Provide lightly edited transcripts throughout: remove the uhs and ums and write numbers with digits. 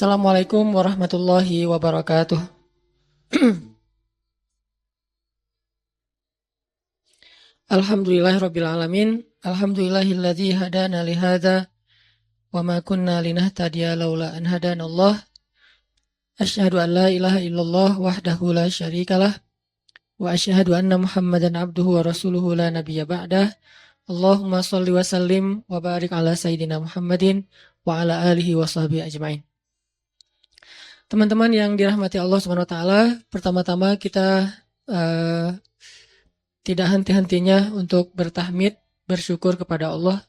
Assalamualaikum warahmatullahi wabarakatuh. Alhamdulillahirabbil alamin. Alhamdulillahilladzi hadana li hadza wa ma kunna linahtadiya laula an hadanallah. Asyhadu an la ilaha illallah wahdahu la syarikalah wa asyhadu anna Muhammadan abduhu wa rasuluhu la nabiyya ba'dah. Allahumma shalli wa sallim wa barik ala sayyidina Muhammadin wa ala alihi wa sahbihi ajmain. Teman-teman yang dirahmati Allah Subhanahu wa taala, pertama-tama kita tidak henti-hentinya untuk bertahmid, bersyukur kepada Allah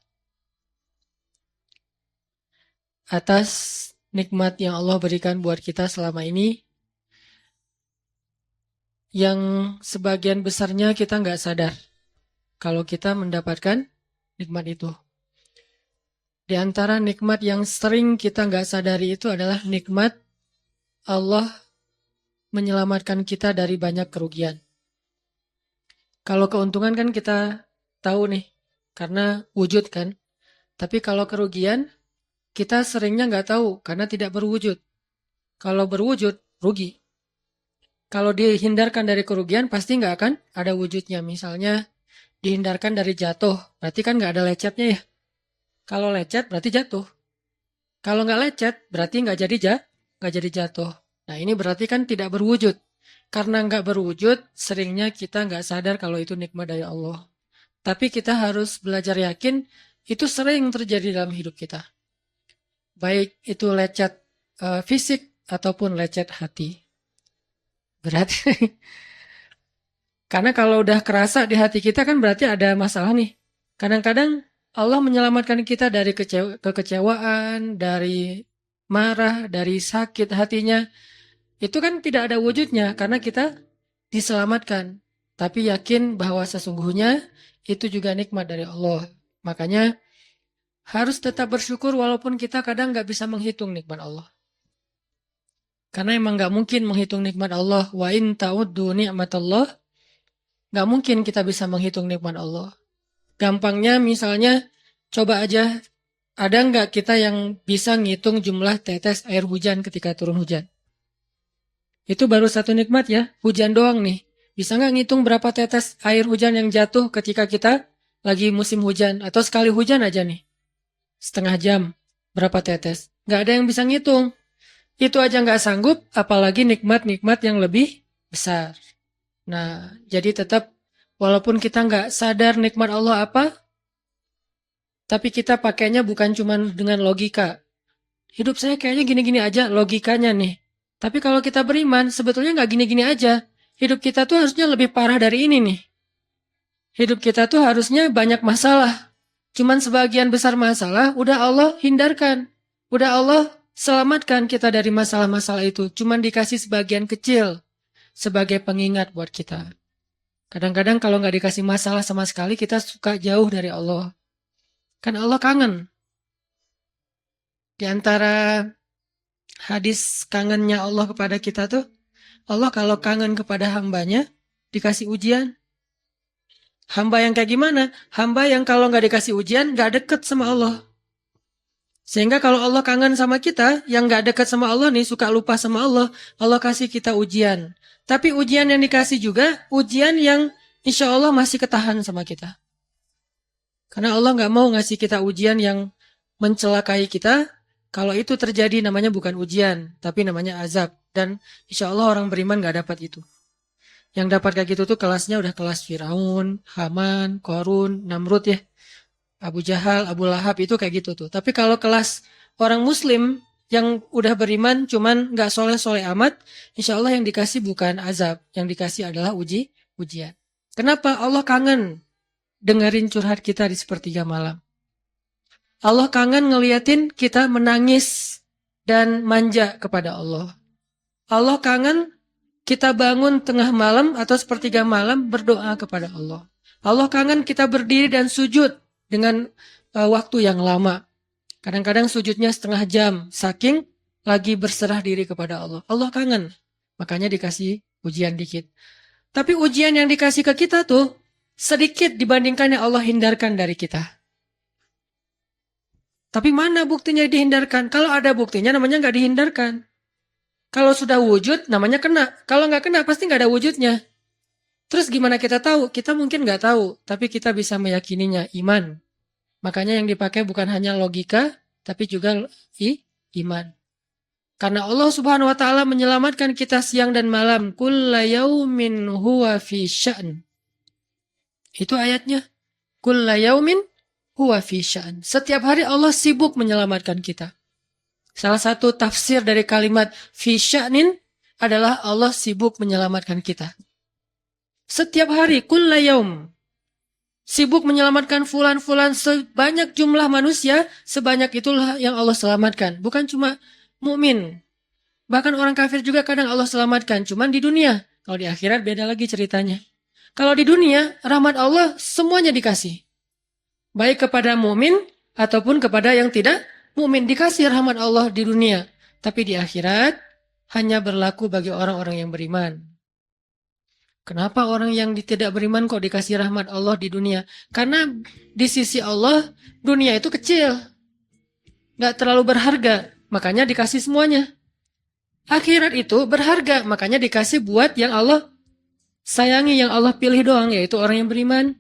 atas nikmat yang Allah berikan buat kita selama ini, yang sebagian besarnya kita nggak sadar kalau kita mendapatkan nikmat itu. Di antara nikmat yang sering kita nggak sadari itu adalah nikmat Allah menyelamatkan kita dari banyak kerugian. Kalau keuntungan kan kita tahu nih, karena wujud kan. Tapi kalau kerugian, kita seringnya nggak tahu karena tidak berwujud. Kalau berwujud, rugi. Kalau dihindarkan dari kerugian, pasti nggak akan ada wujudnya. Misalnya, dihindarkan dari jatuh, berarti kan nggak ada lecetnya ya. Kalau lecet, berarti jatuh. Kalau nggak lecet, berarti nggak jadi jatuh. Nah, ini berarti kan tidak berwujud. Karena nggak berwujud, seringnya kita nggak sadar kalau itu nikmat dari Allah. Tapi kita harus belajar yakin, itu sering terjadi dalam hidup kita. Baik itu lecet fisik ataupun lecet hati. Berat. Karena kalau udah kerasa di hati kita kan berarti ada masalah nih. Kadang-kadang Allah menyelamatkan kita dari kekecewaan, dari marah, dari sakit hatinya. Itu kan tidak ada wujudnya karena kita diselamatkan. Tapi yakin bahwa sesungguhnya itu juga nikmat dari Allah. Makanya harus tetap bersyukur walaupun kita kadang nggak bisa menghitung nikmat Allah. Karena emang nggak mungkin menghitung nikmat Allah. Wa in ta'uddu ni'matallah. Nggak mungkin kita bisa menghitung nikmat Allah. Gampangnya misalnya coba aja, ada nggak kita yang bisa ngitung jumlah tetes air hujan ketika turun hujan? Itu baru satu nikmat ya, hujan doang nih. Bisa nggak ngitung berapa tetes air hujan yang jatuh ketika kita lagi musim hujan? Atau sekali hujan aja nih, setengah jam, berapa tetes? Nggak ada yang bisa ngitung. Itu aja nggak sanggup, apalagi nikmat-nikmat yang lebih besar. Nah, jadi tetap walaupun kita nggak sadar nikmat Allah apa, tapi kita pakainya bukan cuma dengan logika. Hidup saya kayaknya gini-gini aja, logikanya nih. Tapi kalau kita beriman, sebetulnya nggak gini-gini aja. Hidup kita tuh harusnya lebih parah dari ini nih. Hidup kita tuh harusnya banyak masalah. Cuman sebagian besar masalah udah Allah hindarkan. Udah Allah selamatkan kita dari masalah-masalah itu. Cuman dikasih sebagian kecil sebagai pengingat buat kita. Kadang-kadang kalau nggak dikasih masalah sama sekali, kita suka jauh dari Allah. Kan Allah kangen. Di antara hadis kangennya Allah kepada kita tuh, Allah kalau kangen kepada hambanya, dikasih ujian. Hamba yang kayak gimana? Hamba yang kalau nggak dikasih ujian, nggak deket sama Allah. Sehingga kalau Allah kangen sama kita, yang nggak deket sama Allah nih, suka lupa sama Allah, Allah kasih kita ujian. Tapi ujian yang dikasih juga, ujian yang insya Allah masih ketahan sama kita. Karena Allah nggak mau ngasih kita ujian yang mencelakai kita. Kalau itu terjadi namanya bukan ujian, tapi namanya azab. Dan insya Allah orang beriman nggak dapat itu. Yang dapat kayak gitu tuh kelasnya udah kelas Firaun, Haman, Korun, Namrud ya. Abu Jahal, Abu Lahab itu kayak gitu tuh. Tapi kalau kelas orang Muslim yang udah beriman cuman nggak soleh-soleh amat, insya Allah yang dikasih bukan azab, yang dikasih adalah ujian. Kenapa? Allah kangen dengerin curhat kita di sepertiga malam. Allah kangen ngeliatin kita menangis dan manja kepada Allah. Allah kangen kita bangun tengah malam atau sepertiga malam berdoa kepada Allah. Allah kangen kita berdiri dan sujud dengan waktu yang lama. Kadang-kadang sujudnya setengah jam, saking lagi berserah diri kepada Allah. Allah kangen, makanya dikasih ujian dikit. Tapi ujian yang dikasih ke kita tuh sedikit dibandingkan yang Allah hindarkan dari kita. Tapi mana buktinya dihindarkan? Kalau ada buktinya namanya nggak dihindarkan. Kalau sudah wujud namanya kena. Kalau nggak kena pasti nggak ada wujudnya. Terus gimana kita tahu? Kita mungkin nggak tahu, tapi kita bisa meyakininya, iman. Makanya yang dipakai bukan hanya logika, tapi juga iman. Karena Allah Subhanahu wa taala menyelamatkan kita siang dan malam. Kulla yaumin huwa fi sya'n. Itu ayatnya. Kulla yaumin huwa fi sya'n. Setiap hari Allah sibuk menyelamatkan kita. Salah satu tafsir dari kalimat fi sya'nin adalah Allah sibuk menyelamatkan kita. Setiap hari, kulla yaum. Sibuk menyelamatkan fulan-fulan, sebanyak jumlah manusia, sebanyak itulah yang Allah selamatkan. Bukan cuma mukmin. Bahkan orang kafir juga kadang Allah selamatkan. Cuman di dunia. Kalau di akhirat beda lagi ceritanya. Kalau di dunia, rahmat Allah semuanya dikasih. Baik kepada mukmin ataupun kepada yang tidak mukmin, dikasih rahmat Allah di dunia. Tapi di akhirat hanya berlaku bagi orang-orang yang beriman. Kenapa orang yang tidak beriman kok dikasih rahmat Allah di dunia? Karena di sisi Allah dunia itu kecil. Gak terlalu berharga. Makanya dikasih semuanya. Akhirat itu berharga. Makanya dikasih buat yang Allah sayangi, yang Allah pilih doang. Yaitu orang yang beriman.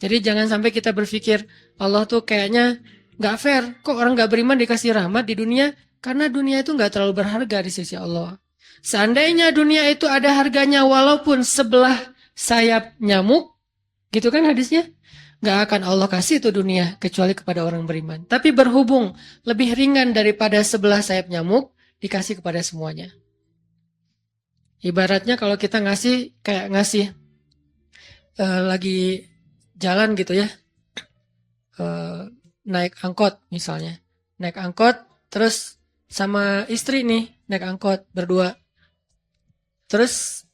Jadi jangan sampai kita berpikir Allah tuh kayaknya gak fair. Kok orang gak beriman dikasih rahmat di dunia? Karena dunia itu gak terlalu berharga di sisi Allah. Seandainya dunia itu ada harganya walaupun sebelah sayap nyamuk, gitu kan hadisnya, gak akan Allah kasih itu dunia kecuali kepada orang beriman. Tapi berhubung lebih ringan daripada sebelah sayap nyamuk, dikasih kepada semuanya. Ibaratnya kalau kita ngasih, kayak ngasih lagi jalan gitu ya, naik angkot misalnya. Naik angkot, terus sama istri nih, naik angkot berdua. Terus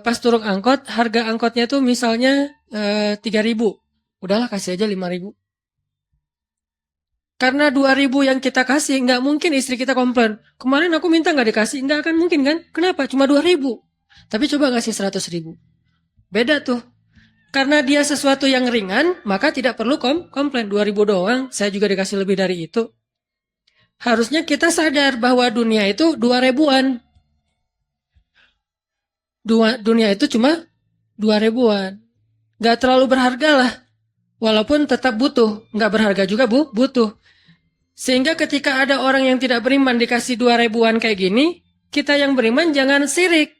pas turun angkot, harga angkotnya tuh misalnya 3.000. Udahlah kasih aja 5.000. Karena 2.000 yang kita kasih, nggak mungkin istri kita komplain. Kemarin aku minta nggak dikasih, nggak akan mungkin kan? Kenapa? Cuma 2.000. Tapi coba ngasih 100.000. Beda tuh. Karena dia sesuatu yang ringan, maka tidak perlu komplain. 2.000 doang, saya juga dikasih lebih dari itu. Harusnya kita sadar bahwa dunia itu 2.000-an. Dunia itu cuma 2.000-an. Gak terlalu berharga lah. Walaupun tetap butuh. Gak berharga juga butuh. Sehingga ketika ada orang yang tidak beriman dikasih 2.000-an kayak gini, kita yang beriman jangan sirik.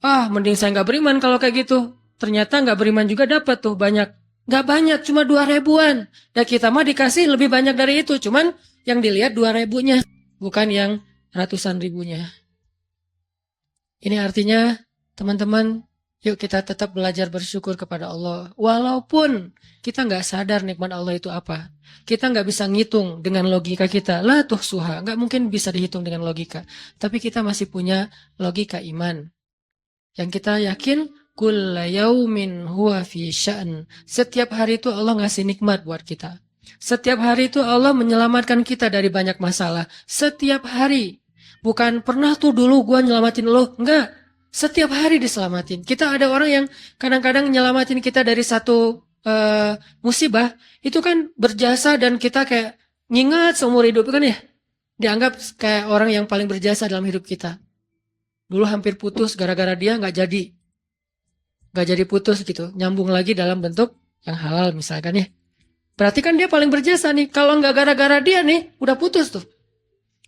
Mending saya gak beriman kalau kayak gitu. Ternyata gak beriman juga dapat tuh banyak. Gak banyak, cuma 2.000-an. Dan kita mah dikasih lebih banyak dari itu. Cuman yang dilihat 2.000-nya. Bukan yang ratusan ribunya. Ini artinya, teman-teman, yuk kita tetap belajar bersyukur kepada Allah. Walaupun kita nggak sadar nikmat Allah itu apa. Kita nggak bisa ngitung dengan logika kita. La tuhsuha, nggak mungkin bisa dihitung dengan logika. Tapi kita masih punya logika iman. Yang kita yakin, kulla yaumin huwa fi sya'n. Setiap hari itu Allah ngasih nikmat buat kita. Setiap hari itu Allah menyelamatkan kita dari banyak masalah. Setiap hari. Bukan pernah tuh dulu gua nyelamatin lo. Enggak. Setiap hari diselamatin. Kita ada orang yang kadang-kadang nyelamatin kita dari satu musibah. Itu kan berjasa dan kita kayak ngingat seumur hidup kan ya. Dianggap kayak orang yang paling berjasa dalam hidup kita. Dulu hampir putus gara-gara dia gak jadi. Gak jadi putus gitu. Nyambung lagi dalam bentuk yang halal misalkan ya. Berarti kan dia paling berjasa nih. Kalau gak gara-gara dia nih udah putus tuh.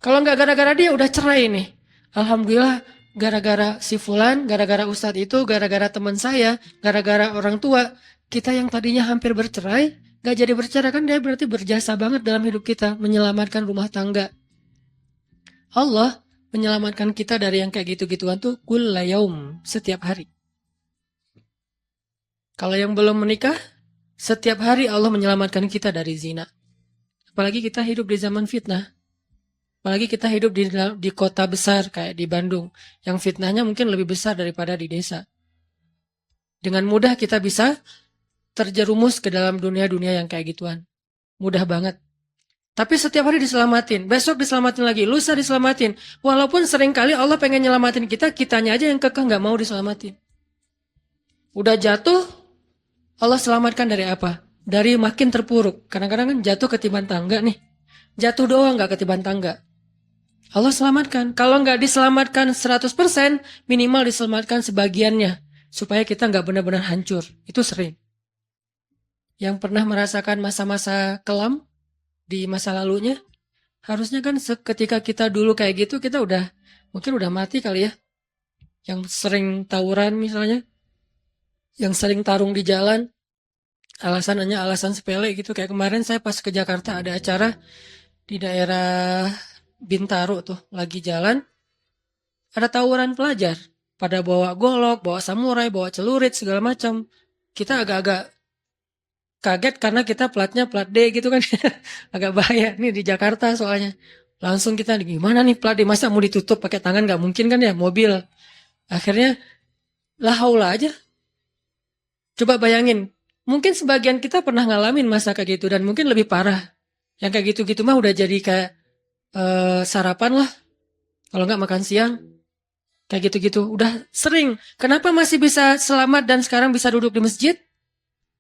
Kalau nggak gara-gara dia udah cerai nih. Alhamdulillah gara-gara si fulan, gara-gara ustadz itu, gara-gara teman saya, gara-gara orang tua. Kita yang tadinya hampir bercerai, nggak jadi bercerai kan dia berarti berjasa banget dalam hidup kita. Menyelamatkan rumah tangga. Allah menyelamatkan kita dari yang kayak gitu-gituan tuh kulla yaum, setiap hari. Kalau yang belum menikah, setiap hari Allah menyelamatkan kita dari zina. Apalagi kita hidup di zaman fitnah. Apalagi kita hidup di kota besar kayak di Bandung. Yang fitnahnya mungkin lebih besar daripada di desa. Dengan mudah kita bisa terjerumus ke dalam dunia-dunia yang kayak gituan. Mudah banget. Tapi setiap hari diselamatin. Besok diselamatin lagi. Lusa diselamatin. Walaupun seringkali Allah pengen nyelamatin kita. Kitanya aja yang kekeh gak mau diselamatin. Udah jatuh. Allah selamatkan dari apa? Dari makin terpuruk. Kadang-kadang kan jatuh ketiban tangga nih. jatuh doang nggak ketiban tangga. Allah selamatkan. Kalau nggak diselamatkan 100%, minimal diselamatkan sebagiannya. Supaya kita nggak benar-benar hancur. Itu sering. Yang pernah merasakan masa-masa kelam di masa lalunya, harusnya kan ketika kita dulu kayak gitu, kita mungkin udah mati kali ya. Yang sering tawuran misalnya, yang sering tarung di jalan, alasannya alasan sepele gitu. Kayak kemarin saya pas ke Jakarta ada acara di daerah Bintaro tuh, lagi jalan, ada tawuran pelajar. Pada bawa golok, bawa samurai, bawa celurit, segala macam. Kita agak-agak kaget karena kita platnya plat D gitu kan. Agak bahaya nih di Jakarta soalnya. Langsung kita gimana nih plat D, masa mau ditutup pakai tangan, nggak mungkin kan ya, mobil. Akhirnya lah haula aja. Coba bayangin, mungkin sebagian kita pernah ngalamin masa kayak gitu dan mungkin lebih parah. Yang kayak gitu-gitu mah udah jadi kayak sarapan lah. Kalau nggak makan siang, kayak gitu-gitu. Udah sering. Kenapa masih bisa selamat dan sekarang bisa duduk di masjid?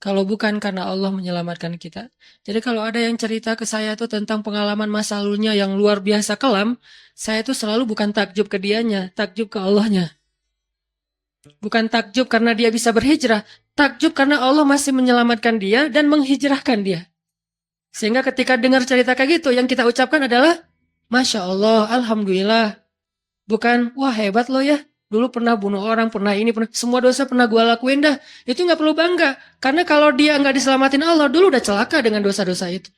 Kalau bukan karena Allah menyelamatkan kita. Jadi kalau ada yang cerita ke saya tuh tentang pengalaman masa lalunya yang luar biasa kelam, saya tuh selalu bukan takjub ke dianya, takjub ke Allahnya. Bukan takjub karena dia bisa berhijrah, takjub karena Allah masih menyelamatkan dia dan menghijrahkan dia. Sehingga ketika dengar cerita kayak gitu, yang kita ucapkan adalah, Masya Allah, Alhamdulillah. Bukan, wah hebat lo ya. Dulu pernah bunuh orang, pernah ini, pernah semua dosa pernah gue lakuin dah. Itu nggak perlu bangga. Karena kalau dia nggak diselamatin Allah, dulu udah celaka dengan dosa-dosa itu.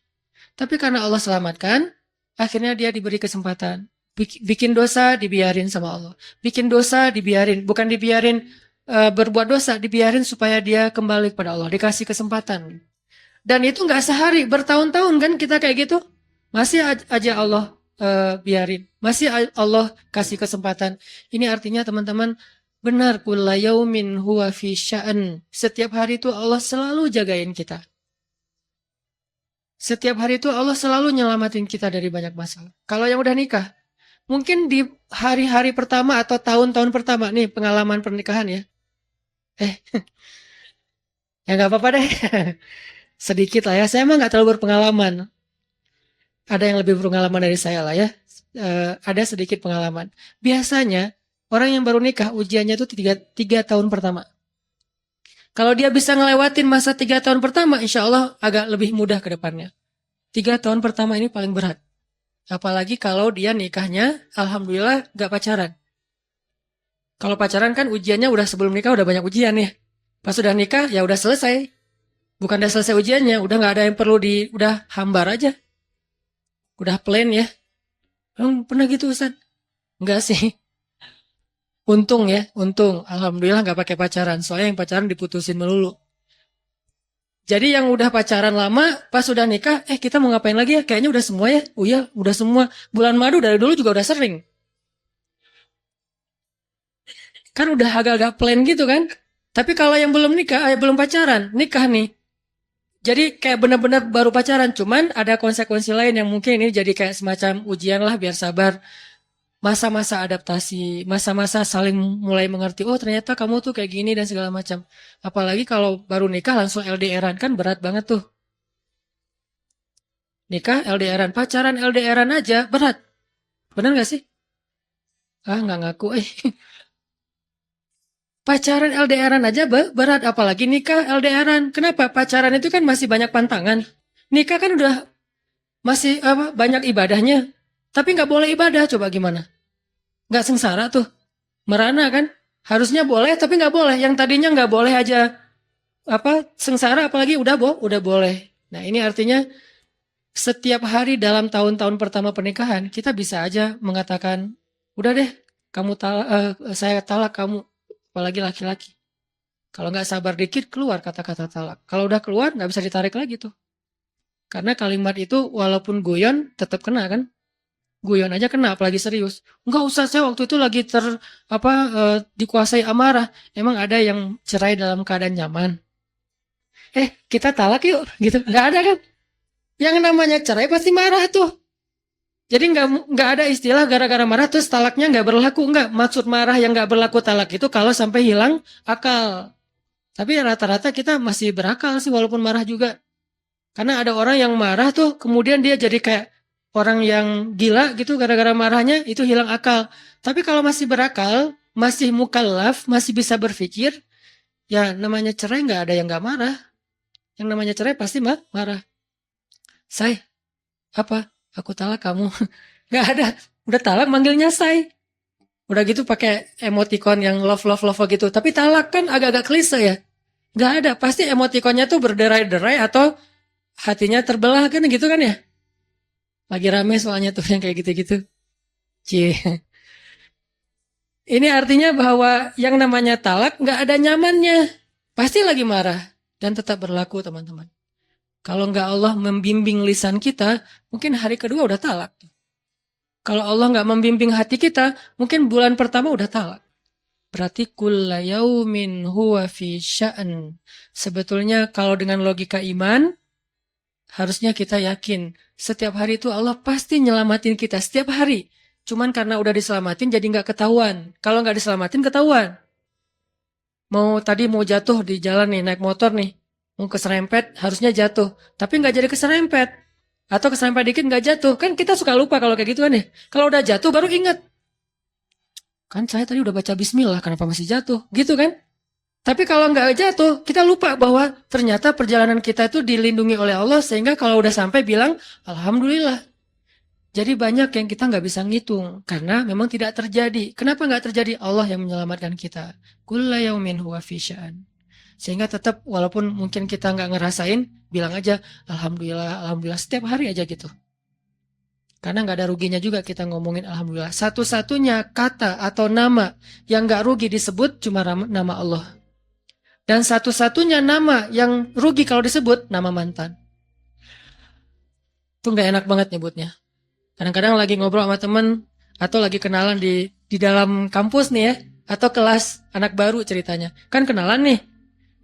Tapi karena Allah selamatkan, akhirnya dia diberi kesempatan. Bikin dosa, dibiarin sama Allah. Bikin dosa, dibiarin. Bukan dibiarin berbuat dosa, dibiarin supaya dia kembali kepada Allah. Dikasih kesempatan. Dan itu nggak sehari, bertahun-tahun kan kita kayak gitu. Masih aja Allah biarin. Masih Allah kasih kesempatan. Ini artinya teman-teman, benar, kulla yaumin huwa fi sya'an. Setiap hari itu Allah selalu jagain kita. Setiap hari itu Allah selalu nyelamatin kita dari banyak masalah. Kalau yang udah nikah, mungkin di hari-hari pertama atau tahun-tahun pertama nih pengalaman pernikahan ya. Ya nggak apa-apa deh. Sedikit lah ya. Saya emang nggak terlalu berpengalaman. Ada yang lebih berpengalaman dari saya lah ya. Ada sedikit pengalaman. Biasanya orang yang baru nikah ujiannya itu 3 tahun pertama. Kalau dia bisa ngelewatin masa 3 tahun pertama, insya Allah agak lebih mudah ke depannya. 3 tahun pertama ini paling berat. Apalagi kalau dia nikahnya, alhamdulillah gak pacaran. Kalau pacaran kan ujiannya udah sebelum nikah udah banyak ujian ya. Pas udah nikah ya udah selesai. Bukan udah selesai ujiannya, udah gak ada yang perlu udah hambar aja. Udah plain ya. Pernah gitu Ustaz? Enggak sih. Untung ya, untung. Alhamdulillah gak pakai pacaran. Soalnya yang pacaran diputusin melulu. Jadi yang udah pacaran lama, pas udah nikah, kita mau ngapain lagi ya? Kayaknya udah semua ya. Oh iya, udah semua. Bulan madu dari dulu juga udah sering. Kan udah agak-agak plain gitu kan. Tapi kalau yang belum nikah, belum pacaran, nikah nih. Jadi kayak benar-benar baru pacaran, cuman ada konsekuensi lain yang mungkin ini jadi kayak semacam ujian lah biar sabar. Masa-masa adaptasi, masa-masa saling mulai mengerti, oh ternyata kamu tuh kayak gini dan segala macam. Apalagi kalau baru nikah langsung LDRan, kan berat banget tuh. Nikah LDRan, pacaran LDRan aja berat. Benar gak sih? Nggak ngaku. Pacaran LDRan aja berat, apalagi nikah LDRan. Kenapa? Pacaran itu kan masih banyak pantangan. Nikah kan udah masih banyak ibadahnya. Tapi nggak boleh ibadah, coba gimana? Nggak sengsara tuh. Merana kan? Harusnya boleh, tapi nggak boleh. Yang tadinya nggak boleh aja sengsara, apalagi udah boleh. Nah ini artinya setiap hari dalam tahun-tahun pertama pernikahan, kita bisa aja mengatakan, udah deh, saya talak kamu. Apalagi laki-laki. Kalau nggak sabar dikit, keluar kata-kata talak. Kalau udah keluar, nggak bisa ditarik lagi tuh. Karena kalimat itu walaupun guyon, tetap kena kan? Guyon aja kena, apalagi serius. Nggak usah, saya waktu itu lagi dikuasai amarah. Emang ada yang cerai dalam keadaan nyaman? Kita talak yuk, gitu. Nggak ada kan? Yang namanya cerai pasti marah tuh. Jadi nggak ada istilah gara-gara marah terus talaknya nggak berlaku. Nggak, maksud marah yang nggak berlaku talak itu kalau sampai hilang akal. Tapi rata-rata kita masih berakal sih walaupun marah juga. Karena ada orang yang marah tuh kemudian dia jadi kayak orang yang gila gitu gara-gara marahnya itu hilang akal. Tapi kalau masih berakal, masih mukallaf, masih bisa berpikir, ya namanya cerai nggak ada yang nggak marah. Yang namanya cerai pasti marah. Say, apa? Aku talak kamu. Nggak ada. Udah talak manggilnya say. Udah gitu pakai emoticon yang love love love gitu. Tapi talak kan agak-agak klise ya. Nggak ada. Pasti emoticonnya tuh berderai-derai atau hatinya terbelah kan gitu kan ya. Lagi rame soalnya tuh yang kayak gitu-gitu. Cie. Ini artinya bahwa yang namanya talak nggak ada nyamannya. Pasti lagi marah. Dan tetap berlaku teman-teman. Kalau nggak Allah membimbing lisan kita, mungkin hari kedua udah talak. Kalau Allah nggak membimbing hati kita, mungkin bulan pertama udah talak. Berarti kulla yaumin huwa fi sya'an. Sebetulnya kalau dengan logika iman, harusnya kita yakin. Setiap hari itu Allah pasti nyelamatin kita. Setiap hari. Cuman karena udah diselamatin jadi nggak ketahuan. Kalau nggak diselamatin ketahuan. Tadi mau jatuh di jalan nih, naik motor nih. Mau keserempet, harusnya jatuh. Tapi nggak jadi keserempet. Atau keserempet dikit nggak jatuh. Kan kita suka lupa kalau kayak gitu kan ya. Kalau udah jatuh baru ingat. Kan saya tadi udah baca bismillah, kenapa masih jatuh? Gitu kan? Tapi kalau nggak jatuh, kita lupa bahwa ternyata perjalanan kita itu dilindungi oleh Allah. Sehingga kalau udah sampai bilang, Alhamdulillah. Jadi banyak yang kita nggak bisa ngitung. Karena memang tidak terjadi. Kenapa nggak terjadi? Allah yang menyelamatkan kita. Kulla yaumin huwa fi sya'an. Sehingga tetap walaupun mungkin kita nggak ngerasain, bilang aja Alhamdulillah, Alhamdulillah setiap hari aja gitu. Karena nggak ada ruginya juga kita ngomongin Alhamdulillah. Satu-satunya kata atau nama yang nggak rugi disebut cuma nama Allah. Dan satu-satunya nama yang rugi kalau disebut nama mantan. Itu nggak enak banget nyebutnya. Kadang-kadang lagi ngobrol sama temen atau lagi kenalan di dalam kampus nih ya, atau kelas anak baru ceritanya. Kan kenalan nih.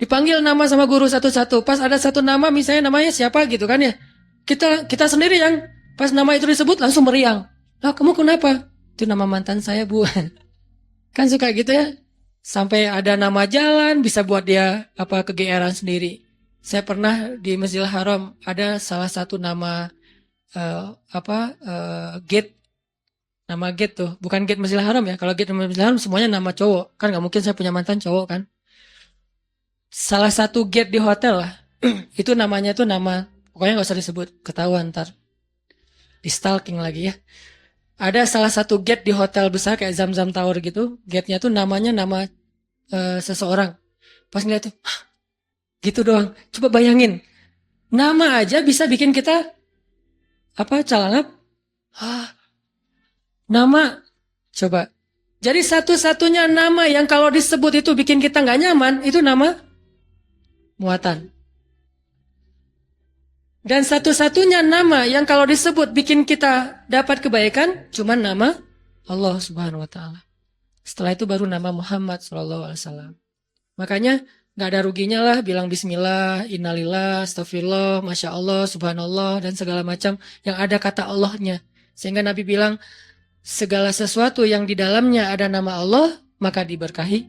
Dipanggil nama sama guru satu-satu. Pas ada satu nama misalnya namanya siapa gitu kan ya. Kita sendiri yang pas nama itu disebut langsung meriang. Lah kamu kenapa? Itu nama mantan saya bu. Kan suka gitu ya. Sampai ada nama jalan bisa buat dia kegeeran sendiri. Saya pernah di Masjidil Haram ada salah satu nama gate. Nama gate tuh. Bukan gate Masjidil Haram ya. Kalau gate Masjidil Haram semuanya nama cowok. Kan gak mungkin saya punya mantan cowok kan. Salah satu gate di hotel lah. Itu namanya tuh nama, pokoknya gak usah disebut, ketahuan ntar. Di stalking lagi ya. Ada salah satu gate di hotel besar kayak Zam-Zam Tower gitu. Gate-nya tuh namanya nama seseorang. Pas ngeliat tuh, gitu doang. Coba bayangin. Nama aja bisa bikin kita, calangap. Nama, coba. Jadi satu-satunya nama yang kalau disebut itu bikin kita gak nyaman, itu nama muatan. Dan satu-satunya nama yang kalau disebut bikin kita dapat kebaikan cuma nama Allah Subhanahu wa taala. Setelah itu baru nama Muhammad sallallahu alaihi wasallam. Makanya nggak ada ruginya lah bilang bismillah, innalillah, astagfirullah, masya Allah, subhanallah dan segala macam yang ada kata Allahnya. Sehingga Nabi bilang segala sesuatu yang di dalamnya ada nama Allah maka diberkahi.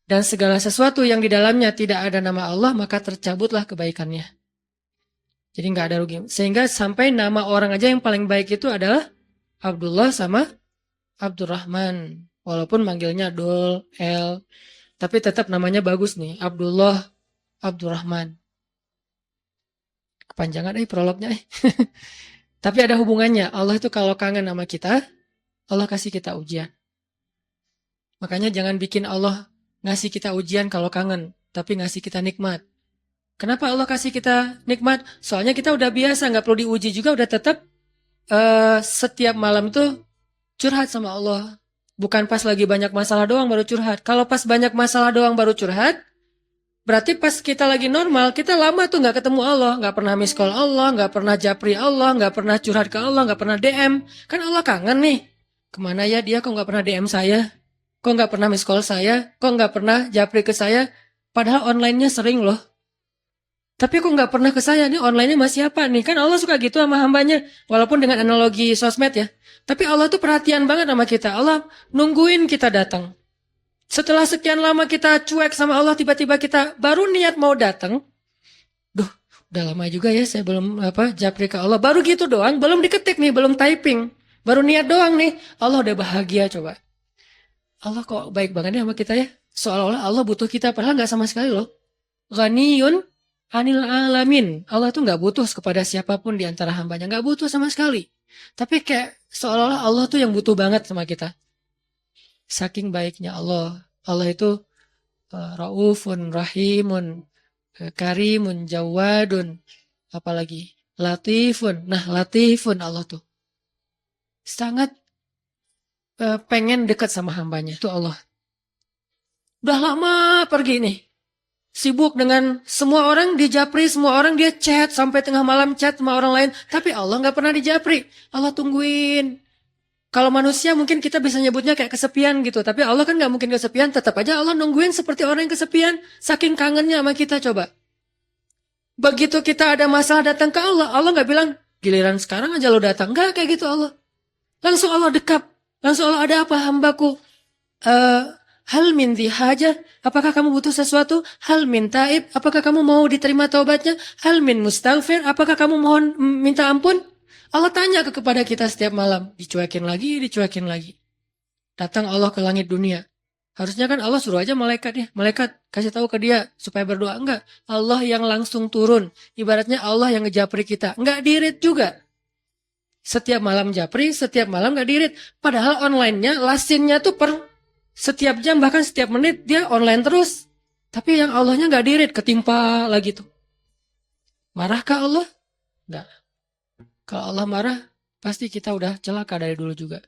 Dan segala sesuatu yang di dalamnya tidak ada nama Allah, maka tercabutlah kebaikannya. Jadi nggak ada rugi. Sehingga sampai nama orang aja yang paling baik itu adalah Abdullah sama Abdurrahman. Walaupun manggilnya Dul, El. Tapi tetap namanya bagus nih. Abdullah, Abdurrahman. Kepanjangan prolognya. Tapi ada hubungannya. Allah itu kalau kangen sama kita, Allah kasih kita ujian. Makanya jangan bikin Allah ngasih kita ujian kalau kangen, tapi ngasih kita nikmat. Kenapa Allah kasih kita nikmat? Soalnya kita udah biasa, nggak perlu diuji juga, udah tetap setiap malam tuh curhat sama Allah. Bukan pas lagi banyak masalah doang baru curhat. Kalau pas banyak masalah doang baru curhat, berarti pas kita lagi normal, kita lama tuh nggak ketemu Allah, nggak pernah miss call Allah, nggak pernah japri Allah, nggak pernah curhat ke Allah, nggak pernah DM. Kan Allah kangen nih. Kemana ya dia kok nggak pernah DM saya? Kok nggak pernah miss call saya? Kok nggak pernah japri ke saya? Padahal online-nya sering loh. Tapi kok nggak pernah ke saya? Nih online-nya masih apa nih? Kan Allah suka gitu sama hambanya. Walaupun dengan analogi sosmed ya. Tapi Allah tuh perhatian banget sama kita. Allah nungguin kita datang. Setelah sekian lama kita cuek sama Allah, tiba-tiba kita baru niat mau datang. Duh, Udah lama juga ya saya belum japri ke Allah. Baru gitu doang, belum diketik nih, belum typing. Baru niat doang nih. Allah udah bahagia coba. Allah kok baik banget ya sama kita ya. Seolah-olah Allah butuh kita, padahal nggak sama sekali loh. Ghaniyun anil alamin. Allah tuh nggak butuh kepada siapapun di antara hambanya. Nggak butuh sama sekali. Tapi kayak seolah-olah Allah tuh yang butuh banget sama kita. Saking baiknya Allah. Allah itu raufun, rahimun, karimun, jawadun. Apalagi latifun. Nah latifun Allah tuh. Sangat pengen dekat sama hambanya. Itu Allah. Udah lama pergi nih. Sibuk dengan semua orang di japri, semua orang dia chat sampai tengah malam chat sama orang lain, tapi Allah nggak pernah di japri. Allah tungguin. Kalau manusia mungkin kita bisa nyebutnya kayak kesepian gitu, tapi Allah kan nggak mungkin kesepian. Tetap aja Allah nungguin seperti orang yang kesepian, saking kangennya sama kita coba. Begitu kita ada masalah datang ke Allah, Allah nggak bilang giliran sekarang aja lo datang, nggak kayak gitu Allah. Langsung Allah dekap, langsung Allah ada apa hambaku? Hal min haja, apakah kamu butuh sesuatu? Hal min taib, apakah kamu mau diterima taubatnya? Hal min mustaghfir, apakah kamu mohon minta ampun? Allah tanya kepada kita setiap malam, dicuekin lagi. Datang Allah ke langit dunia. Harusnya kan Allah suruh aja malaikat ya, malaikat kasih tahu ke dia supaya berdoa. Enggak, Allah yang langsung turun. Ibaratnya Allah yang ngejapri kita. Enggak dirit juga. Setiap malam japri, setiap malam enggak dirit. Padahal online-nya, lasinnya tuh setiap jam bahkan setiap menit dia online terus. Tapi yang Allahnya nggak dirit, ketimpa lagi tuh. Marahkah Allah? Nggak. Kalau Allah marah, pasti kita udah celaka dari dulu juga.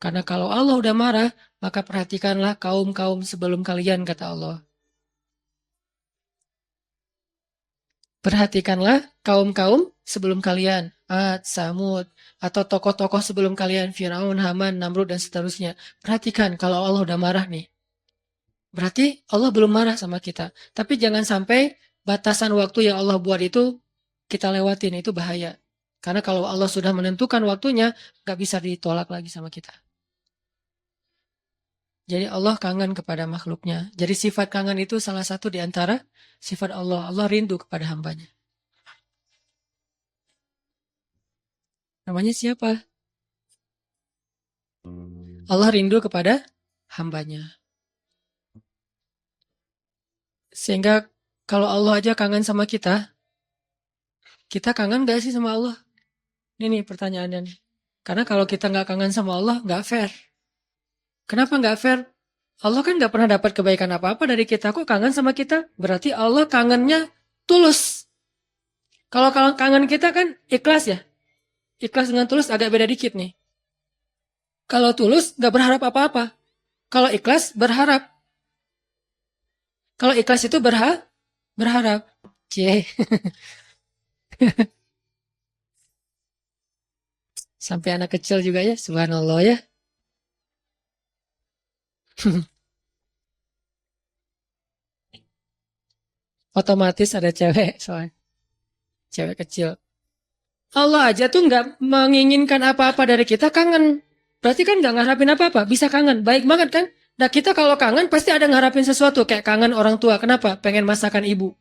Karena kalau Allah udah marah, maka perhatikanlah kaum-kaum sebelum kalian, kata Allah. Perhatikanlah kaum-kaum sebelum kalian. Ad, Samud, atau tokoh-tokoh sebelum kalian, Firaun, Haman, Namrud, dan seterusnya. Perhatikan kalau Allah udah marah nih. Berarti Allah belum marah sama kita. Tapi jangan sampai batasan waktu yang Allah buat itu kita lewatin, itu bahaya. Karena kalau Allah sudah menentukan waktunya, gak bisa ditolak lagi sama kita. Jadi Allah kangen kepada makhluknya. Jadi sifat kangen itu salah satu di antara sifat Allah. Allah rindu kepada hambanya. Namanya siapa? Allah rindu kepada hambanya. Sehingga kalau Allah aja kangen sama kita kangen gak sih sama Allah? Ini nih pertanyaannya nih. Karena kalau kita gak kangen sama Allah, gak fair. Kenapa gak fair? Allah kan gak pernah dapat kebaikan apa-apa dari kita. Kok kangen sama kita? Berarti Allah kangennya tulus. Kalau kangen kita kan ikhlas ya. Ikhlas dengan tulus agak beda dikit nih. Kalau tulus gak berharap apa-apa. Kalau ikhlas berharap. Kalau ikhlas itu berharap. Cie. Sampai anak kecil juga ya. Subhanallah ya. Otomatis ada cewek soalnya. Cewek kecil. Allah aja tuh nggak menginginkan apa-apa dari kita, kangen. Berarti kan nggak ngarapin apa-apa, bisa kangen. Baik banget kan? Nah kita kalau kangen pasti ada ngarapin sesuatu. Kayak kangen orang tua. Kenapa? Pengen masakan ibu.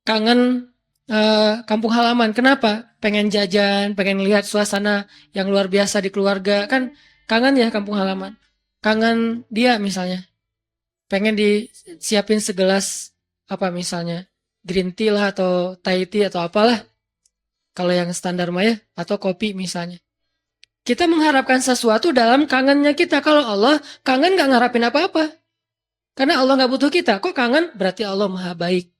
Kangen kampung halaman. Kenapa? Pengen jajan, pengen lihat suasana yang luar biasa di keluarga. Kan kangen ya kampung halaman. Kangen dia misalnya. Pengen disiapin segelas apa misalnya. Green tea lah atau Thai tea atau apalah. Kalau yang standar mah ya. Atau kopi misalnya. Kita mengharapkan sesuatu dalam kangennya kita. Kalau Allah kangen gak ngarapin apa-apa. Karena Allah gak butuh kita. Kok kangen? Berarti Allah maha baik.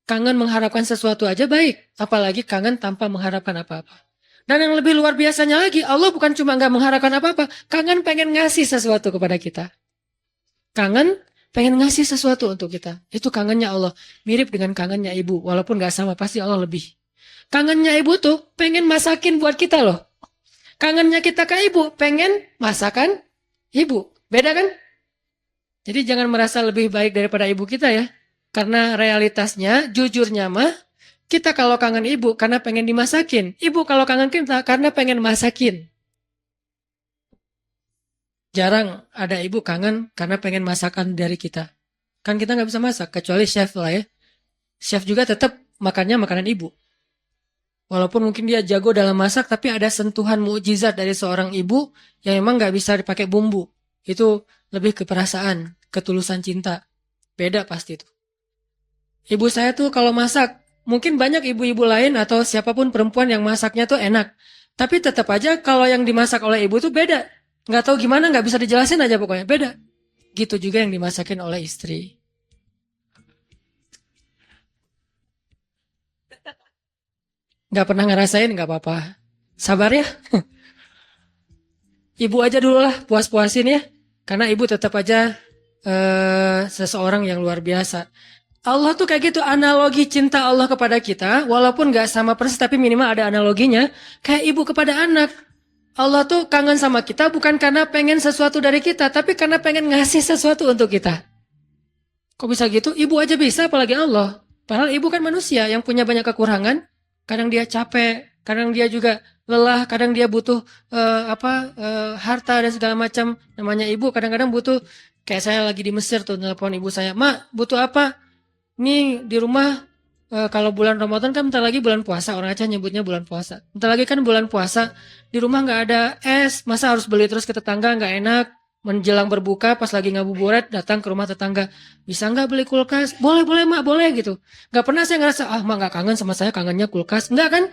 Kangen mengharapkan sesuatu aja baik. Apalagi kangen tanpa mengharapkan apa-apa. Dan yang lebih luar biasanya lagi, Allah bukan cuma gak mengharapkan apa-apa. Kangen pengen ngasih sesuatu kepada kita. Kangen pengen ngasih sesuatu untuk kita. Itu kangennya Allah. Mirip dengan kangennya ibu. Walaupun gak sama, pasti Allah lebih. Kangennya ibu tuh pengen masakin buat kita loh. Kangennya kita ke ibu, pengen masakan ibu. Beda kan? Jadi jangan merasa lebih baik daripada ibu kita ya. Karena realitasnya, jujurnya mah, kita kalau kangen ibu karena pengen dimasakin. Ibu kalau kangen kita karena pengen masakin. Jarang ada ibu kangen karena pengen masakan dari kita. Kan kita nggak bisa masak, kecuali chef lah ya. chef juga tetap makannya makanan ibu. Walaupun mungkin dia jago dalam masak, tapi ada sentuhan mukjizat dari seorang ibu yang emang nggak bisa dipakai bumbu. Itu lebih ke perasaan, ketulusan cinta. Beda pasti itu. Ibu saya tuh kalau masak, mungkin banyak ibu-ibu lain atau siapapun perempuan yang masaknya tuh enak. Tapi tetap aja kalau yang dimasak oleh ibu tuh beda. Nggak tahu gimana, nggak bisa dijelasin aja pokoknya, beda. Gitu juga yang dimasakin oleh istri. Nggak pernah ngerasain, nggak apa-apa. Sabar ya. Ibu aja dulu lah, puas-puasin ya. Karena ibu tetap aja seseorang yang luar biasa. Allah tuh kayak gitu, analogi cinta Allah kepada kita, walaupun gak sama persis, tapi minimal ada analoginya. Kayak ibu kepada anak. Allah tuh kangen sama kita bukan karena pengen sesuatu dari kita, tapi karena pengen ngasih sesuatu untuk kita. Kok bisa gitu? Ibu aja bisa, apalagi Allah. Padahal ibu kan manusia yang punya banyak kekurangan. Kadang dia capek, kadang dia juga lelah, kadang dia butuh harta dan segala macam. Namanya ibu kadang-kadang butuh. Kayak saya lagi di Mesir tuh telepon ibu saya, "Mak, butuh apa? Nih di rumah kalau bulan Ramadan kan bentar lagi bulan puasa, orang Aceh nyebutnya bulan puasa. Bentar lagi kan bulan puasa, di rumah nggak ada es, masa harus beli terus ke tetangga, nggak enak. Menjelang berbuka pas lagi ngabuburit datang ke rumah tetangga, bisa nggak beli kulkas? Boleh boleh mak, boleh gitu. Nggak pernah saya ngerasa mak nggak kangen sama saya, kangennya kulkas, nggak kan?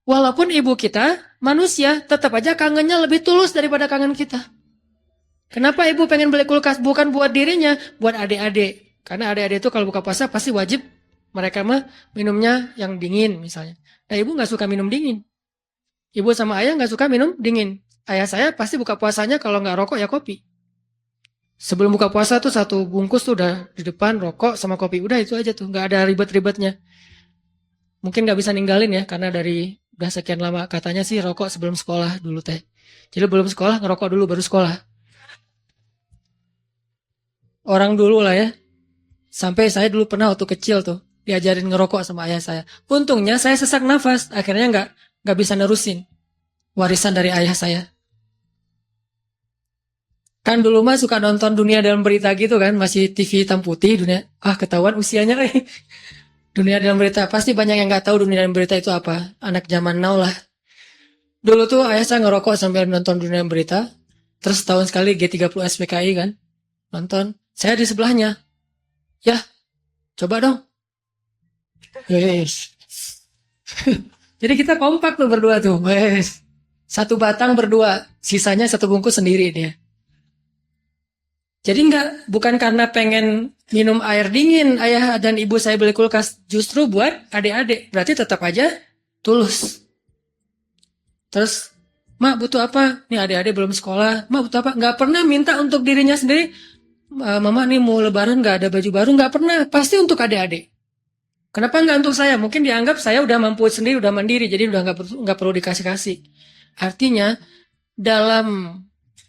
Walaupun ibu kita manusia, tetap aja kangennya lebih tulus daripada kangen kita. Kenapa ibu pengen beli kulkas? Bukan buat dirinya, buat adik-adik. Karena adik-adik itu kalau buka puasa pasti wajib mereka mah minumnya yang dingin misalnya. Nah ibu nggak suka minum dingin. Ibu sama ayah nggak suka minum dingin. Ayah saya pasti buka puasanya kalau nggak rokok ya kopi. Sebelum buka puasa tuh satu bungkus tuh udah di depan rokok sama kopi. Udah itu aja tuh, nggak ada ribet-ribetnya. Mungkin nggak bisa ninggalin ya karena dari udah sekian lama katanya sih rokok sebelum sekolah dulu teh. Jadi belum sekolah ngerokok dulu baru sekolah. Orang dulu lah ya. Sampai saya dulu pernah waktu kecil tuh diajarin ngerokok sama ayah saya. Untungnya saya sesak nafas, akhirnya nggak bisa nerusin warisan dari ayah saya. Kan dulu mah suka nonton Dunia Dalam Berita gitu kan, masih TV hitam putih dunia. Ah ketahuan usianya Dunia Dalam Berita pasti banyak yang nggak tahu Dunia Dalam Berita itu apa. Anak zaman now lah. Dulu tuh ayah saya ngerokok sambil nonton Dunia Dalam Berita. Terus tahun sekali G30 SPKI kan nonton. Saya di sebelahnya. Ya, coba dong. Yes. Jadi kita kompak tuh berdua tuh. Wes. Satu batang berdua, sisanya satu bungkus sendiri dia. Jadi bukan karena pengen minum air dingin ayah dan ibu saya beli kulkas, justru buat adik-adik. Berarti tetap aja tulus. Terus, mak butuh apa? Nih adik-adik belum sekolah, mak butuh apa? Nggak pernah minta untuk dirinya sendiri. Mama nih mau lebaran nggak ada baju baru, nggak pernah. Pasti untuk adik-adik. Kenapa nggak untuk saya? Mungkin dianggap saya udah mampu sendiri, udah mandiri, jadi udah nggak perlu dikasih-kasih. Artinya dalam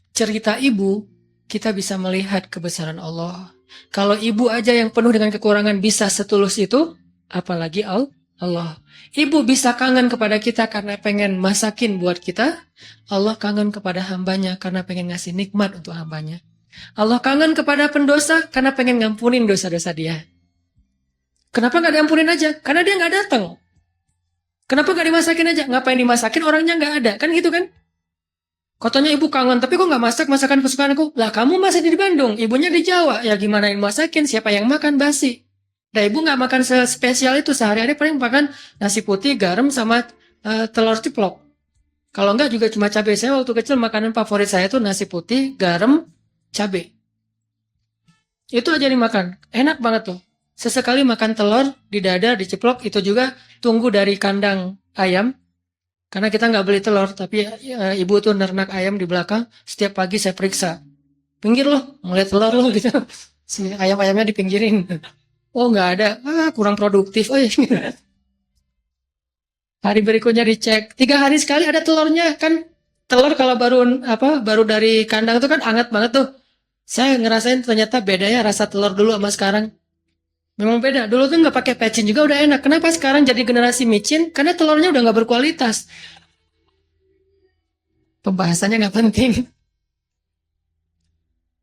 cerita ibu kita bisa melihat kebesaran Allah. Kalau ibu aja yang penuh dengan kekurangan bisa setulus itu, apalagi Allah. Ibu bisa kangen kepada kita karena pengen masakin buat kita. Allah kangen kepada hambanya karena pengen ngasih nikmat untuk hambanya. Allah kangen kepada pendosa karena pengen ngampunin dosa-dosa dia. Kenapa nggak diampunin aja? Karena dia nggak datang. Kenapa nggak dimasakin aja? Ngapain dimasakin orangnya nggak ada? Kan gitu kan? Katanya ibu kangen, tapi kok nggak masak masakan kesukaan aku? Lah kamu masih di Bandung, ibunya di Jawa. Ya gimana yang masakin? Siapa yang makan basi? Nah ibu nggak makan spesial itu sehari-hari paling makan nasi putih, garam sama telur ceplok. Kalau nggak juga cuma cabai. Saya waktu kecil makanan favorit saya tuh nasi putih, garam, cabai. Itu aja dimakan. Enak banget tuh. Sesekali makan telur di dada, diceplok, itu juga tunggu dari kandang ayam. Karena kita nggak beli telur, tapi ibu tuh nernak ayam di belakang. Setiap pagi saya periksa. Pinggir loh, ngeliat telur loh gitu. Si ayam-ayamnya dipinggirin. Oh nggak ada, kurang produktif. Oh, iya. Hari berikutnya dicek, 3 hari sekali ada telurnya kan. Telur kalau baru dari kandang itu kan hangat banget tuh. Saya ngerasain ternyata bedanya rasa telur dulu sama sekarang. Memang beda. Dulu tuh nggak pakai pecin juga udah enak. Kenapa sekarang jadi generasi micin? Karena telurnya udah nggak berkualitas. Pembahasannya nggak penting.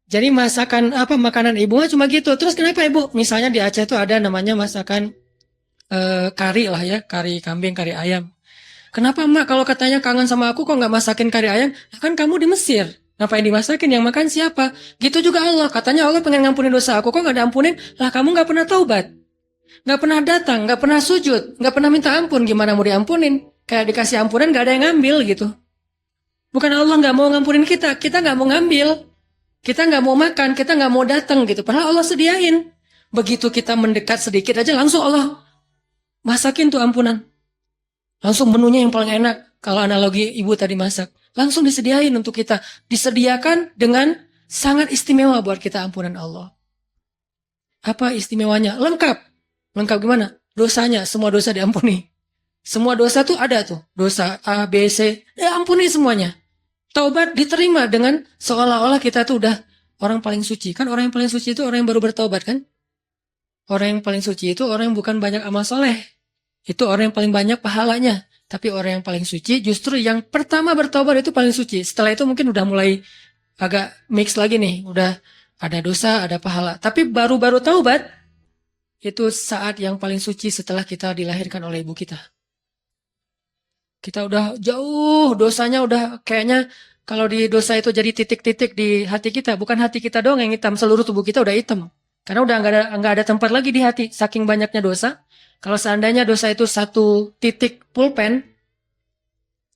Jadi masakan apa makanan ibu mah cuma gitu. Terus kenapa ibu? Misalnya di Aceh itu ada namanya masakan kari lah ya, kari kambing, kari ayam. Kenapa emak kalau katanya kangen sama aku kok nggak masakin kari ayam? Lah kan kamu di Mesir. Ngapain dimasakin? Yang makan siapa? Gitu juga Allah. Katanya Allah pengen ngampunin dosa aku kok nggak diampunin? Lah kamu nggak pernah taubat, nggak pernah datang, nggak pernah sujud, nggak pernah minta ampun. Gimana mau diampunin? Kayak dikasih ampunan nggak ada yang ngambil gitu. Bukan Allah nggak mau ngampunin kita nggak mau ngambil. Kita nggak mau makan, kita nggak mau datang gitu. Padahal Allah sediain. Begitu kita mendekat sedikit aja langsung Allah masakin tuh ampunan. Langsung menunya yang paling enak. Kalau analogi ibu tadi masak. Langsung disediain untuk kita. Disediakan dengan sangat istimewa buat kita ampunan Allah. Apa istimewanya? Lengkap. Lengkap gimana? Dosanya, semua dosa diampuni. Semua dosa tuh ada tuh. Dosa A, B, C. Ampuni semuanya. Taubat diterima dengan seolah-olah kita tuh udah orang paling suci. Kan orang yang paling suci itu orang yang baru bertaubat kan? Orang yang paling suci itu orang yang bukan banyak amal soleh. Itu orang yang paling banyak pahalanya. Tapi orang yang paling suci justru yang pertama bertobat itu paling suci. Setelah itu mungkin udah mulai agak mix lagi nih. Udah ada dosa, ada pahala. Tapi baru-baru taubat itu saat yang paling suci setelah kita dilahirkan oleh ibu kita. Kita udah jauh dosanya udah kayaknya kalau di dosa itu jadi titik-titik di hati kita. Bukan hati kita doang yang hitam. Seluruh tubuh kita udah hitam. Karena udah nggak ada tempat lagi di hati. Saking banyaknya dosa. Kalau seandainya dosa itu satu titik pulpen,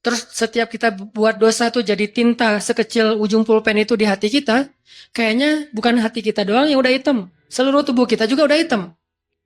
terus setiap kita buat dosa tuh jadi tinta sekecil ujung pulpen itu di hati kita, kayaknya bukan hati kita doang yang udah hitam. Seluruh tubuh kita juga udah hitam.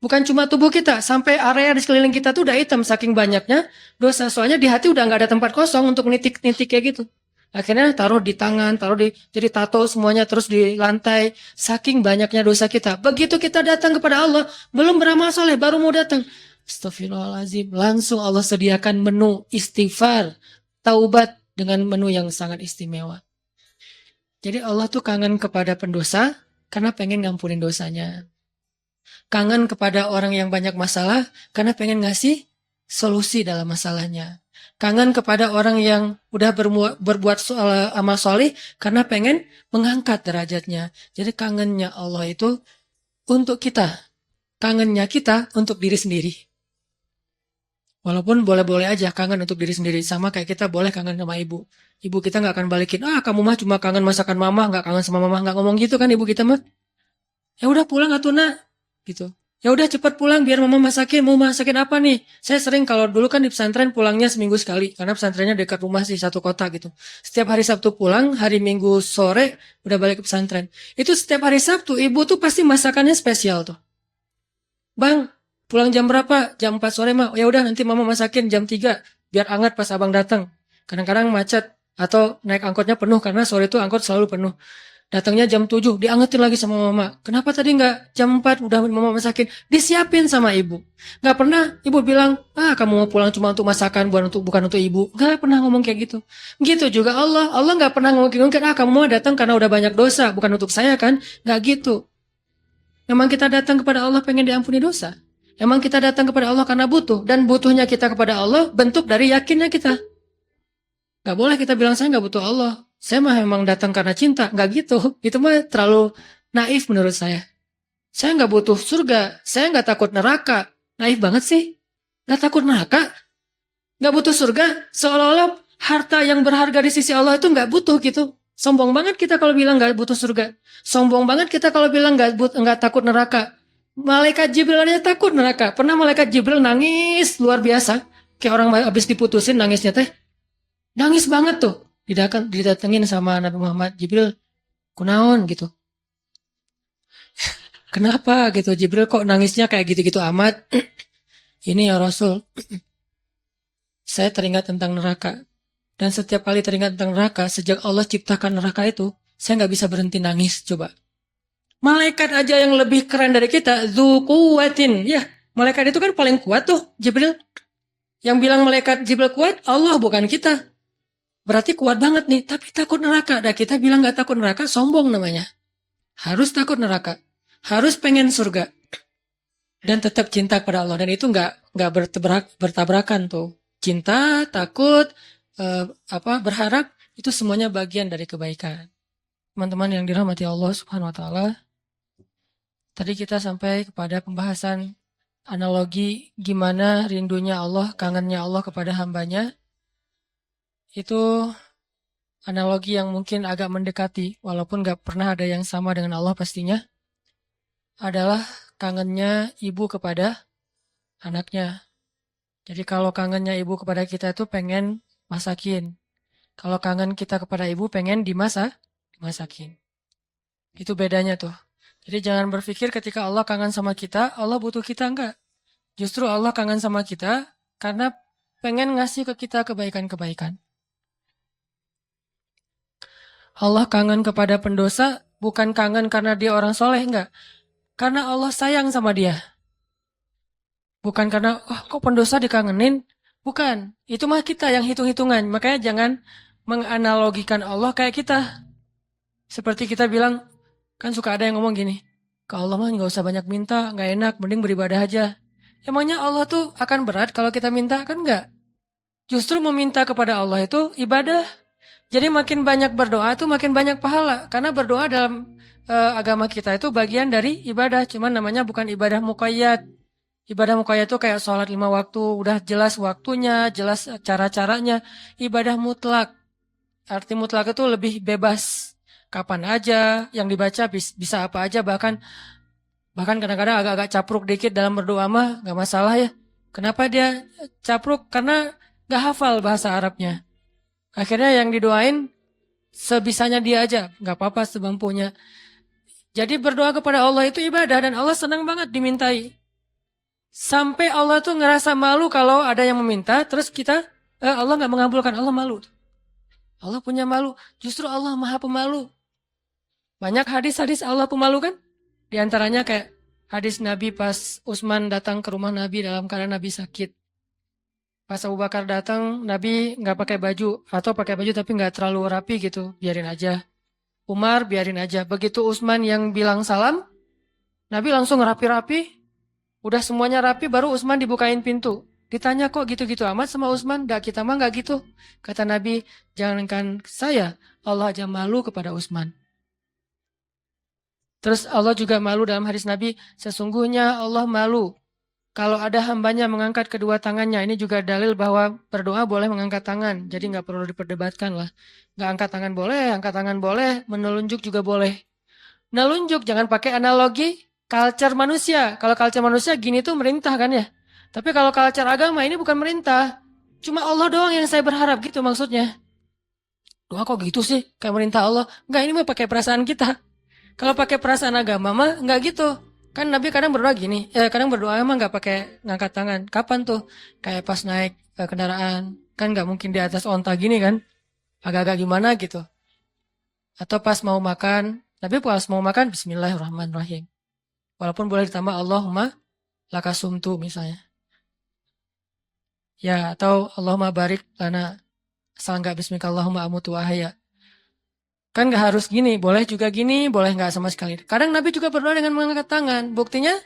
Bukan cuma tubuh kita, sampai area di sekeliling kita tuh udah hitam saking banyaknya dosa. Soalnya di hati udah nggak ada tempat kosong untuk nitik-nitik kayak gitu. Akhirnya taruh di tangan, jadi tato semuanya terus di lantai. Saking banyaknya dosa kita. Begitu kita datang kepada Allah, belum beramal soleh, baru mau datang. Astagfirullahaladzim. Langsung Allah sediakan menu istighfar, taubat dengan menu yang sangat istimewa. Jadi Allah tuh kangen kepada pendosa karena pengen ngampunin dosanya. Kangen kepada orang yang banyak masalah karena pengen ngasih solusi dalam masalahnya. Kangen kepada orang yang udah berbuat amal soleh karena pengen mengangkat derajatnya. Jadi kangennya Allah itu untuk kita. Kangennya kita untuk diri sendiri. Walaupun boleh-boleh aja kangen untuk diri sendiri. Sama kayak kita boleh kangen sama ibu. Ibu kita gak akan balikin, kamu mah cuma kangen masakan mama, gak kangen sama mama. Gak ngomong gitu kan ibu kita mah. Ya udah pulang atuh nak. Gitu. Ya udah cepat pulang biar mama masakin. Mau masakin apa nih? Saya sering kalau dulu kan di pesantren pulangnya seminggu sekali karena pesantrennya dekat rumah sih satu kota gitu. Setiap hari Sabtu pulang, hari Minggu sore udah balik ke pesantren. Itu setiap hari Sabtu ibu tuh pasti masakannya spesial tuh. Bang, pulang jam berapa? Jam 4 sore mah. Ya udah nanti mama masakin jam 3 biar hangat pas abang datang. Kadang-kadang macet atau naik angkotnya penuh karena sore itu angkot selalu penuh. Datangnya jam 7, diangetin lagi sama mama. Kenapa tadi nggak jam 4 udah mama masakin? Disiapin sama ibu. Nggak pernah ibu bilang, kamu mau pulang cuma untuk masakan, bukan untuk ibu. Nggak pernah ngomong kayak gitu. Gitu juga Allah. Allah nggak pernah ngomong kamu mau datang karena udah banyak dosa, bukan untuk saya kan? Nggak gitu. Memang kita datang kepada Allah pengen diampuni dosa. Memang kita datang kepada Allah karena butuh. Dan butuhnya kita kepada Allah bentuk dari yakinnya kita. Nggak boleh kita bilang saya nggak butuh Allah. Saya mah memang datang karena cinta. Nggak gitu. Itu mah terlalu naif menurut saya. Saya nggak butuh surga. Saya nggak takut neraka. Naif banget sih. Nggak takut neraka. Nggak butuh surga. Seolah-olah harta yang berharga di sisi Allah itu nggak butuh gitu. Sombong banget kita kalau bilang nggak butuh surga. Sombong banget kita kalau bilang nggak takut neraka. Malaikat Jibril aja takut neraka. Pernah malaikat Jibril nangis luar biasa. Kayak orang habis diputusin nangisnya teh. Nangis banget tuh. Didatengin sama Nabi Muhammad. Jibril, kunaon gitu. Kenapa gitu? Jibril kok nangisnya kayak gitu-gitu amat? Ini ya Rasul. Saya teringat tentang neraka. Dan setiap kali teringat tentang neraka, sejak Allah ciptakan neraka itu, saya nggak bisa berhenti nangis. Coba. Malaikat aja yang lebih keren dari kita, dzu quwwatin. Ya, malaikat itu kan paling kuat tuh, Jibril. Yang bilang malaikat Jibril kuat, Allah bukan kita. Berarti kuat banget nih, tapi takut neraka. Dan kita bilang gak takut neraka, sombong namanya. Harus takut neraka. Harus pengen surga. Dan tetap cinta kepada Allah. Dan itu nggak bertabrakan tuh. Cinta, takut, berharap, itu semuanya bagian dari kebaikan. Teman-teman yang dirahmati Allah Subhanahu wa taala, tadi kita sampai kepada pembahasan analogi gimana rindunya Allah, kangennya Allah kepada hambanya. Itu analogi yang mungkin agak mendekati, walaupun gak pernah ada yang sama dengan Allah pastinya, adalah kangennya ibu kepada anaknya. Jadi kalau kangennya ibu kepada kita itu pengen masakin. Kalau kangen kita kepada ibu pengen dimasakin. Itu bedanya tuh. Jadi jangan berpikir ketika Allah kangen sama kita, Allah butuh kita, enggak. Justru Allah kangen sama kita karena pengen ngasih ke kita kebaikan-kebaikan. Allah kangen kepada pendosa bukan kangen karena dia orang soleh, enggak. Karena Allah sayang sama dia. Bukan karena, oh kok pendosa dikangenin. Bukan, itu mah kita yang hitung-hitungan. Makanya jangan menganalogikan Allah kayak kita. Seperti kita bilang, kan suka ada yang ngomong gini, ke Allah mah nggak usah banyak minta, nggak enak, mending beribadah aja. Emangnya Allah tuh akan berat kalau kita minta? Kan nggak. Justru meminta kepada Allah itu ibadah. Jadi makin banyak berdoa itu makin banyak pahala. Karena berdoa dalam agama kita itu bagian dari ibadah. Cuman namanya bukan ibadah muqayyad. Ibadah muqayyad itu kayak sholat 5 waktu, udah jelas waktunya, jelas cara-caranya. Ibadah mutlak. Arti mutlak itu lebih bebas. Kapan aja, yang dibaca bisa apa aja, bahkan kadang-kadang agak-agak capruk dikit dalam berdoa mah gak masalah ya. Kenapa dia capruk? Karena gak hafal bahasa Arabnya. Akhirnya yang didoain sebisanya dia aja, gak apa-apa semampunya. Jadi berdoa kepada Allah itu ibadah dan Allah senang banget dimintai. Sampai Allah tuh ngerasa malu kalau ada yang meminta, terus kita, Allah gak mengabulkan, Allah malu. Allah punya malu, justru Allah maha pemalu. Banyak hadis-hadis Allah pemalu kan? Di antaranya kayak hadis Nabi pas Utsman datang ke rumah Nabi dalam keadaan Nabi sakit. Pas Abu Bakar datang, Nabi nggak pakai baju atau pakai baju tapi nggak terlalu rapi gitu, biarin aja. Umar biarin aja. Begitu Utsman yang bilang salam, Nabi langsung rapi-rapi. Udah semuanya rapi, baru Utsman dibukain pintu. Ditanya kok gitu-gitu amat sama Utsman? Dah kita mah nggak gitu. Kata Nabi, jangankan saya, Allah aja malu kepada Utsman. Terus Allah juga malu dalam hadis Nabi, sesungguhnya Allah malu kalau ada hambanya mengangkat kedua tangannya. Ini juga dalil bahwa berdoa boleh mengangkat tangan, jadi nggak perlu diperdebatkan lah. Nggak angkat tangan boleh, menelunjuk juga boleh. Nelunjuk jangan pakai analogi culture manusia. Kalau culture manusia gini tuh merintah kan ya. Tapi kalau culture agama ini bukan merintah. Cuma Allah doang yang saya berharap gitu maksudnya. Doa kok gitu sih, kayak merintah Allah. Nggak, ini mah pakai perasaan kita. Kalau pakai perasaan agama mah nggak gitu. Kan Nabi kadang berdoa gini, kadang berdoa emang nggak pakai ngangkat tangan. Kapan tuh? Kayak pas naik kendaraan, kan nggak mungkin di atas onta gini kan? Agak-agak gimana gitu. Atau pas mau makan, Nabi pas mau makan Bismillahirrahmanirrahim. Walaupun boleh ditambah Allahumma lakasumtu misalnya. Ya, atau Allahumma barik lana. Asal nggak Bismillah Allahumma amutu wahaya. Kan nggak harus gini, boleh juga gini, boleh nggak sama sekali. Kadang Nabi juga berdoa dengan mengangkat tangan. Buktinya,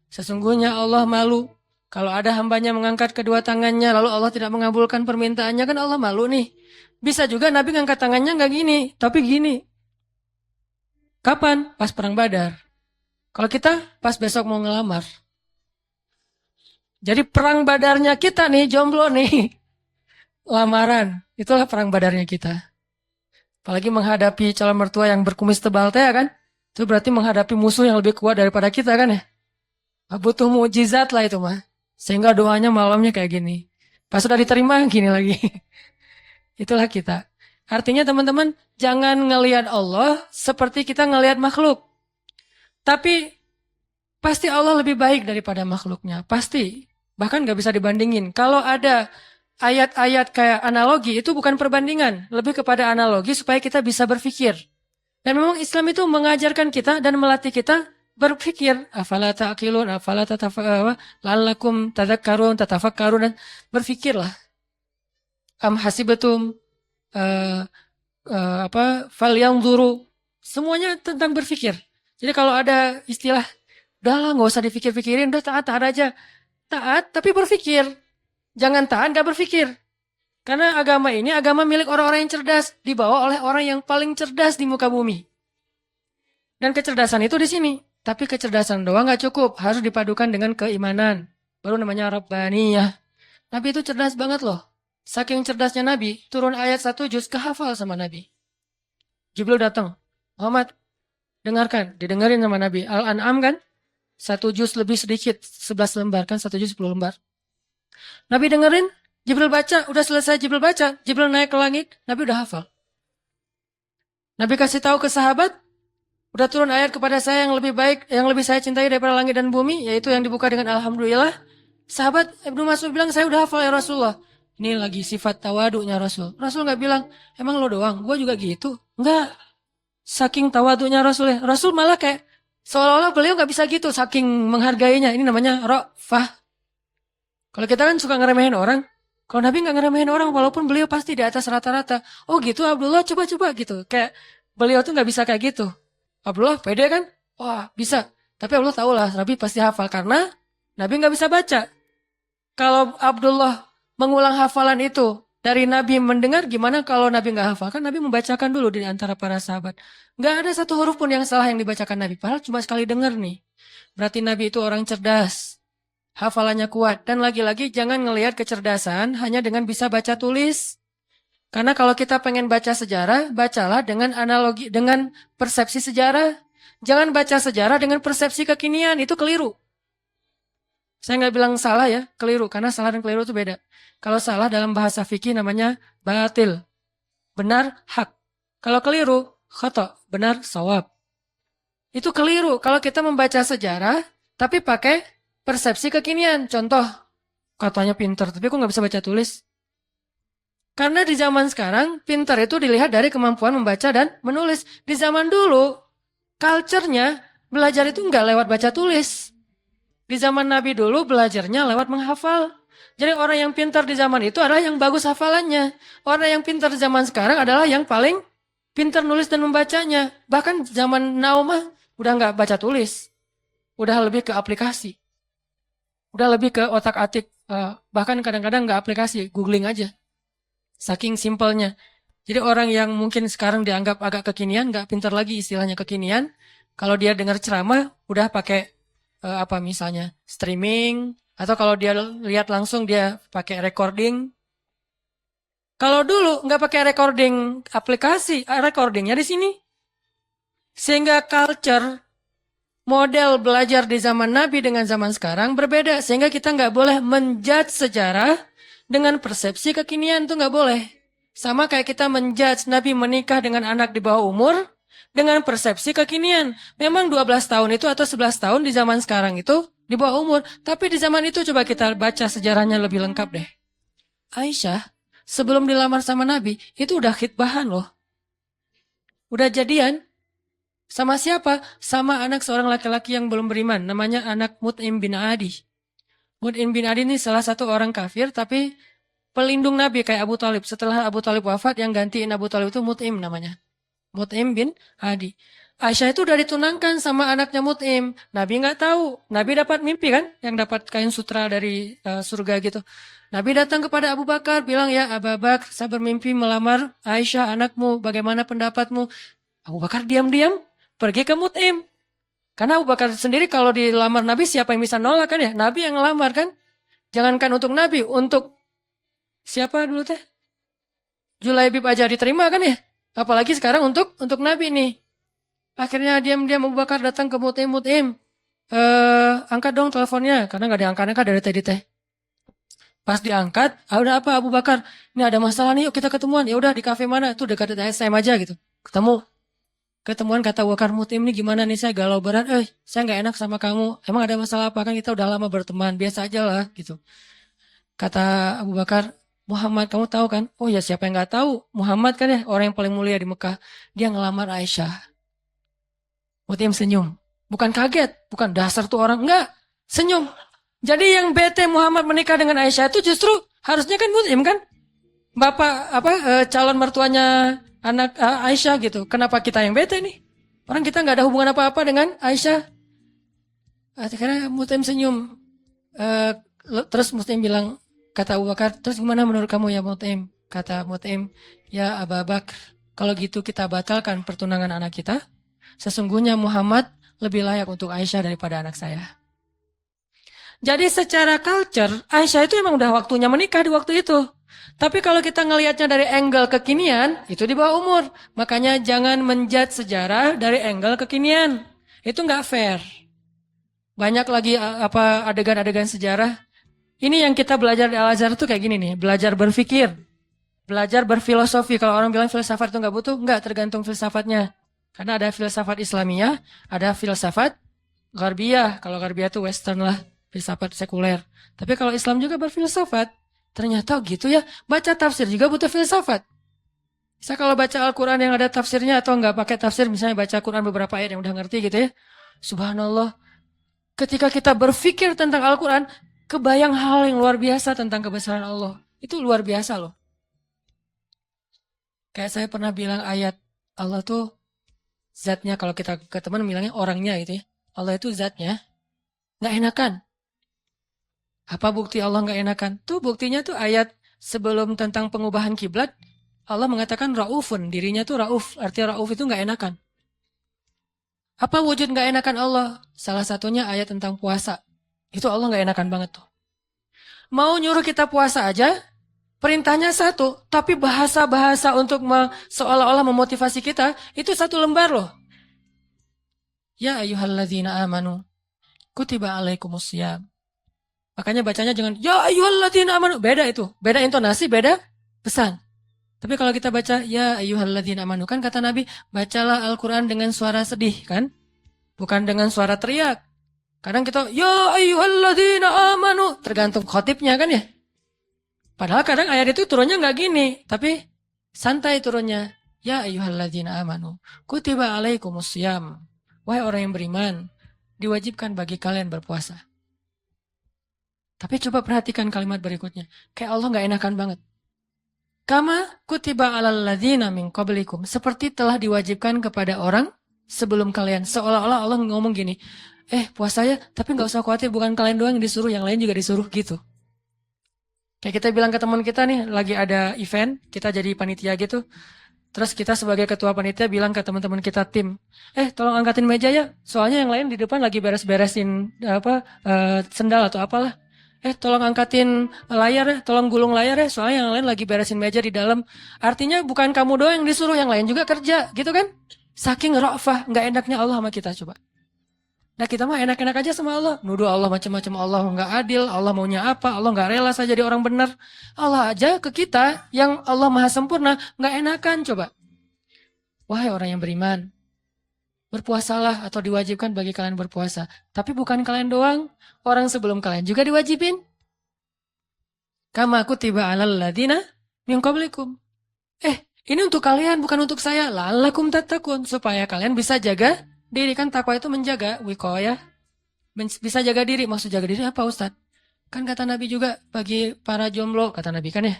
sesungguhnya Allah malu. Kalau ada hambanya mengangkat kedua tangannya, lalu Allah tidak mengabulkan permintaannya, kan Allah malu nih. Bisa juga Nabi ngangkat tangannya nggak gini, tapi gini. Kapan? Pas perang Badar. Kalau kita, pas besok mau ngelamar. Jadi perang Badarnya kita nih, jomblo nih. Lamaran, itulah perang Badarnya kita. Apalagi menghadapi calon mertua yang berkumis tebal teh kan. Itu berarti menghadapi musuh yang lebih kuat daripada kita kan ya. Butuh mukjizat lah itu mah. Sehingga doanya malamnya kayak gini. Pas sudah diterima gini lagi. Itulah kita. Artinya teman-teman jangan ngelihat Allah seperti kita ngelihat makhluk. Tapi pasti Allah lebih baik daripada makhluknya. Pasti. Bahkan gak bisa dibandingin. Kalau ada ayat-ayat kayak analogi itu bukan perbandingan, lebih kepada analogi supaya kita bisa berpikir. Dan memang Islam itu mengajarkan kita dan melatih kita berpikir. Afala ta'qilun, afala la'allakum tadhakkarun, tatafakkarun, dan berpikirlah. Am hasibatum falyanzuru. Semuanya tentang berpikir. Jadi kalau ada istilah, udahlah nggak usah dipikir-pikirin, udah taat aja. Taat tapi berpikir. Jangan taat, gak berpikir. Karena agama ini agama milik orang-orang yang cerdas. Dibawa oleh orang yang paling cerdas di muka bumi. Dan kecerdasan itu di sini. Tapi kecerdasan doang nggak cukup, harus dipadukan dengan keimanan. Baru namanya Rabbaniyah. Nabi itu cerdas banget loh. Saking cerdasnya Nabi, turun ayat 1 juz kehafal sama Nabi. Jibril datang, Muhammad, dengarkan, didengarin sama Nabi. Al-An'am kan, 1 juz lebih sedikit, 11 lembar kan, 1 juz 10 lembar. Nabi dengerin, Jibril baca, udah selesai Jibril baca, Jibril naik ke langit, Nabi udah hafal. Nabi kasih tahu ke sahabat, udah turun ayat kepada saya yang lebih baik, yang lebih saya cintai daripada langit dan bumi, yaitu yang dibuka dengan Alhamdulillah. Sahabat Ibnu Mas'ud bilang, saya udah hafal ya Rasulullah. Ini lagi sifat tawadunya Rasul. Rasul nggak bilang, emang lo doang, gue juga gitu. Enggak. Saking tawadunya Rasul ya. Rasul malah kayak, seolah-olah beliau nggak bisa gitu, saking menghargainya. Ini namanya ra'fah. Kalau kita kan suka ngeremehin orang. Kalau Nabi nggak ngeremehin orang, walaupun beliau pasti di atas rata-rata. Oh gitu Abdullah, coba-coba gitu. Kayak beliau tuh nggak bisa kayak gitu. Abdullah pede kan? Wah bisa. Tapi Abdullah tahu lah, Nabi pasti hafal. Karena Nabi nggak bisa baca. Kalau Abdullah mengulang hafalan itu dari Nabi mendengar, gimana kalau Nabi nggak hafal? Kan Nabi membacakan dulu di antara para sahabat. Nggak ada satu huruf pun yang salah yang dibacakan Nabi. Padahal cuma sekali dengar nih. Berarti Nabi itu orang cerdas. Hafalannya kuat. Dan lagi-lagi jangan ngelihat kecerdasan hanya dengan bisa baca tulis. Karena kalau kita pengen baca sejarah, bacalah dengan analogi, dengan persepsi sejarah. Jangan baca sejarah dengan persepsi kekinian. Itu keliru. Saya nggak bilang salah ya, keliru. Karena salah dan keliru itu beda. Kalau salah dalam bahasa fikih namanya batil. Benar, hak. Kalau keliru, khata. Benar, sawab. Itu keliru. Kalau kita membaca sejarah, tapi pakai persepsi kekinian. Contoh, katanya pinter, tapi kok nggak bisa baca tulis? Karena di zaman sekarang, pinter itu dilihat dari kemampuan membaca dan menulis. Di zaman dulu, culture-nya, belajar itu nggak lewat baca tulis. Di zaman Nabi dulu belajarnya lewat menghafal. Jadi orang yang pintar di zaman itu adalah yang bagus hafalannya. Orang yang pintar di zaman sekarang adalah yang paling pintar nulis dan membacanya. Bahkan zaman now mah udah nggak baca tulis. Udah lebih ke aplikasi. Udah lebih ke otak-atik. Bahkan kadang-kadang nggak aplikasi, googling aja. Saking simpelnya. Jadi orang yang mungkin sekarang dianggap agak kekinian, nggak pintar lagi istilahnya kekinian. Kalau dia dengar ceramah, udah pakai apa misalnya streaming, atau kalau dia lihat langsung dia pakai recording. Kalau dulu nggak pakai recording aplikasi, recordingnya di sini. Sehingga culture model belajar di zaman Nabi dengan zaman sekarang berbeda. Sehingga kita nggak boleh menjudge sejarah dengan persepsi kekinian, itu nggak boleh. Sama kayak kita menjudge Nabi menikah dengan anak di bawah umur dengan persepsi kekinian. Memang 12 tahun itu atau 11 tahun di zaman sekarang itu di bawah umur. Tapi di zaman itu coba kita baca sejarahnya lebih lengkap deh. Aisyah sebelum dilamar sama Nabi itu udah khitbahan loh. Udah jadian. Sama siapa? Sama anak seorang laki-laki yang belum beriman. Namanya anak Mut'im bin Adi. Mut'im bin Adi ini salah satu orang kafir tapi pelindung Nabi kayak Abu Talib. Setelah Abu Talib wafat yang gantiin Abu Talib itu Mut'im namanya. Mut'im bin Adi. Aisyah itu udah ditunangkan sama anaknya Mut'im. Nabi nggak tahu. Nabi dapat mimpi kan, yang dapat kain sutra dari surga gitu. Nabi datang kepada Abu Bakar, bilang ya Abu Bakar, saya bermimpi melamar Aisyah anakmu. Bagaimana pendapatmu? Abu Bakar diam-diam pergi ke Mut'im. Karena Abu Bakar sendiri kalau dilamar Nabi siapa yang bisa nolak kan ya? Nabi yang ngelamar kan. Jangankan untuk Nabi, untuk siapa dulu teh? Julaibib aja diterima kan ya? Apalagi sekarang untuk Nabi nih. Akhirnya diam-diam Abu Bakar datang ke Mut'im. Angkat dong teleponnya. Karena gak diangkat-angkat dari tadi teh. Pas diangkat, udah apa Abu Bakar? Ini ada masalah nih, yuk kita ketemuan. Ya udah di kafe mana? Tuh dekat SM aja gitu. Ketemuan kata Abu Bakar, Mut'im nih gimana nih, saya galau berat. Saya gak enak sama kamu. Emang ada masalah apa? Kan kita udah lama berteman. Biasa aja lah gitu. Kata Abu Bakar, Muhammad kamu tahu kan? Oh ya siapa yang gak tahu? Muhammad kan ya orang yang paling mulia di Mekah. Dia ngelamar Aisyah. Mut'im senyum. Bukan kaget. Bukan dasar tuh orang. Enggak. Senyum. Jadi yang bete Muhammad menikah dengan Aisyah itu justru harusnya kan Mut'im kan? Bapak calon mertuanya anak Aisyah gitu. Kenapa kita yang bete nih? Orang kita nggak ada hubungan apa-apa dengan Aisyah. Akhirnya Mut'im senyum. Terus Mut'im bilang, kata Abu Bakar, terus gimana menurut kamu ya Mut'im? Kata Mut'im, ya Abu Bakar, kalau gitu kita batalkan pertunangan anak kita. Sesungguhnya Muhammad lebih layak untuk Aisyah daripada anak saya. Jadi secara culture, Aisyah itu emang udah waktunya menikah di waktu itu. Tapi kalau kita ngelihatnya dari angle kekinian, itu di bawah umur. Makanya jangan menjudge sejarah dari angle kekinian. Itu nggak fair. Banyak lagi adegan-adegan sejarah. Ini yang kita belajar di Al-Azhar tuh kayak gini nih. Belajar berpikir. Belajar berfilosofi. Kalau orang bilang filsafat itu nggak butuh, nggak, tergantung filsafatnya. Karena ada filsafat Islamiyah, ada filsafat Gharbiyah. Kalau Gharbiyah itu western lah. Filsafat sekuler. Tapi kalau Islam juga berfilsafat, ternyata gitu ya. Baca tafsir juga butuh filsafat. Bisa kalau baca Al-Quran yang ada tafsirnya atau nggak pakai tafsir, misalnya baca Quran beberapa ayat yang udah ngerti gitu ya. Subhanallah. Ketika kita berpikir tentang Al-Quran, kebayang hal yang luar biasa tentang kebesaran Allah. Itu luar biasa loh. Kayak saya pernah bilang ayat Allah tuh zatnya, kalau kita ke teman bilangnya orangnya gitu ya. Allah itu zatnya nggak enakan. Apa bukti Allah nggak enakan? Tuh buktinya tuh ayat sebelum tentang pengubahan kiblat, Allah mengatakan Raufun, dirinya tuh Rauf, artinya Rauf itu nggak enakan. Apa wujud nggak enakan Allah? Salah satunya ayat tentang puasa. Itu Allah nggak enakan banget tuh. Mau nyuruh kita puasa aja, perintahnya satu, tapi bahasa-bahasa untuk seolah-olah memotivasi kita, itu satu lembar loh. Ya ayyuhalladzina amanu, kutiba alaikumusiyam. Makanya bacanya jangan ya ayyuhalladzina amanu, beda itu. Beda intonasi, beda pesan. Tapi kalau kita baca ya ayyuhalladzina amanu, kan kata Nabi, bacalah Al-Qur'an dengan suara sedih kan? Bukan dengan suara teriak. Kadang kita ya ayyuhalladzina amanu, tergantung khotibnya kan ya. Padahal kadang ayat itu turunnya nggak gini, tapi santai turunnya. Ya ayyuhalladzina amanu, kutiba alaikumusiyam. Wahai orang yang beriman, diwajibkan bagi kalian berpuasa. Tapi coba perhatikan kalimat berikutnya. Kayak Allah nggak enakan banget. Kama kutiba alal ladzina min qablikum. Seperti telah diwajibkan kepada orang sebelum kalian. Seolah-olah Allah ngomong gini. Puasa ya, tapi nggak usah khawatir. Bukan kalian doang yang disuruh, yang lain juga disuruh gitu. Kayak kita bilang ke teman kita nih, lagi ada event, kita jadi panitia gitu. Terus kita sebagai ketua panitia bilang ke teman-teman kita tim. Tolong angkatin meja ya. Soalnya yang lain di depan lagi beres-beresin sendal atau apalah. Tolong angkatin layar ya, tolong gulung layar ya, soalnya yang lain lagi beresin meja di dalam. Artinya bukan kamu doang yang disuruh, yang lain juga kerja, gitu kan? Saking ra'fah, nggak enaknya Allah sama kita, coba. Nah kita mah enak-enak aja sama Allah. Nuduh Allah macam-macam, Allah nggak adil, Allah maunya apa, Allah nggak rela saya jadi orang benar. Allah aja ke kita, yang Allah maha sempurna, nggak enakan, coba. Wahai orang yang beriman, berpuasalah atau diwajibkan bagi kalian berpuasa. Tapi bukan kalian doang. Orang sebelum kalian juga diwajibin. Kama kutiba alal ladzina min qablikum. Ini untuk kalian, bukan untuk saya. La'allakum tattaqun. Supaya kalian bisa jaga diri. Kan takwa itu menjaga wiqayah. Bisa jaga diri. Maksud jaga diri apa Ustaz? Kan kata Nabi juga bagi para jomblo. Kata Nabi kan ya.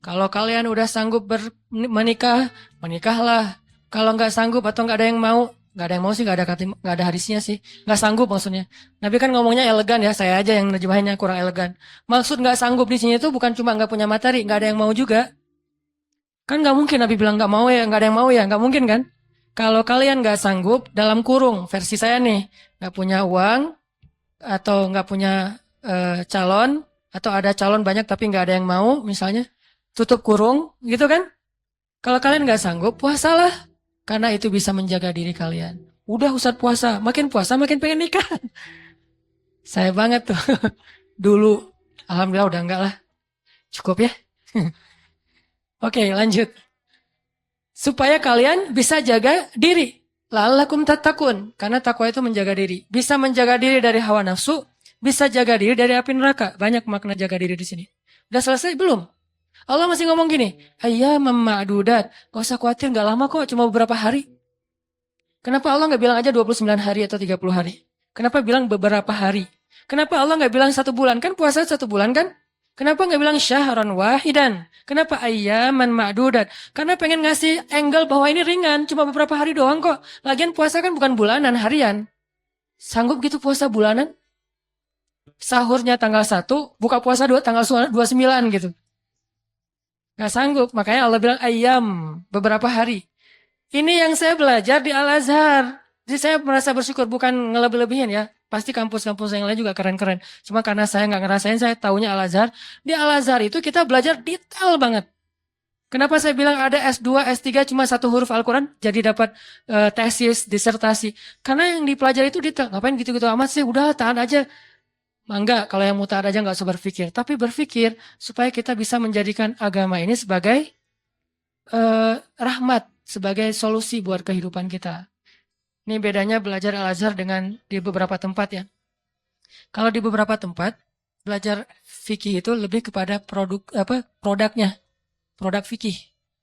Kalau kalian udah sanggup menikah, menikahlah. Kalau nggak sanggup atau nggak ada yang mau, nggak ada yang mau sih, nggak ada hadisnya sih, nggak sanggup maksudnya. Nabi kan ngomongnya elegan ya, saya aja yang nerjemahinnya kurang elegan. Maksud nggak sanggup di sini itu bukan cuma nggak punya materi, nggak ada yang mau juga. Kan nggak mungkin Nabi bilang nggak mau ya, nggak ada yang mau ya, nggak mungkin kan? Kalau kalian nggak sanggup, dalam kurung versi saya nih, nggak punya uang atau nggak punya calon, atau ada calon banyak tapi nggak ada yang mau, misalnya tutup kurung, gitu kan? Kalau kalian nggak sanggup, puasalah. Karena itu bisa menjaga diri kalian. Udah Ustadz puasa makin pengen nikah. Saya banget tuh. Dulu. Alhamdulillah udah enggak lah. Cukup ya. Oke, lanjut. Supaya kalian bisa jaga diri. La'allakum tattaqun. Karena takwa itu menjaga diri. Bisa menjaga diri dari hawa nafsu. Bisa jaga diri dari api neraka. Banyak makna jaga diri di sini. Udah selesai belum? Allah masih ngomong gini, ayyamam ma'dudat. Gak usah khawatir, gak lama kok, cuma beberapa hari. Kenapa Allah gak bilang aja 29 hari atau 30 hari? Kenapa bilang beberapa hari? Kenapa Allah gak bilang 1 bulan? Kan puasa 1 bulan kan? Kenapa gak bilang syahran wahidan? Kenapa ayyaman ma'dudat? Karena pengen ngasih angle bahwa ini ringan, cuma beberapa hari doang kok. Lagian puasa kan bukan bulanan, harian. Sanggup gitu puasa bulanan? Sahurnya tanggal 1, buka puasa 2 tanggal 29 gitu. Gak sanggup, makanya Allah bilang ayam, beberapa hari. Ini yang saya belajar di Al-Azhar. Jadi saya merasa bersyukur, bukan ngelebih-lebihin ya. Pasti kampus-kampus yang lain juga keren-keren. Cuma karena saya nggak ngerasain, saya taunya Al-Azhar. Di Al-Azhar itu kita belajar detail banget. Kenapa saya bilang ada S2, S3 cuma satu huruf Al-Quran, jadi dapat tesis, disertasi. Karena yang dipelajari itu detail. Ngapain gitu-gitu amat sih, udah tahan aja. Enggak, kalau yang mau tahan aja nggak usah berpikir. Tapi berpikir supaya kita bisa menjadikan agama ini sebagai rahmat, sebagai solusi buat kehidupan kita. Ini bedanya belajar Al-Azhar dengan di beberapa tempat ya. Kalau di beberapa tempat, belajar fikih itu lebih kepada produknya. Produk fikih.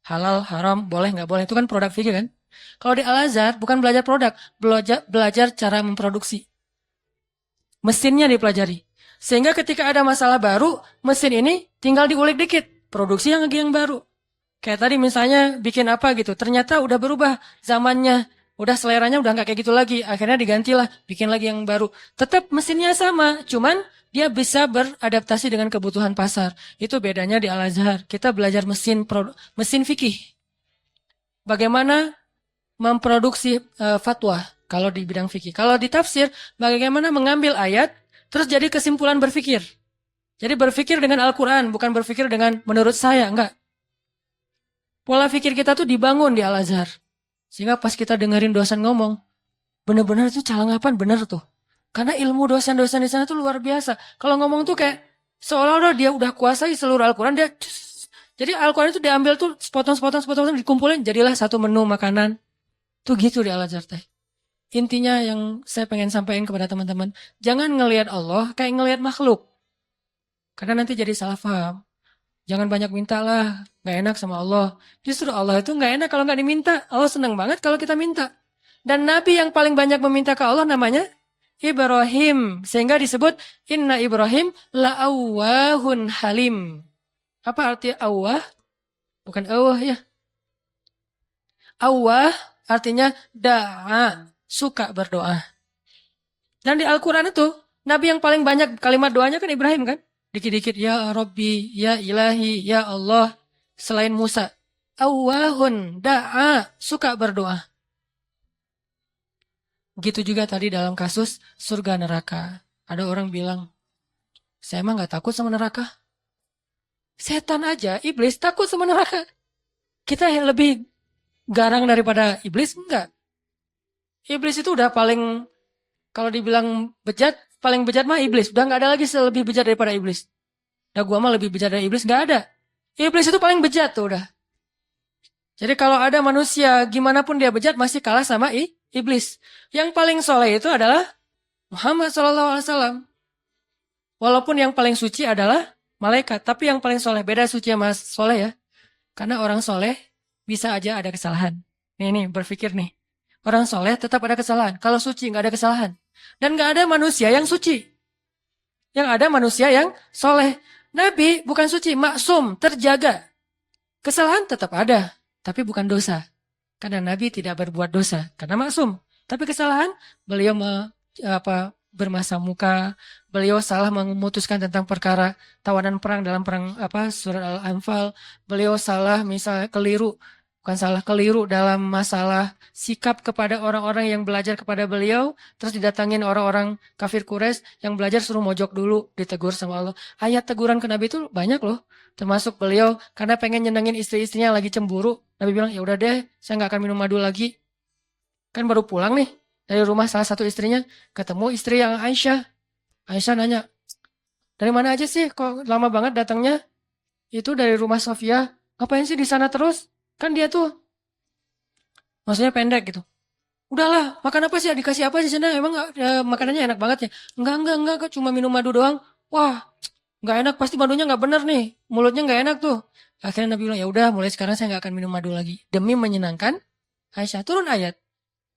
Halal, haram, boleh, nggak boleh. Itu kan produk fikih kan. Kalau di Al-Azhar bukan belajar produk. Belajar cara memproduksi. Mesinnya dipelajari. Sehingga ketika ada masalah baru, mesin ini tinggal diulik dikit. Produksi yang lagi yang baru. Kayak tadi misalnya bikin apa gitu. Ternyata udah berubah zamannya. Udah seleranya udah nggak kayak gitu lagi. Akhirnya digantilah. Bikin lagi yang baru. Tetap mesinnya sama. Cuman dia bisa beradaptasi dengan kebutuhan pasar. Itu bedanya di Al-Azhar. Kita belajar mesin fikih. Bagaimana memproduksi fatwa kalau di bidang fikih. Kalau di tafsir, bagaimana mengambil ayat terus jadi kesimpulan berfikir. Jadi berfikir dengan Al-Quran, bukan berfikir dengan menurut saya, enggak. Pola fikir kita tuh dibangun di Al-Azhar. Sehingga pas kita dengerin dosen ngomong, benar-benar itu calangapan benar tuh. Karena ilmu dosen-dosen di sana tuh luar biasa. Kalau ngomong tuh kayak seolah-olah dia udah kuasai seluruh Al-Quran. Jadi Al-Quran itu diambil tuh sepotong-sepotong dikumpulin. Jadilah satu menu makanan. Tuh gitu di Al-Azhar teh. Intinya yang saya pengen sampaikan kepada teman-teman. Jangan ngelihat Allah kayak ngelihat makhluk. Karena nanti jadi salah paham. Jangan banyak minta lah. Gak enak sama Allah. Justru Allah itu gak enak kalau gak diminta. Allah senang banget kalau kita minta. Dan Nabi yang paling banyak meminta ke Allah namanya Ibrahim, sehingga disebut Inna Ibrahim la'awwahun halim. Apa arti awwah? Bukan awwah ya. Awwah artinya da'a, suka berdoa. Dan di Al-Quran itu, Nabi yang paling banyak kalimat doanya kan Ibrahim kan? Dikit-dikit, ya Rabbi, ya Ilahi, ya Allah. Selain Musa. Awwahun da'a, suka berdoa. Begitu juga tadi dalam kasus surga neraka. Ada orang bilang, saya emang gak takut sama neraka. Setan aja, iblis takut sama neraka. Kita yang lebih garang daripada iblis, enggak. Iblis itu udah paling, kalau dibilang bejat, paling bejat mah iblis. Udah gak ada lagi lebih bejat daripada iblis. Nah gua mah lebih bejat dari iblis, gak ada. Iblis itu paling bejat tuh udah. Jadi kalau ada manusia, gimana pun dia bejat, masih kalah sama iblis. Yang paling soleh itu adalah Muhammad SAW. Walaupun yang paling suci adalah malaikat. Tapi yang paling soleh, beda suci sama soleh ya. Karena orang soleh bisa aja ada kesalahan. Nih, berpikir nih. Orang soleh tetap ada kesalahan. Kalau suci nggak ada kesalahan. Dan nggak ada manusia yang suci. Yang ada manusia yang soleh. Nabi bukan suci, maksum, terjaga. Kesalahan tetap ada. Tapi bukan dosa. Karena Nabi tidak berbuat dosa. Karena maksum. Tapi kesalahan, beliau bermasa muka. Beliau salah memutuskan tentang perkara tawanan perang dalam perang surat Al-Anfal. Beliau salah misalnya keliru. Bukan salah keliru dalam masalah sikap kepada orang-orang yang belajar kepada beliau. Terus didatangin orang-orang kafir Quraisy yang belajar suruh mojok dulu. Ditegur sama Allah. Ayat teguran ke Nabi itu banyak loh. Termasuk beliau karena pengen nyenengin istri-istrinya lagi cemburu. Nabi bilang, ya udah deh, saya nggak akan minum madu lagi. Kan baru pulang nih dari rumah salah satu istrinya, ketemu istri yang Aisyah. Aisyah nanya, dari mana aja sih? Kok lama banget datangnya? Itu dari rumah Sofia. Ngapain sih di sana terus? Kan dia tuh, maksudnya pendek gitu. Udahlah, makan apa sih? Dikasih apa di sana? Emang makanannya enak banget ya? Enggak, cuma minum madu doang. Wah, nggak enak, pasti madunya nggak bener nih. Mulutnya nggak enak tuh. Akhirnya Nabi bilang, ya udah mulai sekarang saya nggak akan minum madu lagi. Demi menyenangkan Aisyah. Turun ayat.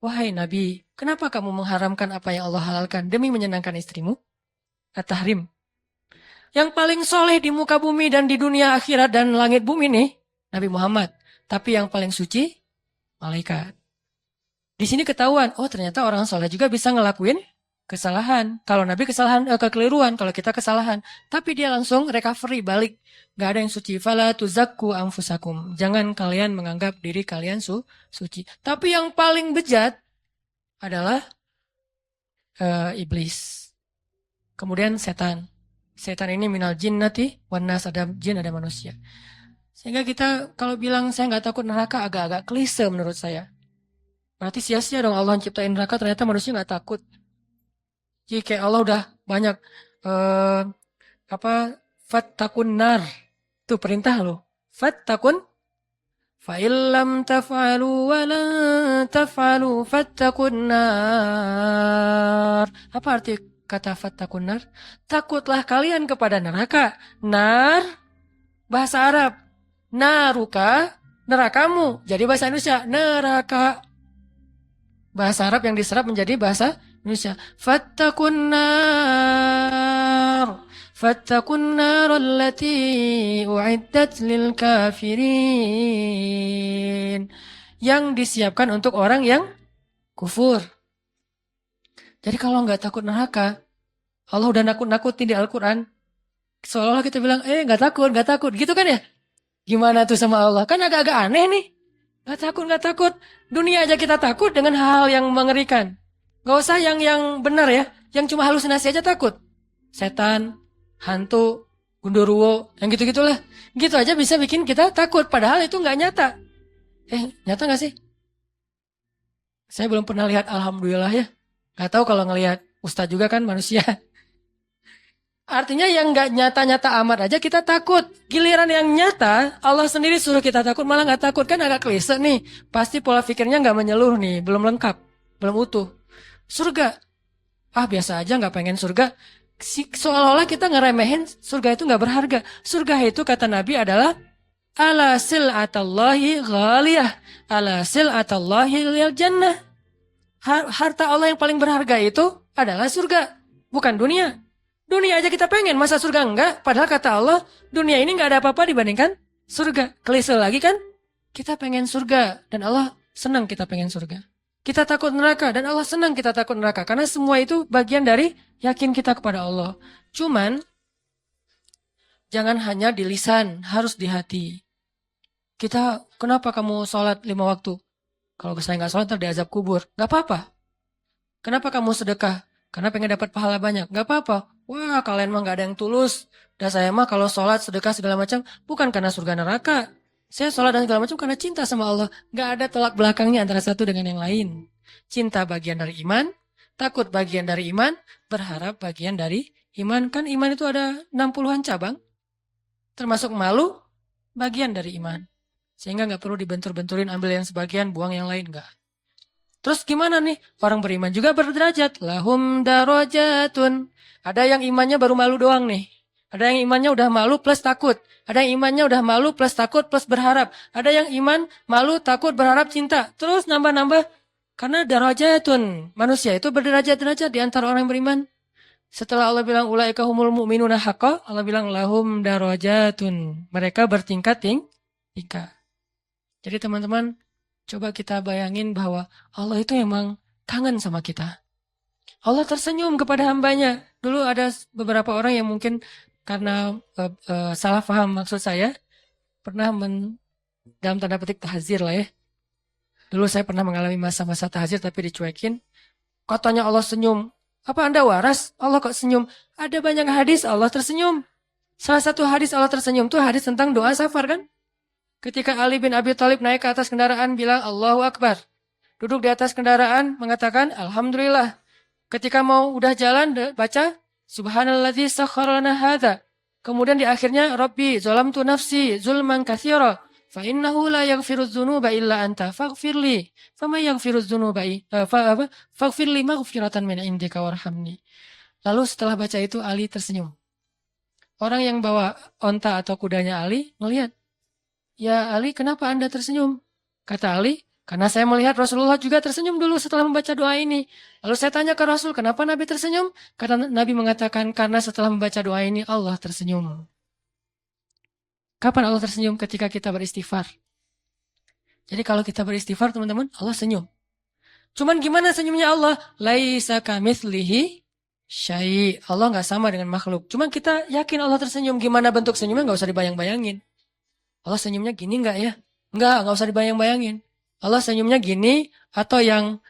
Wahai Nabi, kenapa kamu mengharamkan apa yang Allah halalkan demi menyenangkan istrimu? At-Tahrim. Yang paling soleh di muka bumi dan di dunia akhirat dan langit bumi nih, Nabi Muhammad. Tapi yang paling suci, malaikat. Di sini ketahuan, oh ternyata orang soleh juga bisa ngelakuin kesalahan. Kalau Nabi kekeliruan, kalau kita kesalahan. Tapi dia langsung recovery, balik. Gak ada yang suci. Fala tuzakku anfusakum. Jangan kalian menganggap diri kalian suci. Tapi yang paling bejat adalah iblis. Kemudian setan. Setan ini minal jinnati wan nas, ada jin, ada manusia. Sehingga kita kalau bilang saya nggak takut neraka agak-agak klise menurut saya. Berarti sia-sia dong Allah ciptain neraka, ternyata manusia nggak takut. Jadi kayak Allah udah banyak fattakun nar. Itu perintah loh. Fattakun fa'illam taf'alu wa lan taf'alu fattakun nar. Apa arti kata fattakun nar? Takutlah kalian kepada neraka. Nar bahasa Arab. Naruka, nerakamu. Jadi bahasa Indonesia neraka. Bahasa Arab yang diserap menjadi bahasa Indonesia. Fattakun nar. Fattakun nar allati u'iddat lil kafirin. Yang disiapkan untuk orang yang kufur. Jadi kalau nggak takut neraka, Allah udah nakut-nakutin di Al-Quran. Seolah-olah kita bilang, nggak takut. Gitu kan ya? Gimana tuh sama Allah? Kan agak-agak aneh nih. Nggak takut. Dunia aja kita takut dengan hal-hal yang mengerikan. Gak usah yang benar ya. Yang cuma halusinasi aja takut. Setan, hantu, gundurwo, yang gitu-gitulah. Gitu aja bisa bikin kita takut. Padahal itu nggak nyata. Nyata nggak sih? Saya belum pernah lihat, alhamdulillah ya. Gak tahu kalau ngelihat Ustadz juga kan manusia. Artinya yang nggak nyata-nyata amat aja kita takut. Giliran yang nyata, Allah sendiri suruh kita takut, malah nggak takut. Kan agak klise nih. Pasti pola pikirnya nggak menyeluruh nih. Belum lengkap. Belum utuh. Surga. Biasa aja nggak pengen surga. Seolah-olah kita ngeremehin surga itu nggak berharga. Surga itu kata Nabi adalah ala sil'atallahi ghaliyah. Ala sil'atallahi lil jannah. Harta Allah yang paling berharga itu adalah surga. Bukan dunia. Dunia aja kita pengen, masa surga enggak? Padahal kata Allah, dunia ini enggak ada apa-apa dibandingkan surga. Klise lagi kan? Kita pengen surga, dan Allah senang kita pengen surga. Kita takut neraka, dan Allah senang kita takut neraka. Karena semua itu bagian dari yakin kita kepada Allah. Cuman, jangan hanya di lisan, harus di hati. Kenapa kamu sholat 5 waktu? Kalau saya nggak sholat, ntar diazab kubur. Nggak apa-apa. Kenapa kamu sedekah? Karena pengen dapat pahala banyak. Nggak apa-apa. Wah, kalian mah nggak ada yang tulus. Dan saya mah kalau sholat, sedekah, segala macam, bukan karena surga neraka. Saya sholat dan segala macam karena cinta sama Allah. Nggak ada tolak belakangnya antara satu dengan yang lain. Cinta bagian dari iman, takut bagian dari iman, berharap bagian dari iman. Kan iman itu ada 60-an cabang. Termasuk malu, bagian dari iman. Sehingga nggak perlu dibentur-benturin, ambil yang sebagian, buang yang lain, nggak. Terus gimana nih? Orang beriman juga berderajat. Lahum darajatun. Ada yang imannya baru malu doang nih. Ada yang imannya udah malu plus takut. Ada yang imannya udah malu plus takut plus berharap. Ada yang iman, malu, takut, berharap, cinta. Terus nambah-nambah. Karena darajatun. Manusia itu berderajat-derajat di antara orang yang beriman. Setelah Allah bilang ulaika humul mu'minuna haqqa, Allah bilang lahum darajatun. Mereka bertingkat-tingkat. Jadi teman-teman, coba kita bayangin bahwa Allah itu emang kangen sama kita. Allah tersenyum kepada hambanya. Dulu ada beberapa orang yang mungkin karena salah paham maksud saya, pernah dalam tanda petik tahzir lah ya. Dulu saya pernah mengalami masa-masa tahzir tapi dicuekin. Katanya Allah senyum. Apa Anda waras? Allah kok senyum? Ada banyak hadis Allah tersenyum. Salah satu hadis Allah tersenyum itu hadis tentang doa safar kan? Ketika Ali bin Abi Thalib naik ke atas kendaraan bilang Allahu Akbar. Duduk di atas kendaraan mengatakan Alhamdulillah. Ketika mau udah jalan baca Subhanalladzi sakhkhara lana hadza. Kemudian di akhirnya Rabbi zalamtu nafsi zulman katsira fa innahu la yaghfirudz dzunuba illa anta faghfirli. Fama yaghfirudz dzunuba faghfirli maghfiratan min indika warhamni. Lalu setelah baca itu Ali tersenyum. Orang yang bawa onta atau kudanya Ali melihat, "Ya Ali, kenapa Anda tersenyum?" Kata Ali, "Karena saya melihat Rasulullah juga tersenyum dulu setelah membaca doa ini." Lalu saya tanya ke Rasul, "Kenapa Nabi tersenyum?" Kata Nabi mengatakan, "Karena setelah membaca doa ini Allah tersenyum." Kapan Allah tersenyum? Ketika kita beristighfar. Jadi kalau kita beristighfar teman-teman, Allah senyum. Cuman gimana senyumnya Allah? Laisa kamitslihi syai'. Allah nggak sama dengan makhluk. Cuman kita yakin Allah tersenyum. Gimana bentuk senyumnya nggak usah dibayang-bayangin. Allah senyumnya gini nggak ya? Nggak usah dibayang-bayangin. Allah senyumnya gini atau yang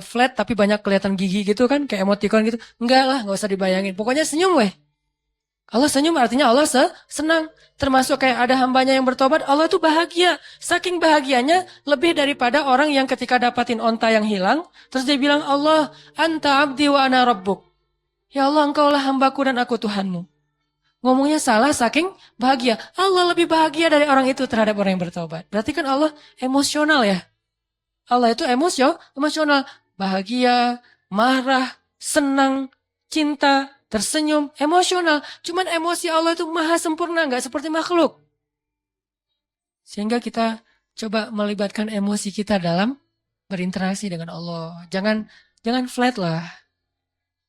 flat tapi banyak kelihatan gigi gitu kan, kayak emoticon gitu. Enggak lah, nggak usah dibayangin. Pokoknya senyum weh. Allah senyum artinya Allah senang. Termasuk kayak ada hambanya yang bertobat, Allah tuh bahagia. Saking bahagianya lebih daripada orang yang ketika dapatin onta yang hilang, terus dia bilang, Allah, anta abdi wa ana rabbuk. Ya Allah, engkaulah hambaku dan aku Tuhanmu. Ngomongnya salah saking bahagia. Allah lebih bahagia dari orang itu terhadap orang yang bertobat. Berarti kan Allah emosional ya. Allah itu emosional. Bahagia, marah, senang, cinta, tersenyum, emosional. Cuman emosi Allah itu maha sempurna, nggak seperti makhluk. Sehingga kita coba melibatkan emosi kita dalam berinteraksi dengan Allah. Jangan flat lah.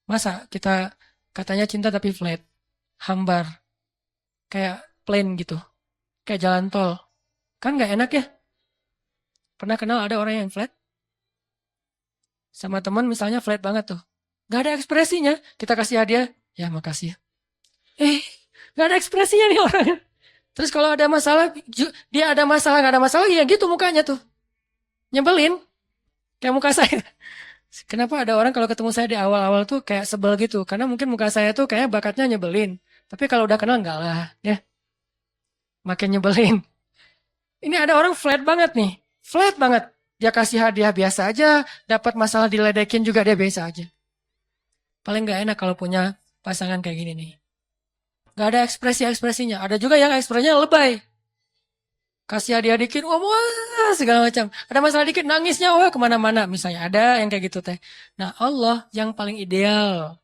Masa kita katanya cinta tapi flat, hambar, kayak plain gitu, kayak jalan tol. Kan nggak enak ya? Pernah kenal ada orang yang flat? Sama teman misalnya flat banget tuh. Gak ada ekspresinya. Kita kasih hadiah, ya makasih. Gak ada ekspresinya nih orangnya. Terus kalau ada masalah, dia ada masalah, gak ada masalah, ya gitu mukanya tuh. Nyebelin. Kayak muka saya. Kenapa ada orang kalau ketemu saya di awal-awal tuh kayak sebel gitu. Karena mungkin muka saya tuh kayak bakatnya nyebelin. Tapi kalau udah kenal enggak lah. Ya. Makin nyebelin. Ini ada orang flat banget nih. Flat banget. Dia kasih hadiah biasa aja. Dapat masalah diledekin juga dia biasa aja. Paling gak enak kalau punya pasangan kayak gini nih. Gak ada ekspresi-ekspresinya. Ada juga yang ekspresinya lebay. Kasih hadiah dikit, wah segala macam. Ada masalah dikit, nangisnya wah kemana-mana. Misalnya ada yang kayak gitu teh. Nah Allah yang paling ideal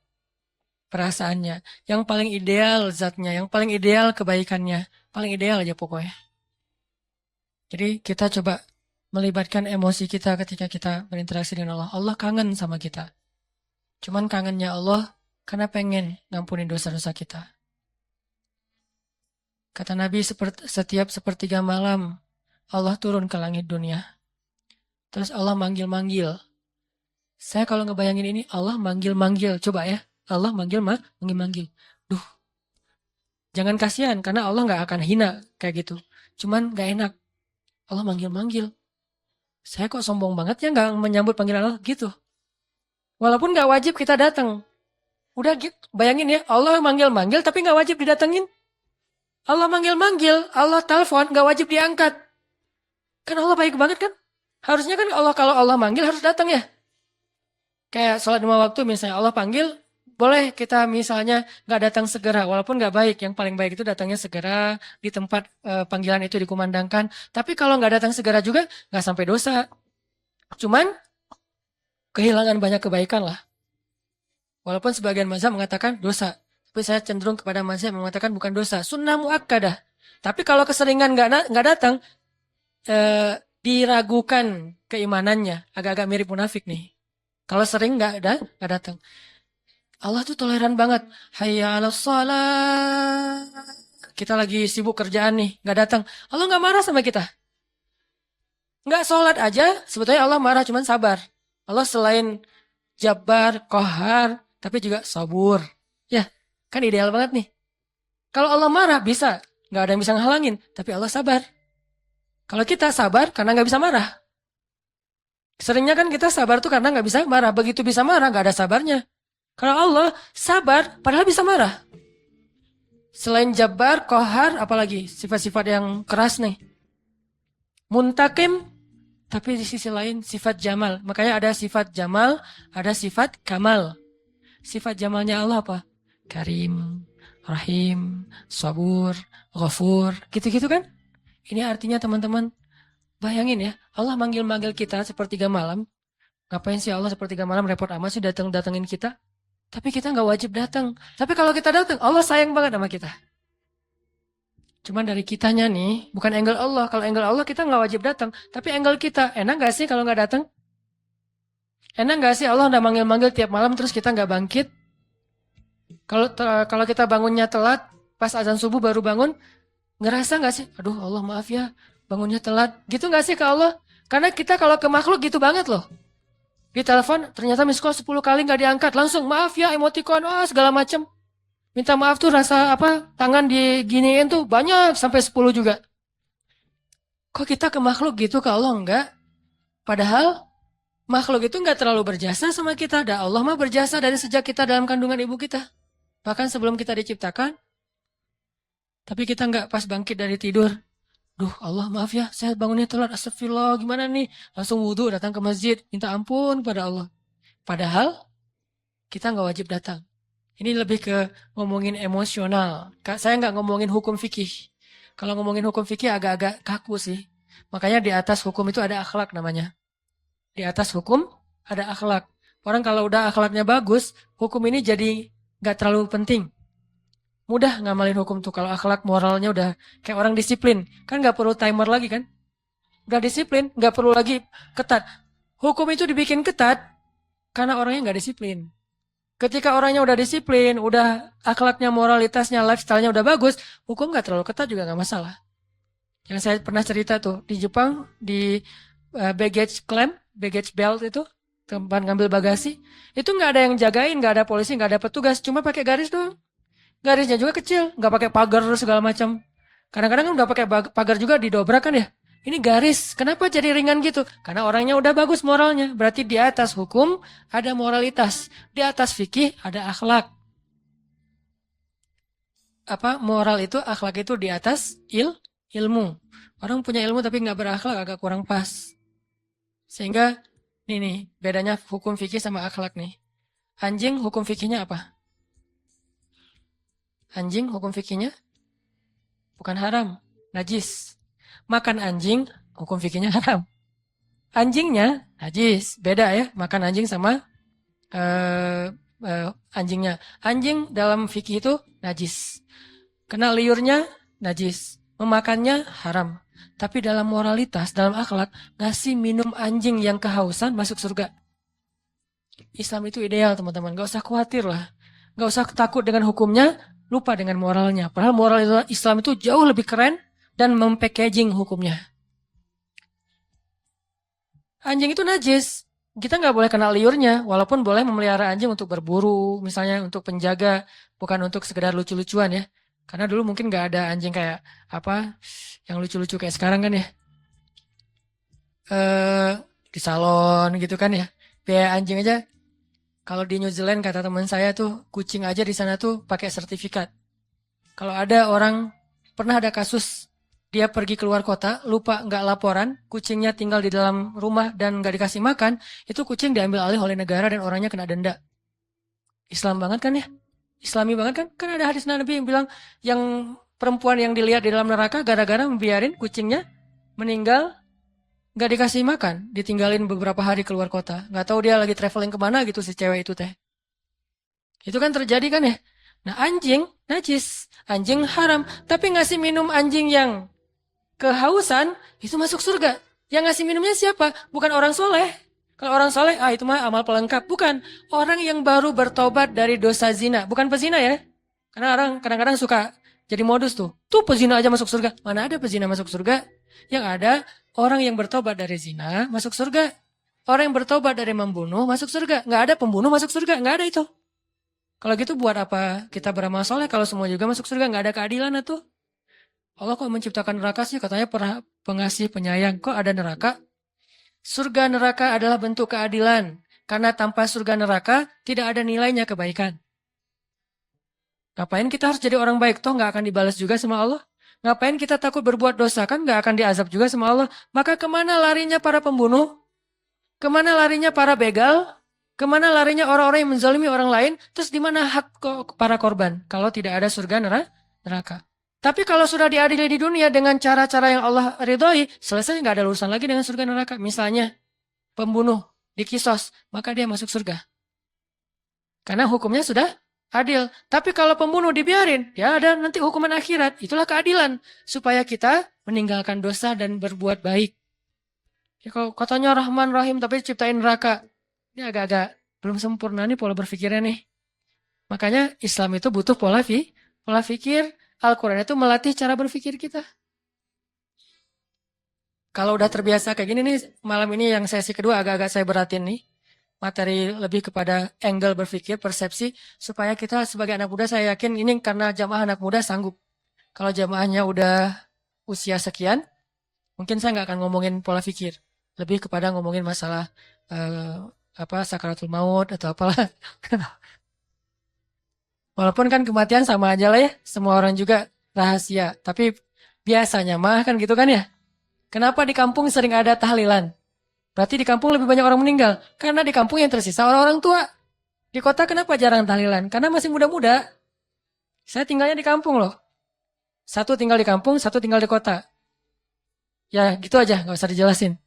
perasaannya. Yang paling ideal zatnya. Yang paling ideal kebaikannya. Paling ideal aja pokoknya. Jadi kita coba melibatkan emosi kita ketika kita berinteraksi dengan Allah. Allah kangen sama kita. Cuman kangennya Allah karena pengen ngampunin dosa-dosa kita. Kata Nabi setiap sepertiga malam Allah turun ke langit dunia. Terus Allah manggil-manggil. Saya kalau ngebayangin ini Allah manggil-manggil. Coba ya. Allah manggil-manggil. Duh. Jangan kasihan karena Allah gak akan hina kayak gitu. Cuman gak enak. Allah manggil-manggil. Saya kok sombong banget ya gak menyambut panggilan Allah gitu. Walaupun gak wajib kita datang. Udah gitu. Bayangin ya. Allah manggil-manggil tapi gak wajib didatengin. Allah manggil-manggil, Allah telepon, gak wajib diangkat. Kan Allah baik banget kan? Harusnya kan Allah kalau Allah manggil harus datang ya. Kayak sholat 5 waktu misalnya Allah panggil, boleh kita misalnya gak datang segera, walaupun gak baik. Yang paling baik itu datangnya segera, di tempat panggilan itu dikumandangkan. Tapi kalau gak datang segera juga, gak sampai dosa. Cuman, kehilangan banyak kebaikan lah. Walaupun sebagian mazhab mengatakan dosa. Tapi saya cenderung kepada mazhab yang mengatakan bukan dosa. Sunnah muakkadah. Tapi kalau keseringan nggak datang, diragukan keimanannya. Agak-agak mirip munafik nih. Kalau sering nggak datang. Allah tuh toleran banget. Hayya 'alas shalah. Kita lagi sibuk kerjaan nih, nggak datang. Allah nggak marah sama kita. Nggak sholat aja, sebetulnya Allah marah, cuman sabar. Allah selain Jabbar, Qahar, tapi juga sabur. Ya. Kan ideal banget nih. Kalau Allah marah bisa. Gak ada yang bisa ngehalangin. Tapi Allah sabar. Kalau kita sabar karena gak bisa marah. Seringnya kan kita sabar tuh karena gak bisa marah. Begitu bisa marah gak ada sabarnya. Kalau Allah sabar padahal bisa marah. Selain Jabbar, Qahar, apalagi sifat-sifat yang keras nih. Muntakim, tapi di sisi lain sifat Jamal. Makanya ada sifat Jamal, ada sifat Kamal. Sifat Jamalnya Allah apa? Karim, Rahim, Sabur, Ghafur, gitu-gitu kan? Ini artinya teman-teman, bayangin ya, Allah manggil-manggil kita sepertiga malam. Ngapain sih Allah sepertiga malam repot amat sih datengin kita? Tapi kita nggak wajib datang. Tapi kalau kita datang, Allah sayang banget sama kita. Cuman dari kitanya nih, bukan angle Allah. Kalau angle Allah kita nggak wajib datang. Tapi angle kita, enak nggak sih kalau nggak datang? Enak nggak sih Allah udah manggil-manggil tiap malam terus kita nggak bangkit? Kalau kita bangunnya telat, pas azan subuh baru bangun, ngerasa gak sih? Aduh Allah maaf ya, bangunnya telat. Gitu gak sih ke Allah? Karena kita kalau ke makhluk gitu banget loh. Di telepon ternyata miss call 10 kali nggak diangkat, langsung maaf ya, emoticon, segala macam. Minta maaf tuh rasa apa, tangan diginiin tuh banyak sampai 10 juga. Kok kita ke makhluk gitu, ke Allah enggak? Padahal makhluk itu nggak terlalu berjasa sama kita. Dan Allah mah berjasa dari sejak kita dalam kandungan ibu kita. Bahkan sebelum kita diciptakan, tapi kita nggak pas bangkit dari tidur. Duh Allah maaf ya, saya bangunnya telat, astagfirullah, gimana nih? Langsung wudhu, datang ke masjid, minta ampun kepada Allah. Padahal kita nggak wajib datang. Ini lebih ke ngomongin emosional. Saya nggak ngomongin hukum fikih. Kalau ngomongin hukum fikih agak-agak kaku sih. Makanya di atas hukum itu ada akhlak namanya. Di atas hukum ada akhlak. Orang kalau udah akhlaknya bagus, hukum ini jadi nggak terlalu penting. Mudah ngamalin hukum tuh kalau akhlak moralnya udah kayak orang disiplin. Kan nggak perlu timer lagi kan? Udah disiplin, nggak perlu lagi ketat. Hukum itu dibikin ketat karena orangnya nggak disiplin. Ketika orangnya udah disiplin, udah akhlaknya, moralitasnya, lifestyle-nya udah bagus, hukum nggak terlalu ketat juga nggak masalah. Yang saya pernah cerita tuh, di Jepang, di baggage claim, baggage belt itu, tempat ngambil bagasi, itu nggak ada yang jagain, nggak ada polisi, nggak ada petugas, cuma pakai garis doang. Garisnya juga kecil, nggak pakai pagar segala macam. Kadang-kadang kan udah pakai pagar juga didobrak kan ya. Ini garis, kenapa jadi ringan gitu? Karena orangnya udah bagus moralnya. Berarti di atas hukum ada moralitas. Di atas fikih ada akhlak. Apa moral itu, akhlak itu di atas ilmu. Orang punya ilmu tapi nggak berakhlak agak kurang pas. Sehingga ini nih bedanya hukum fikih sama akhlak nih. Anjing hukum fikihnya apa? Anjing hukum fikihnya bukan haram, najis. Makan anjing hukum fikihnya haram. Anjingnya najis, beda ya. Makan anjing sama anjingnya. Anjing dalam fikih itu najis. Kena liurnya najis. Memakannya haram. Tapi dalam moralitas, dalam akhlak, ngasih minum anjing yang kehausan masuk surga. Islam itu ideal teman-teman. Gak usah khawatir lah. Gak usah takut dengan hukumnya, lupa dengan moralnya. Padahal moral Islam itu jauh lebih keren dan mempackaging hukumnya. Anjing itu najis. Kita nggak boleh kena liurnya, walaupun boleh memelihara anjing untuk berburu, misalnya untuk penjaga, bukan untuk sekedar lucu-lucuan ya. Karena dulu mungkin nggak ada anjing kayak apa yang lucu-lucu kayak sekarang kan ya. Di salon gitu kan ya. Biaya anjing aja. Kalau di New Zealand kata teman saya tuh kucing aja di sana tuh pakai sertifikat. Kalau ada orang pernah ada kasus dia pergi keluar kota, lupa nggak laporan, kucingnya tinggal di dalam rumah dan nggak dikasih makan, itu kucing diambil alih oleh negara dan orangnya kena denda. Islam banget kan ya? Islami banget kan? Kan ada hadis Nabi yang bilang yang perempuan yang dilihat di dalam neraka gara-gara membiarin kucingnya meninggal nggak dikasih makan, ditinggalin beberapa hari keluar kota. Nggak tahu dia lagi traveling kemana gitu si cewek itu teh. Itu kan terjadi kan ya? Nah anjing najis, anjing haram. Tapi ngasih minum anjing yang kehausan itu masuk surga. Yang ngasih minumnya siapa? Bukan orang soleh. Kalau orang soleh, itu mah amal pelengkap. Bukan. Orang yang baru bertobat dari dosa zina. Bukan pezina ya. Karena orang kadang-kadang suka jadi modus tuh. Tuh pezina aja masuk surga. Mana ada pezina masuk surga? Yang ada orang yang bertobat dari zina masuk surga. Orang yang bertobat dari membunuh masuk surga. Nggak ada pembunuh masuk surga. Nggak ada itu. Kalau gitu buat apa kita beramal soleh kalau semua juga masuk surga? Nggak ada keadilan tuh. Allah kok menciptakan neraka sih? Katanya pengasih penyayang. Kok ada neraka? Surga neraka adalah bentuk keadilan. Karena tanpa surga neraka tidak ada nilainya kebaikan. Ngapain kita harus jadi orang baik? Toh nggak akan dibalas juga sama Allah. Ngapain kita takut berbuat dosa? Kan nggak akan diazab juga sama Allah. Maka kemana larinya para pembunuh? Kemana larinya para begal? Kemana larinya orang-orang yang menzalimi orang lain? Terus di mana hak para korban? Kalau tidak ada surga neraka. Tapi kalau sudah diadili di dunia dengan cara-cara yang Allah ridhoi, selesai nggak ada urusan lagi dengan surga neraka. Misalnya pembunuh dikisos, maka dia masuk surga. Karena hukumnya sudah adil. Tapi kalau pembunuh dibiarin, ya ada nanti hukuman akhirat. Itulah keadilan. Supaya kita meninggalkan dosa dan berbuat baik. Ya, kalau katanya Rahman Rahim tapi ciptain neraka. Ini agak-agak belum sempurna nih pola berpikirnya nih. Makanya Islam itu butuh pola pikir. Al-Quran itu melatih cara berpikir kita. Kalau udah terbiasa kayak gini nih, malam ini yang sesi kedua agak-agak saya beratin nih. materi lebih kepada angle berpikir, persepsi, supaya kita sebagai anak muda, saya yakin ini karena jamaah anak muda sanggup. Kalau jamaahnya udah usia sekian, mungkin saya nggak akan ngomongin pola pikir, lebih kepada ngomongin masalah eh, sakaratul maut atau apalah. Walaupun kan kematian sama aja lah ya, semua orang juga rahasia. Tapi biasanya mah kan gitu kan ya. Kenapa di kampung sering ada tahlilan? Berarti di kampung lebih banyak orang meninggal. Karena di kampung yang tersisa orang-orang tua. Di kota kenapa jarang tahlilan? Karena masih muda-muda. Saya tinggalnya di kampung loh. Satu tinggal di kampung, satu tinggal di kota. Ya gitu aja, nggak usah dijelasin.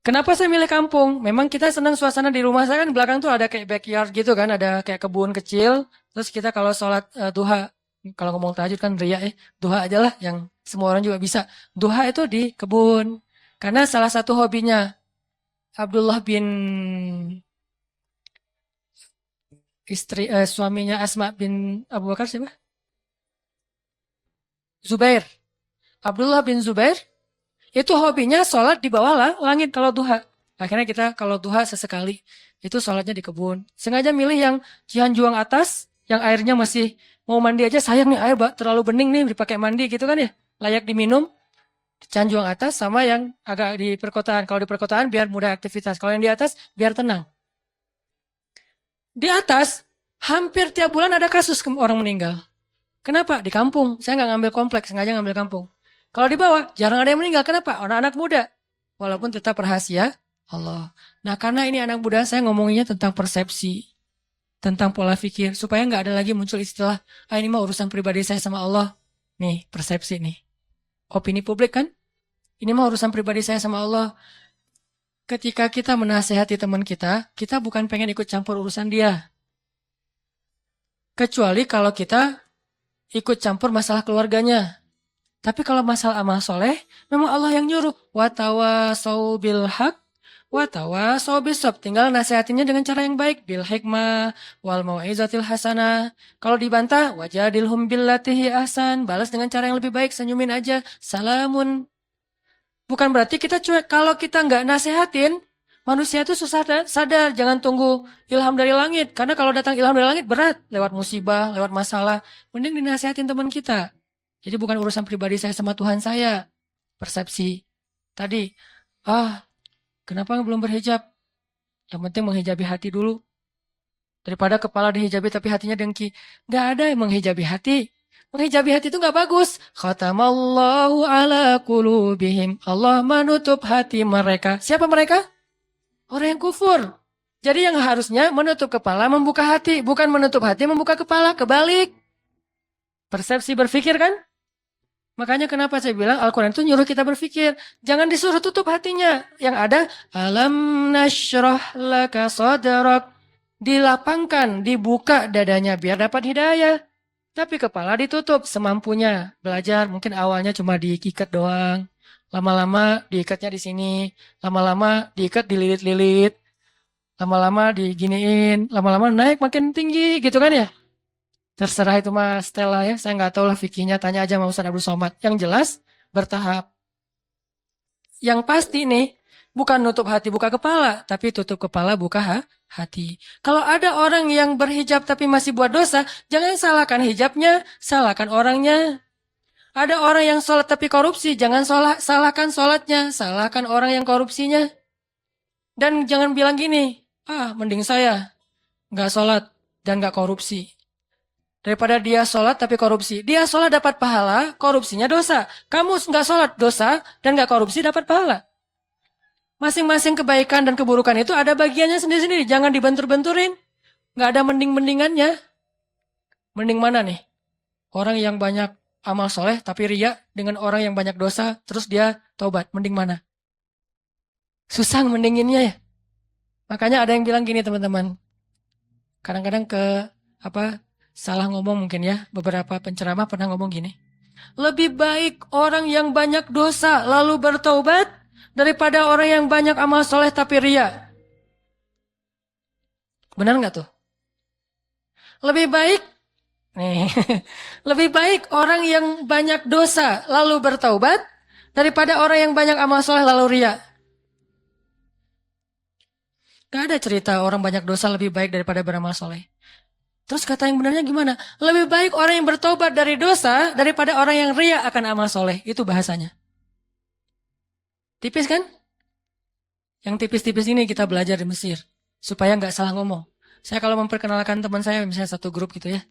Kenapa saya milih kampung? Memang kita senang suasana di rumah saya kan belakang tuh ada kayak backyard gitu kan, ada kayak kebun kecil. Terus kita kalau sholat duha, kalau ngomong tahajud kan ria duha aja lah yang semua orang juga bisa. Duha itu di kebun. Karena salah satu hobinya Abdullah bin suaminya Asma bin Abu Bakar siapa? Zubair. Abdullah bin Zubair itu hobinya sholat di bawah langit kalau duha. Akhirnya kita kalau duha sesekali itu sholatnya di kebun. Sengaja milih yang Cianjuang atas, yang airnya masih mau mandi aja sayang nih air terlalu bening nih dipakai mandi gitu kan ya. Layak diminum. Cianjuang atas sama yang agak di perkotaan. Kalau di perkotaan biar mudah aktivitas. Kalau yang di atas biar tenang. Di atas hampir tiap bulan ada kasus orang meninggal. Kenapa? Di kampung. Saya nggak ngambil kompleks, sengaja ngambil kampung. Kalau di bawah, jarang ada yang meninggal. Kenapa? Anak-anak muda. Walaupun tetap rahasia Allah. Nah, karena ini anak muda, saya ngomonginnya tentang persepsi. Tentang pola pikir. Supaya nggak ada lagi muncul istilah, ini mah urusan pribadi saya sama Allah. Nih, persepsi nih. Opini publik kan? Ini mah urusan pribadi saya sama Allah. Ketika kita menasehati teman kita bukan pengen ikut campur urusan dia. Kecuali kalau kita ikut campur masalah keluarganya. Tapi kalau masalah amal soleh, memang Allah yang nyuruh. Watawasau bil haq, watawasau bisob. Tinggal nasihatinnya dengan cara yang baik. Bil hikmah, wal mau'izatil hasanah. Kalau dibantah, wajadilhum billatihi ahsan. Balas dengan cara yang lebih baik, senyumin aja. Salamun. Bukan berarti kita cuek. Kalau kita nggak nasihatin, manusia itu susah sadar. Jangan tunggu ilham dari langit. Karena kalau datang ilham dari langit berat. Lewat musibah, lewat masalah. Mending dinasihatin teman kita. Jadi bukan urusan pribadi saya sama Tuhan saya. Persepsi. Tadi, kenapa belum berhijab? Yang penting menghijabi hati dulu. Daripada kepala dihijabi tapi hatinya dengki. Gak ada yang menghijabi hati. Menghijabi hati itu gak bagus. Khatamallahu ala qulubihim. Allah menutup hati mereka. Siapa mereka? Orang yang kufur. Jadi yang harusnya menutup kepala membuka hati. Bukan menutup hati membuka kepala. Kebalik. Persepsi berpikir kan? Makanya kenapa saya bilang Al-Quran itu nyuruh kita berpikir. Jangan disuruh tutup hatinya. Yang ada, alam nashrah laka sadrak. Dilapangkan, dibuka dadanya biar dapat hidayah. Tapi kepala ditutup semampunya. Belajar mungkin awalnya cuma diikat doang. Lama-lama diikatnya di sini. Lama-lama diikat dililit-lilit. Lama-lama diginiin. Lama-lama naik makin tinggi gitu kan ya. Terserah itu Mas Stella ya, saya nggak tahu lah fikihnya, tanya aja sama Ustaz Abdul Somad. Yang jelas bertahap. Yang pasti nih, bukan nutup hati buka kepala, tapi tutup kepala buka hati. Kalau ada orang yang berhijab tapi masih buat dosa, jangan salahkan hijabnya, salahkan orangnya. Ada orang yang sholat tapi korupsi, jangan salahkan sholatnya, salahkan orang yang korupsinya. Dan jangan bilang gini, mending saya nggak sholat dan nggak korupsi. Daripada dia sholat tapi korupsi. Dia sholat dapat pahala, korupsinya dosa. Kamu nggak sholat dosa dan nggak korupsi dapat pahala. Masing-masing kebaikan dan keburukan itu ada bagiannya sendiri-sendiri. Jangan dibentur-benturin. Nggak ada mending-mendingannya. Mending mana nih? Orang yang banyak amal soleh tapi ria dengan orang yang banyak dosa terus dia taubat. Mending mana? Susah mendinginnya ya. Makanya ada yang bilang gini teman-teman. Kadang-kadang salah ngomong mungkin ya. Beberapa penceramah pernah ngomong gini. Lebih baik orang yang banyak dosa lalu bertaubat daripada orang yang banyak amal soleh tapi ria. Benar nggak tuh? Lebih baik lebih baik orang yang banyak dosa lalu bertaubat daripada orang yang banyak amal soleh lalu ria. Gak ada cerita orang banyak dosa lebih baik daripada beramal soleh. Terus kata yang benarnya gimana? Lebih baik orang yang bertobat dari dosa daripada orang yang ria akan amal soleh. Itu bahasanya. Tipis kan? Yang tipis-tipis ini kita belajar di Mesir. Supaya nggak salah ngomong. Saya kalau memperkenalkan teman saya, misalnya satu grup gitu ya.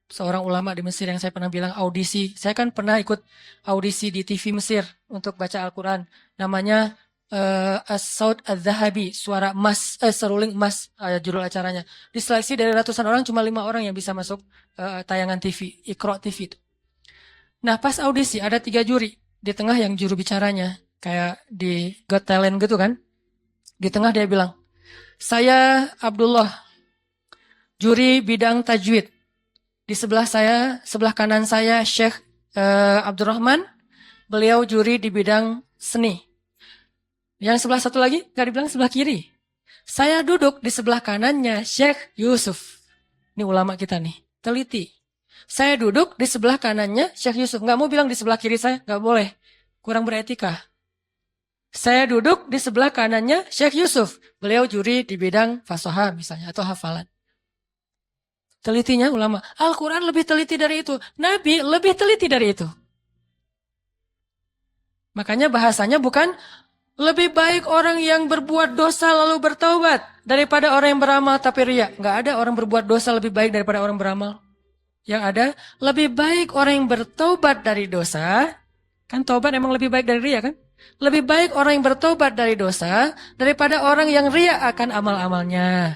Seorang ulama di Mesir yang saya pernah bilang audisi. Saya kan pernah ikut audisi di TV Mesir untuk baca Al-Quran. Namanya As-Saud Az-Zahabi, suara emas, seruling emas, judul acaranya. Diseleksi dari ratusan orang, cuma 5 orang yang bisa masuk tayangan TV, Iqra TV itu. Nah pas audisi ada 3 juri. Di tengah yang juru bicaranya, kayak di Got Talent gitu kan. Di tengah dia bilang, saya Abdullah, juri bidang tajwid. Di sebelah saya, sebelah kanan saya Syekh Abdurrahman, beliau juri di bidang seni. Yang sebelah satu lagi, nggak dibilang sebelah kiri. Saya duduk di sebelah kanannya Syekh Yusuf. Ini ulama kita nih, teliti. Saya duduk di sebelah kanannya Syekh Yusuf. Nggak mau bilang di sebelah kiri saya, nggak boleh. Kurang beretika. Saya duduk di sebelah kanannya Syekh Yusuf. Beliau juri di bidang fasoha misalnya, atau hafalan. Telitinya ulama. Al-Quran lebih teliti dari itu. Nabi lebih teliti dari itu. Makanya bahasanya bukan lebih baik orang yang berbuat dosa lalu bertaubat daripada orang yang beramal tapi riya. Nggak ada orang berbuat dosa lebih baik daripada orang beramal. Yang ada lebih baik orang yang bertaubat dari dosa. Kan taubat emang lebih baik dari riya kan? Lebih baik orang yang bertaubat dari dosa daripada orang yang riya akan amal-amalnya.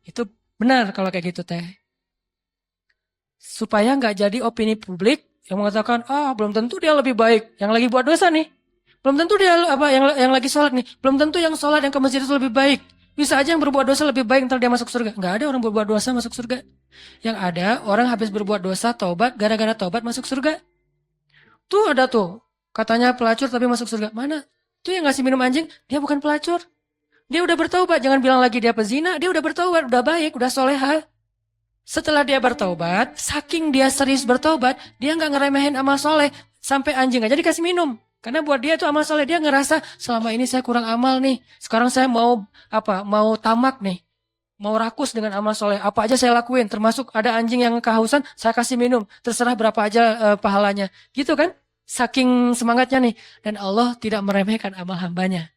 Itu benar kalau kayak gitu teh. Supaya nggak jadi opini publik yang mengatakan, belum tentu dia lebih baik. Yang lagi buat dosa nih. Belum tentu dia yang lagi sholat nih. Belum tentu yang sholat yang ke masjid itu lebih baik. Bisa aja yang berbuat dosa lebih baik ntar dia masuk surga. Nggak ada orang berbuat dosa masuk surga. Yang ada orang habis berbuat dosa taubat, gara-gara taubat masuk surga. Tuh ada tuh. Katanya pelacur tapi masuk surga. Mana? Tuh yang ngasih minum anjing, dia bukan pelacur. Dia udah bertaubat. Jangan bilang lagi dia pezina. Dia udah bertaubat, udah baik, udah soleha. Setelah dia bertaubat, saking dia serius bertaubat, dia nggak ngeremehin amal soleh. Sampai anjing aja dikasih minum. Karena buat dia itu amal soleh, dia ngerasa selama ini saya kurang amal nih. Sekarang saya mau tamak nih. Mau rakus dengan amal soleh. Apa aja saya lakuin. Termasuk ada anjing yang kehausan, saya kasih minum. Terserah berapa aja pahalanya. Gitu kan? Saking semangatnya nih. Dan Allah tidak meremehkan amal hambanya.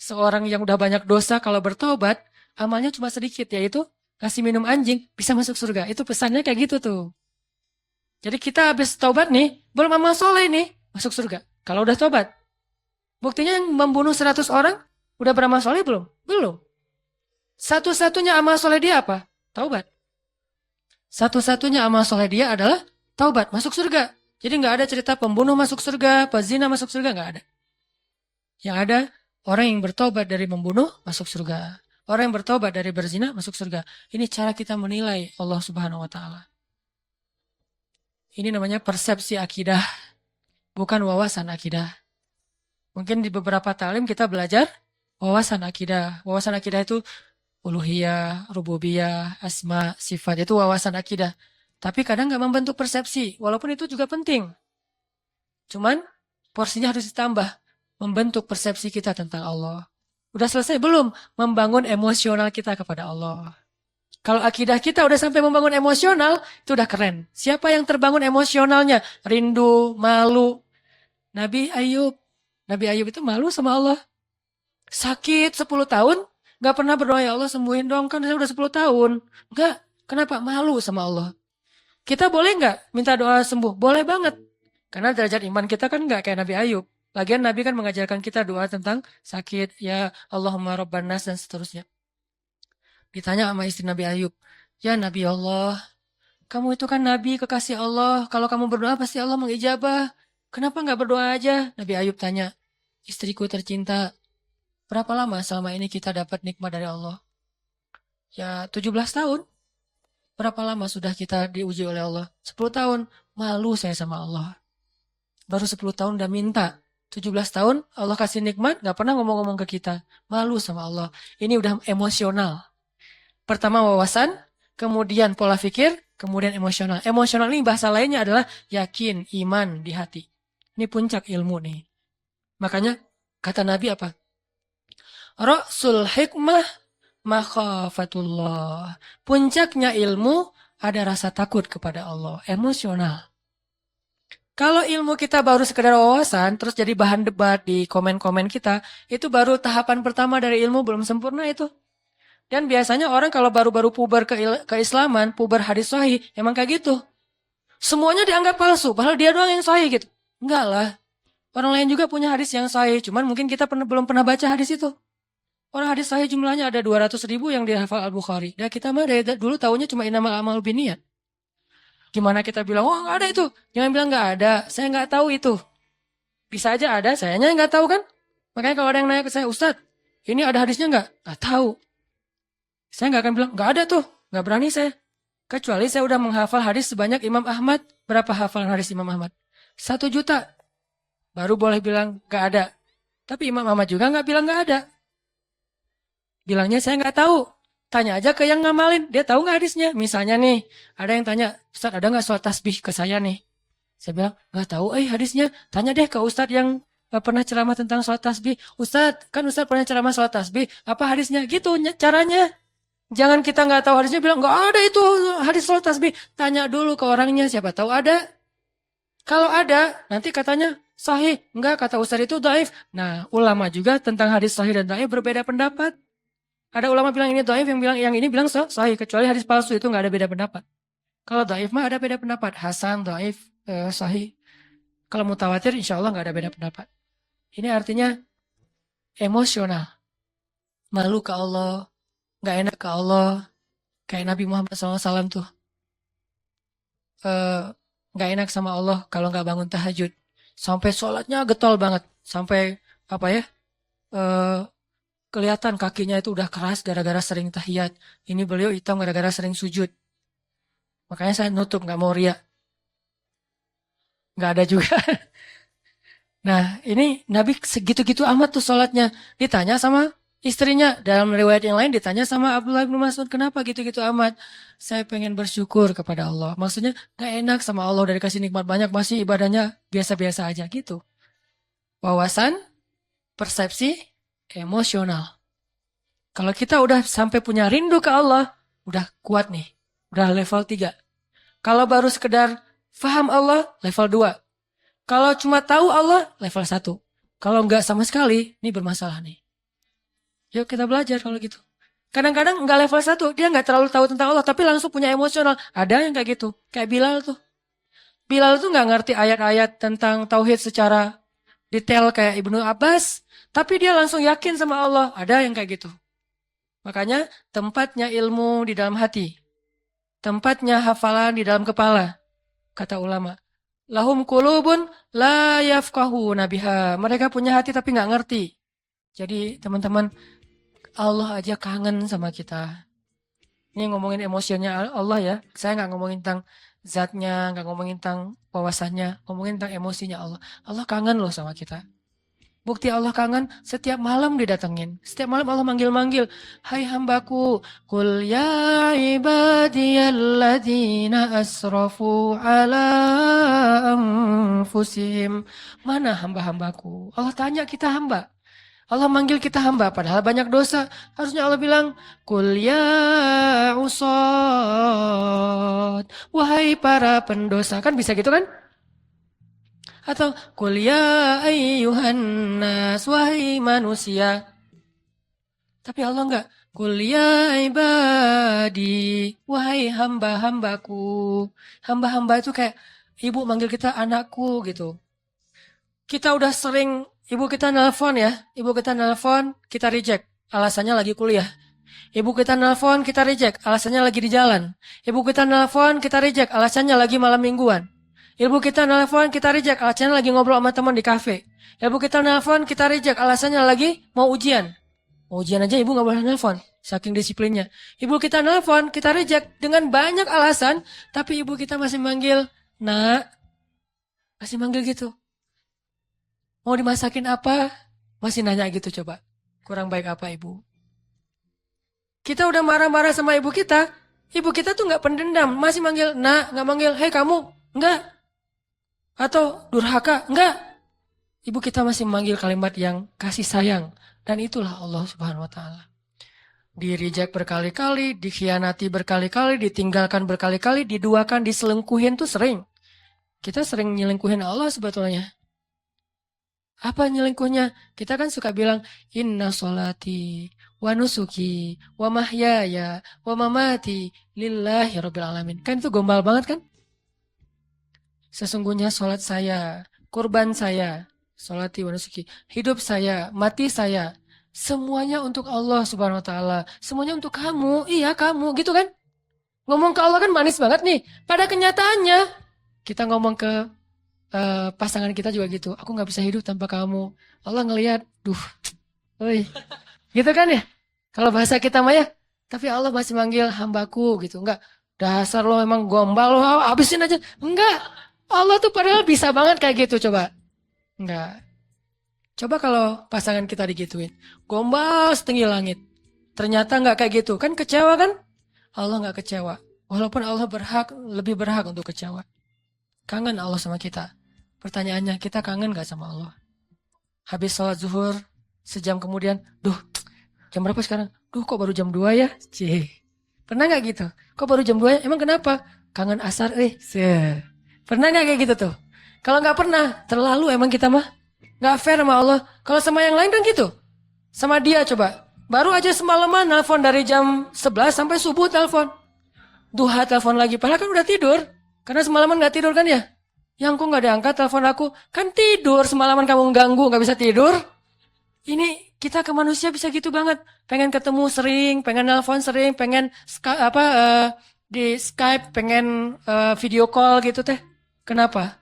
Seorang yang udah banyak dosa kalau bertobat, amalnya cuma sedikit. Yaitu kasih minum anjing, bisa masuk surga. Itu pesannya kayak gitu tuh. Jadi kita habis taubat nih, belum amal soleh nih, masuk surga. Kalau udah tobat. Buktinya yang membunuh 100 orang, udah beramal soleh belum? Belum. Satu-satunya amal soleh dia apa? Taubat. Satu-satunya amal soleh dia adalah taubat, masuk surga. Jadi nggak ada cerita pembunuh masuk surga, pezina masuk surga, nggak ada. Yang ada, orang yang bertobat dari membunuh, masuk surga. Orang yang bertobat dari berzina, masuk surga. Ini cara kita menilai Allah Subhanahu wa Ta'ala. Ini namanya persepsi akidah. Bukan wawasan akidah. Mungkin di beberapa talim kita belajar wawasan akidah. Wawasan akidah itu uluhiyah, rububiyah, asma, sifat. Itu wawasan akidah. Tapi kadang nggak membentuk persepsi. Walaupun itu juga penting. Cuman porsinya harus ditambah. Membentuk persepsi kita tentang Allah. Udah selesai belum? Membangun emosional kita kepada Allah. Kalau akidah kita udah sampai membangun emosional, itu udah keren. Siapa yang terbangun emosionalnya? Rindu, malu. Nabi Ayub itu malu sama Allah. Sakit 10 tahun, gak pernah berdoa, ya Allah sembuhin dong, kan saya udah 10 tahun. Enggak, kenapa? Malu sama Allah. Kita boleh gak minta doa sembuh? Boleh banget. Karena derajat iman kita kan gak kayak Nabi Ayub. Lagian Nabi kan mengajarkan kita doa tentang sakit, ya Allahumma Rabban nas dan seterusnya. Ditanya sama istri Nabi Ayub, ya Nabi Allah, kamu itu kan Nabi kekasih Allah, kalau kamu berdoa pasti Allah mengijabah. Kenapa nggak berdoa aja? Nabi Ayub tanya, istriku tercinta, berapa lama selama ini kita dapat nikmat dari Allah? Ya 17 tahun. Berapa lama sudah kita diuji oleh Allah? 10 tahun. Malu saya sama Allah. Baru 10 tahun udah minta. 17 tahun Allah kasih nikmat, nggak pernah ngomong-ngomong ke kita. Malu sama Allah. Ini udah emosional. Pertama wawasan, kemudian pola pikir, kemudian emosional. Emosional ini bahasa lainnya adalah yakin, iman di hati. Ini puncak ilmu nih. Makanya kata Nabi apa? Ra'sul hikmah makhafatullah. Puncaknya ilmu ada rasa takut kepada Allah, emosional. Kalau ilmu kita baru sekedar wawasan, terus jadi bahan debat di komen-komen kita, itu baru tahapan pertama dari ilmu, belum sempurna itu. Dan biasanya orang kalau baru-baru puber keislaman, puber hadis sahih, emang kayak gitu. Semuanya dianggap palsu, padahal dia doang yang sahih gitu. Enggak lah. Orang lain juga punya hadis yang sahih, cuman mungkin kita belum pernah baca hadis itu. Orang hadis sahih jumlahnya ada 200.000 yang dihafal Al-Bukhari. Dan kita mah dari dulu tahunya cuma innamal a'malu binniyat. Gimana kita bilang, oh nggak ada itu. Jangan bilang nggak ada, saya nggak tahu itu. Bisa aja ada, sayanya nggak tahu kan. Makanya kalau ada yang nanya ke saya, Ustadz, ini ada hadisnya nggak? Nggak tahu. Saya nggak akan bilang, nggak ada tuh. Nggak berani saya. Kecuali saya udah menghafal hadis sebanyak Imam Ahmad. Berapa hafalan hadis Imam Ahmad? 1 juta. Baru boleh bilang nggak ada. Tapi Imam Ahmad juga nggak bilang nggak ada. Bilangnya saya nggak tahu. Tanya aja ke yang ngamalin, dia tahu nggak hadisnya? Misalnya nih, ada yang tanya, Ustadz ada nggak sholat tasbih ke saya nih? Saya bilang, nggak tahu hadisnya. Tanya deh ke Ustadz yang pernah ceramah tentang sholat tasbih. Ustadz, kan Ustadz pernah ceramah sholat tasbih, apa hadisnya? Gitu caranya. Jangan kita nggak tahu hadisnya, bilang, nggak ada itu hadis sholat tasbih. Tanya dulu ke orangnya, siapa tahu ada. Kalau ada, nanti katanya sahih. Enggak, kata Ustadz itu dhaif. Nah, ulama juga tentang hadis sahih dan dhaif berbeda pendapat. Ada ulama bilang ini dhaif, yang ini bilang sahih. Kecuali hadis palsu itu nggak ada beda pendapat. Kalau dhaif mah ada beda pendapat. Hasan, dhaif, sahih. Kalau mutawatir insya Allah nggak ada beda pendapat. Ini artinya emosional. Malu ke Allah. Nggak enak ke Allah. Kayak Nabi Muhammad SAW tuh. Nggak enak sama Allah kalau nggak bangun tahajud. Sampai sholatnya getol banget. Sampai apa ya? Kelihatan kakinya itu udah keras gara-gara sering tahiyat. Ini beliau hitam gara-gara sering sujud. Makanya saya nutup, nggak mau riak. Nggak ada juga. Nah, ini Nabi segitu-gitu amat tuh sholatnya. Ditanya sama istrinya. Dalam riwayat yang lain ditanya sama Abdullah bin Mas'ud. Kenapa gitu-gitu amat? Saya pengen bersyukur kepada Allah. Maksudnya nggak enak sama Allah dari kasih nikmat banyak. Masih ibadahnya biasa-biasa aja gitu. Wawasan, persepsi, emosional. Kalau kita udah sampai punya rindu ke Allah, udah kuat nih. Udah level 3. Kalau baru sekedar faham Allah, level 2. Kalau cuma tahu Allah, level 1. Kalau enggak sama sekali, ini bermasalah nih. Yuk kita belajar kalau gitu. Kadang-kadang enggak level 1, dia enggak terlalu tahu tentang Allah, tapi langsung punya emosional. Ada yang kayak gitu. Kayak Bilal tuh. Bilal tuh enggak ngerti ayat-ayat tentang tauhid secara detail kayak Ibnu Abbas, tapi dia langsung yakin sama Allah. Ada yang kayak gitu. Makanya tempatnya ilmu di dalam hati. Tempatnya hafalan di dalam kepala. Kata ulama. Lahum qulubun la yafqahuna biha. Mereka punya hati tapi nggak ngerti. Jadi teman-teman, Allah aja kangen sama kita. Ini ngomongin emosinya Allah ya. Saya nggak ngomongin tentang zatnya, nggak ngomongin tentang wawasannya. Ngomongin tentang emosinya Allah. Allah kangen loh sama kita. Bukti Allah kangen, setiap malam didatengin. Setiap malam Allah manggil-manggil. Hai hambaku, Qul ya ibadiyalladzina asrafu ala anfusihim. Mana hamba-hambaku? Allah tanya kita hamba. Allah manggil kita hamba, padahal banyak dosa. Harusnya Allah bilang, Qul ya usad. Wahai para pendosa. Kan bisa gitu kan? Atau Qul ya ayyuhan nas, wahai manusia. Tapi Allah enggak. Qul ya ibadi, wahai hamba-hambaku. Hamba-hamba itu kayak ibu manggil kita anakku gitu. Kita udah sering, ibu kita nelpon ya. Ibu kita nelpon, kita reject. Alasannya lagi kuliah. Ibu kita nelpon, kita reject. Alasannya lagi di jalan. Ibu kita nelpon, kita reject. Alasannya lagi malam mingguan. Ibu kita nelpon, kita reject, alasannya lagi ngobrol sama teman di kafe. Ibu kita nelpon, kita reject, alasannya lagi mau ujian. Mau ujian aja ibu gak boleh nelpon, saking disiplinnya. Ibu kita nelpon, kita reject dengan banyak alasan, tapi ibu kita masih manggil, nak, masih manggil gitu. Mau dimasakin apa? Masih nanya gitu coba. Kurang baik apa ibu? Kita udah marah-marah sama ibu kita tuh gak pendendam, masih manggil, nak, gak manggil, hei kamu, enggak. Atau durhaka, enggak. Ibu kita masih memanggil kalimat yang kasih sayang. Dan itulah Allah Subhanahu wa Ta'ala. Di reject berkali-kali, dikhianati berkali-kali, ditinggalkan berkali-kali, diduakan, diselingkuhin tuh sering. Kita sering nyelingkuhin Allah sebetulnya. Apa nyelingkuhnya? Kita kan suka bilang, inna sholati, wa nusuki, wa mahyaya, wa mamati, lillahi rabbil alamin. Kan itu gombal banget kan? Sesungguhnya sholat saya, kurban saya, sholati wa nusuki, hidup saya, mati saya, semuanya untuk Allah Subhanahu wa Ta'ala. Semuanya untuk kamu, iya kamu, gitu kan? Ngomong ke Allah kan manis banget nih. Pada kenyataannya, kita ngomong ke pasangan kita juga gitu. Aku nggak bisa hidup tanpa kamu. Allah ngelihat, duh, oi, gitu kan ya? Kalau bahasa kita mah ya, tapi Allah masih manggil hambaku gitu. Enggak, dasar lo emang gombal lo, habisin aja. Enggak, Allah tuh padahal bisa banget kayak gitu coba. Enggak. Coba kalau pasangan kita digituin, gombal setinggi langit. Ternyata enggak kayak gitu, kan kecewa kan? Allah enggak kecewa. Walaupun Allah lebih berhak untuk kecewa. Kangen Allah sama kita. Pertanyaannya, kita kangen gak sama Allah? Habis sholat zuhur, sejam kemudian, duh, jam berapa sekarang? Duh, kok baru jam 2 ya? Cih. Pernah gak gitu? Kok baru jam 2 ya? Emang kenapa? Kangen asar, Pernah gak kayak gitu tuh? Kalau gak pernah, terlalu emang kita mah. Gak fair sama Allah. Kalau sama yang lain kan gitu. Sama dia coba. Baru aja semalaman nelfon dari jam 11 sampai subuh telepon. Duha telepon lagi, padahal kan udah tidur. Karena semalaman gak tidur kan ya? Yang kok gak diangkat telepon aku? Kan tidur, semalaman kamu ganggu, gak bisa tidur. Ini kita ke manusia bisa gitu banget. Pengen ketemu sering, pengen nelpon sering, pengen di Skype, pengen video call gitu teh. Kenapa?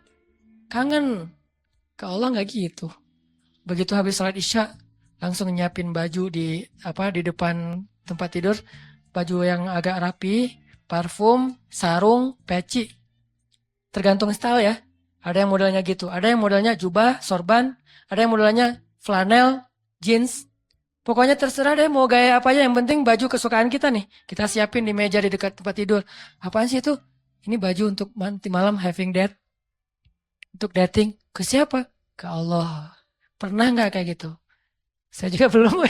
Kangen. Ke Allah gak gitu. Begitu habis sholat isya, langsung nyiapin baju di depan tempat tidur. Baju yang agak rapi, parfum, sarung, peci. Tergantung style ya. Ada yang modelnya gitu. Ada yang modelnya jubah, sorban. Ada yang modelnya flanel, jeans. Pokoknya terserah deh mau gaya apa aja. Yang penting baju kesukaan kita nih. Kita siapin di meja di dekat tempat tidur. Apaan sih itu? Ini baju untuk nanti malam having date. Untuk dating. Ke siapa? Ke Allah. Pernah nggak kayak gitu? Saya juga belum.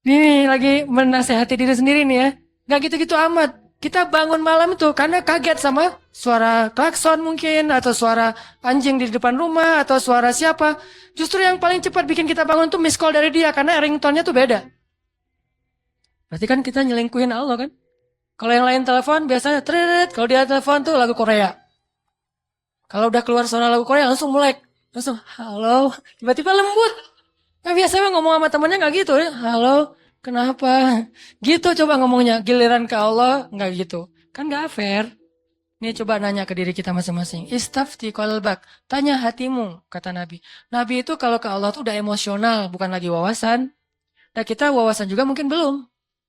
Ini lagi menasehati diri sendiri nih ya. Nggak gitu-gitu amat. Kita bangun malam itu karena kaget sama suara klakson mungkin, atau suara anjing di depan rumah, atau suara siapa. Justru yang paling cepat bikin kita bangun tuh miss call dari dia, karena ringtone-nya tuh beda. Berarti kan kita nyelingkuhin Allah kan? Kalau yang lain telepon biasanya tret, kalau dia telepon tuh lagu Korea. Kalau udah keluar suara lagu Korea langsung melek. Langsung halo, tiba-tiba lembut. Nah biasanya ngomong sama temennya gak gitu ya. Halo, kenapa? Gitu coba ngomongnya. Giliran ke Allah, nggak gitu. Kan nggak fair. Ini coba nanya ke diri kita masing-masing. Istafti qalbak. Tanya hatimu, kata Nabi. Nabi itu kalau ke Allah tuh udah emosional, bukan lagi wawasan. Nah kita wawasan juga mungkin belum.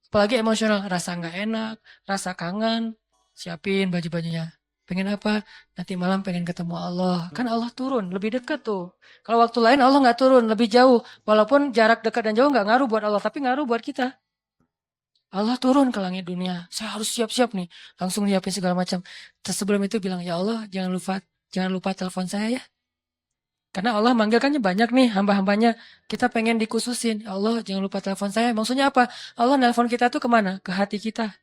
Apalagi emosional. Rasa nggak enak, rasa kangen. Siapin baju-bajunya. Pengen apa? Nanti malam pengen ketemu Allah. Kan Allah turun, lebih dekat tuh. Kalau waktu lain Allah nggak turun, lebih jauh. Walaupun jarak dekat dan jauh nggak ngaruh buat Allah, tapi ngaruh buat kita. Allah turun ke langit dunia. Saya harus siap-siap nih. Langsung nyiapin segala macam. Terus sebelum itu bilang, ya Allah jangan lupa telepon saya ya. Karena Allah manggilkannya banyak nih hamba-hambanya. Kita pengen dikhususin. Ya Allah jangan lupa telepon saya. Maksudnya apa? Allah nelpon kita tuh kemana? Ke hati kita.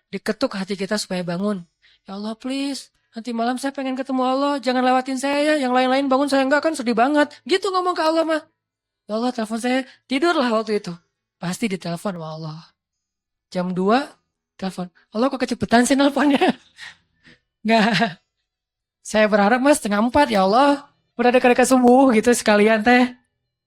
Diketuk hati kita supaya bangun. Ya Allah please. Nanti malam saya pengen ketemu Allah. Jangan lewatin saya ya. Yang lain-lain bangun saya enggak kan sedih banget. Gitu ngomong ke Allah mah. Ya Allah telepon saya. Tidurlah waktu itu. Pasti ditelepon sama Allah. Jam 2 telepon. Allah kok kecepetan sih nelponnya. Enggak. Saya berharap mas 3:30 ya Allah. Udah dekat-dekat subuh gitu sekalian teh.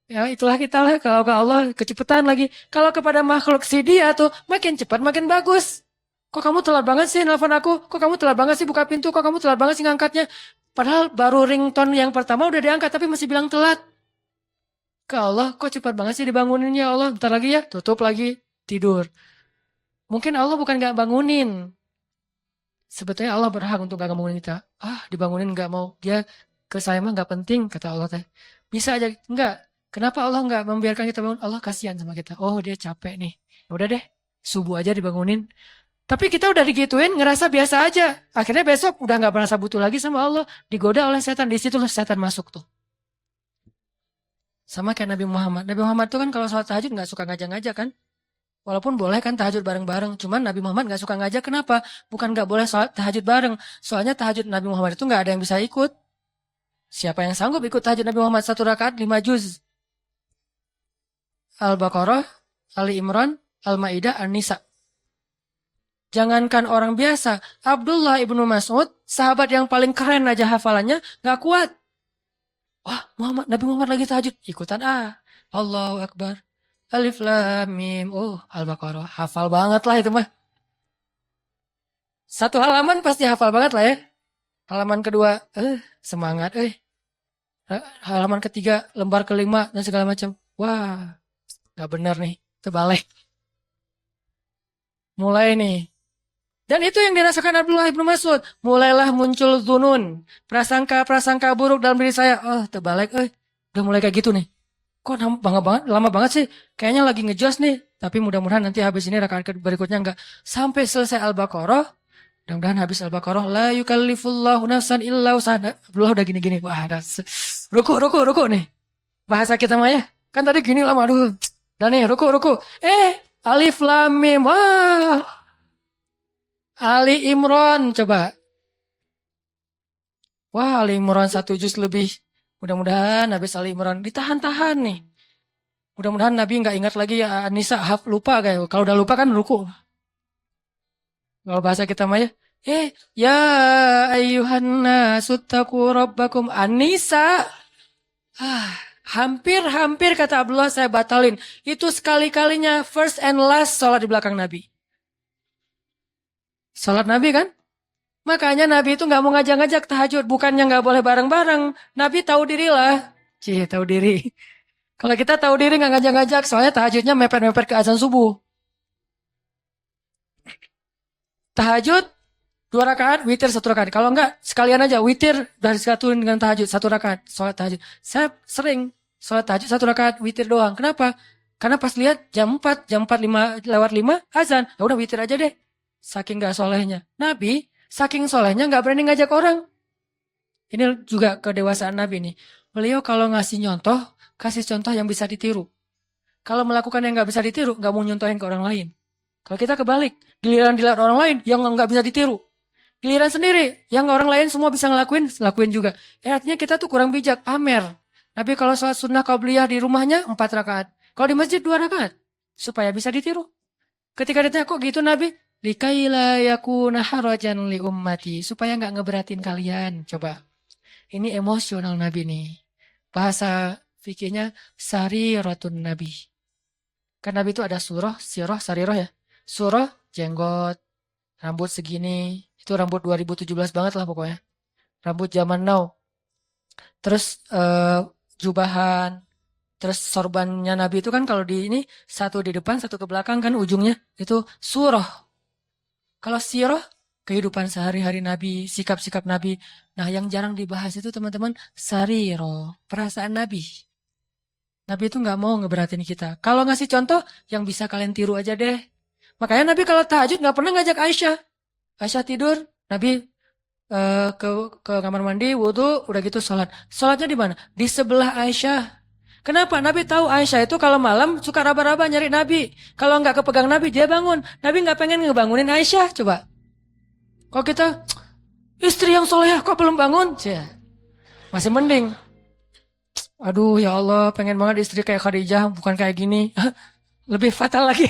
Ya itulah kita lah. Kalau ke Allah kecepetan lagi. Kalau kepada makhluk si dia tuh makin cepat makin bagus. Kok kamu telat banget sih nelfon aku? Kok kamu telat banget sih buka pintu? Kok kamu telat banget sih ngangkatnya? Padahal baru ringtone yang pertama udah diangkat tapi masih bilang telat. Ke Allah kok cepat banget sih dibanguninnya Allah. Bentar lagi ya tutup lagi tidur. Mungkin Allah bukan gak bangunin. Sebetulnya Allah berhak untuk gak bangunin kita. Dibangunin gak mau. Dia ke saya mah gak penting kata Allah teh. Bisa aja. Enggak. Kenapa Allah gak membiarkan kita bangun? Allah kasihan sama kita. Oh dia capek nih. Udah deh. Subuh aja dibangunin. Tapi kita udah digituin, ngerasa biasa aja. Akhirnya besok udah gak merasa butuh lagi sama Allah. Digoda oleh setan. Di situ setan masuk tuh. Sama kayak Nabi Muhammad. Nabi Muhammad tuh kan kalau sholat tahajud nggak suka ngajak-ngajak kan. Walaupun boleh kan tahajud bareng-bareng. Cuman Nabi Muhammad nggak suka ngajak. Kenapa? Bukan nggak boleh sholat tahajud bareng. Soalnya tahajud Nabi Muhammad itu nggak ada yang bisa ikut. Siapa yang sanggup ikut tahajud Nabi Muhammad 1 rakaat 5 juz? Al-Baqarah, Ali Imran, Al-Maidah, An-Nisa. Jangankan orang biasa, Abdullah ibnu Mas'ud, sahabat yang paling keren aja hafalannya, nggak kuat. Wah, Nabi Muhammad lagi tahajud, ikutan Allahu Akbar. Alif Lam Mim. Oh, Al-Baqarah. Hafal banget lah itu mah. Satu halaman pasti hafal banget lah ya. Halaman kedua, semangat, halaman ketiga, lembar kelima, dan segala macam. Wah, nggak benar nih. Terbalik. Mulai nih. Dan itu yang dirasakan Abdullah ibnu Mas'ud. Mulailah muncul dzunun. Prasangka-prasangka buruk dalam diri saya. Terbalik, udah mulai kayak gitu nih. Kok lama banget sih? Kayaknya lagi ngejos nih. Tapi mudah-mudahan nanti habis ini rakaat berikutnya enggak. Sampai selesai Al-Baqarah. Mudah-mudahan habis Al-Baqarah. La yukallifullahu nafsan illa usaha. Abdullah udah gini-gini. Wah, ada ruku nih. Bahasa kita mah ya. Kan tadi gini lama. Aduh. Dan nih, ruku. Alif Lam Mim. Wah. Ali Imran coba. Wah, Ali Imran 1 juz lebih. Mudah-mudahan habis Ali Imran ditahan-tahan nih. Mudah-mudahan Nabi nggak ingat lagi ya An-Nisa, lupa kayak. Kalau udah lupa kan ruku. Kalau bahasa kita mah ya. Ya ayyuhan nasu taqu rabbakum. An-Nisa. Hampir kata Abdullah saya batalin. Itu sekali-kalinya first and last sholat di belakang Nabi. Sholat Nabi kan? Makanya Nabi itu nggak mau ngajak-ngajak tahajud. Bukannya nggak boleh bareng-bareng. Nabi tahu diri lah. Tahu diri. Kalau kita tahu diri nggak ngajak-ngajak. Soalnya tahajudnya mepet-mepet ke azan subuh. Tahajud 2 rakaat, witir 1 rakaat. Kalau enggak, sekalian aja witir dari disatuin dengan tahajud 1 rakaat. Sholat tahajud. Saya sering sholat tahajud 1 rakaat, witir doang. Kenapa? Karena pas lihat jam 4 5 azan. Ya udah witir aja deh. Saking gak solehnya. Nabi, saking solehnya gak berani ngajak orang. Ini juga kedewasaan Nabi nih. Beliau kalau ngasih contoh, kasih contoh yang bisa ditiru. Kalau melakukan yang gak bisa ditiru, gak mau nyontohin ke orang lain. Kalau kita kebalik, giliran dilihat orang lain yang gak bisa ditiru. Giliran sendiri, yang orang lain semua bisa ngelakuin, lakuin juga. Artinya kita tuh kurang bijak, pamer. Nabi kalau sholat sunnah qabliyah di rumahnya 4 rakaat. Kalau di masjid 2 rakaat. Supaya bisa ditiru. Ketika ditanya kok gitu Nabi, likaila yakuna harajan li ummati, supaya nggak ngeberatin kalian. Coba. Ini emosional Nabi nih. Bahasa fikihnya sariratun Nabi. Kan Nabi itu ada surah, sirah, sariroh ya. Surah, jenggot, rambut segini. Itu rambut 2017 banget lah pokoknya. Rambut zaman now. Terus jubahan. Terus sorbannya Nabi itu kan kalau di ini satu di depan, satu ke belakang kan ujungnya. Itu surah. Kalau sirah, kehidupan sehari-hari Nabi, sikap-sikap Nabi. Nah, yang jarang dibahas itu teman-teman, sariro, perasaan Nabi. Nabi itu nggak mau ngeberatin kita. Kalau ngasih contoh, yang bisa kalian tiru aja deh. Makanya Nabi kalau tahajud nggak pernah ngajak Aisyah. Aisyah tidur, Nabi ke kamar mandi, wudhu, udah gitu sholat. Sholatnya di mana? Di sebelah Aisyah. Kenapa? Nabi tahu Aisyah itu kalau malam suka raba-raba nyari Nabi. Kalau nggak kepegang Nabi, dia bangun. Nabi nggak pengen ngebangunin Aisyah, coba. Kalau kita, istri yang soleh kok belum bangun? Masih mending. Aduh ya Allah, pengen banget istri kayak Khadijah, bukan kayak gini. Lebih fatal lagi.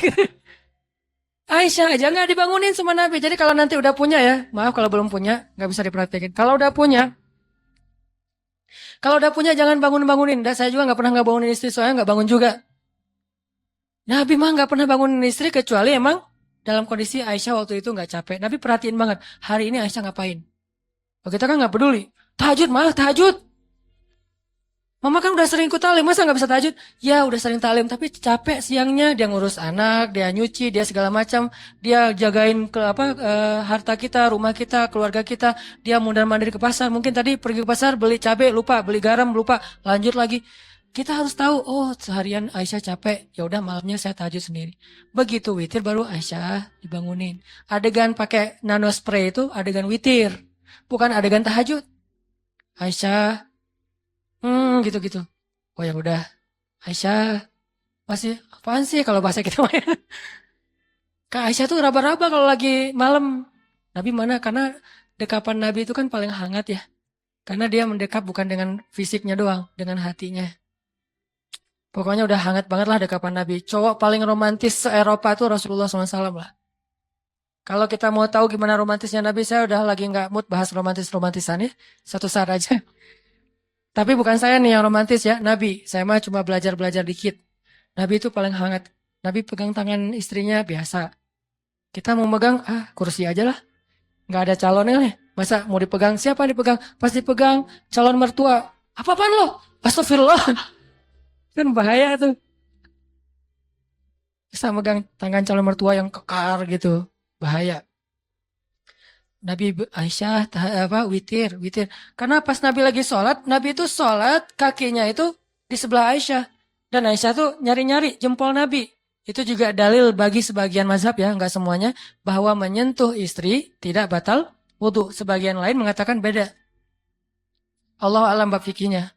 Aisyah aja nggak dibangunin sama Nabi. Jadi kalau nanti udah punya ya, maaf kalau belum punya, nggak bisa diperhatikan. Kalau udah punya, jangan bangun-bangunin. Dan saya juga nggak pernah nggak bangunin istri, soalnya nggak bangun juga. Nabi mah nggak pernah bangunin istri kecuali emang dalam kondisi Aisyah waktu itu nggak capek. Nabi perhatiin banget, hari ini Aisyah ngapain. Oh, kita kan nggak peduli. Tahajud malah tahajud. Mama kan udah sering ikut talim, masa nggak bisa tahajud? Ya udah sering talim, tapi capek siangnya dia ngurus anak, dia nyuci, dia segala macam, dia jagain harta kita, rumah kita, keluarga kita, dia mondar-mandir ke pasar. Mungkin tadi pergi ke pasar beli cabai lupa, beli garam lupa, lanjut lagi. Kita harus tahu, oh seharian Aisyah capek, ya udah malamnya saya tahajud sendiri. Begitu witir baru Aisyah dibangunin. Adegan pakai nano spray itu adegan witir, bukan adegan tahajud. Aisyah gitu-gitu. Oh ya udah, Aisyah pasti apaan sih kalau bahasa kita mah ya? Kak Aisyah tuh raba-raba kalau lagi malam. Nabi mana? Karena dekapan Nabi itu kan paling hangat ya. Karena dia mendekap bukan dengan fisiknya doang, dengan hatinya. Pokoknya udah hangat banget lah dekapan Nabi. Cowok paling romantis se-Eropa itu Rasulullah SAW lah. Kalau kita mau tahu gimana romantisnya Nabi, saya udah lagi nggak mood bahas romantis-romantisan ya. Satu saat aja. Tapi bukan saya nih yang romantis ya, Nabi. Saya mah cuma belajar-belajar dikit. Nabi itu paling hangat. Nabi pegang tangan istrinya biasa. Kita mau megang, kursi aja lah. Nggak ada calonnya nih. Masa mau dipegang, siapa yang dipegang? Pasti pegang calon mertua. Apa-apaan lo? Astagfirullah. Kan bahaya tuh. Bisa megang tangan calon mertua yang kekar gitu. Bahaya. Nabi Aisyah witir. Karena pas Nabi lagi sholat, Nabi itu sholat kakinya itu di sebelah Aisyah. Dan Aisyah tuh nyari-nyari jempol Nabi. Itu juga dalil bagi sebagian mazhab ya, nggak semuanya, bahwa menyentuh istri tidak batal wudhu. Sebagian lain mengatakan beda. Allah alam bab fikihnya.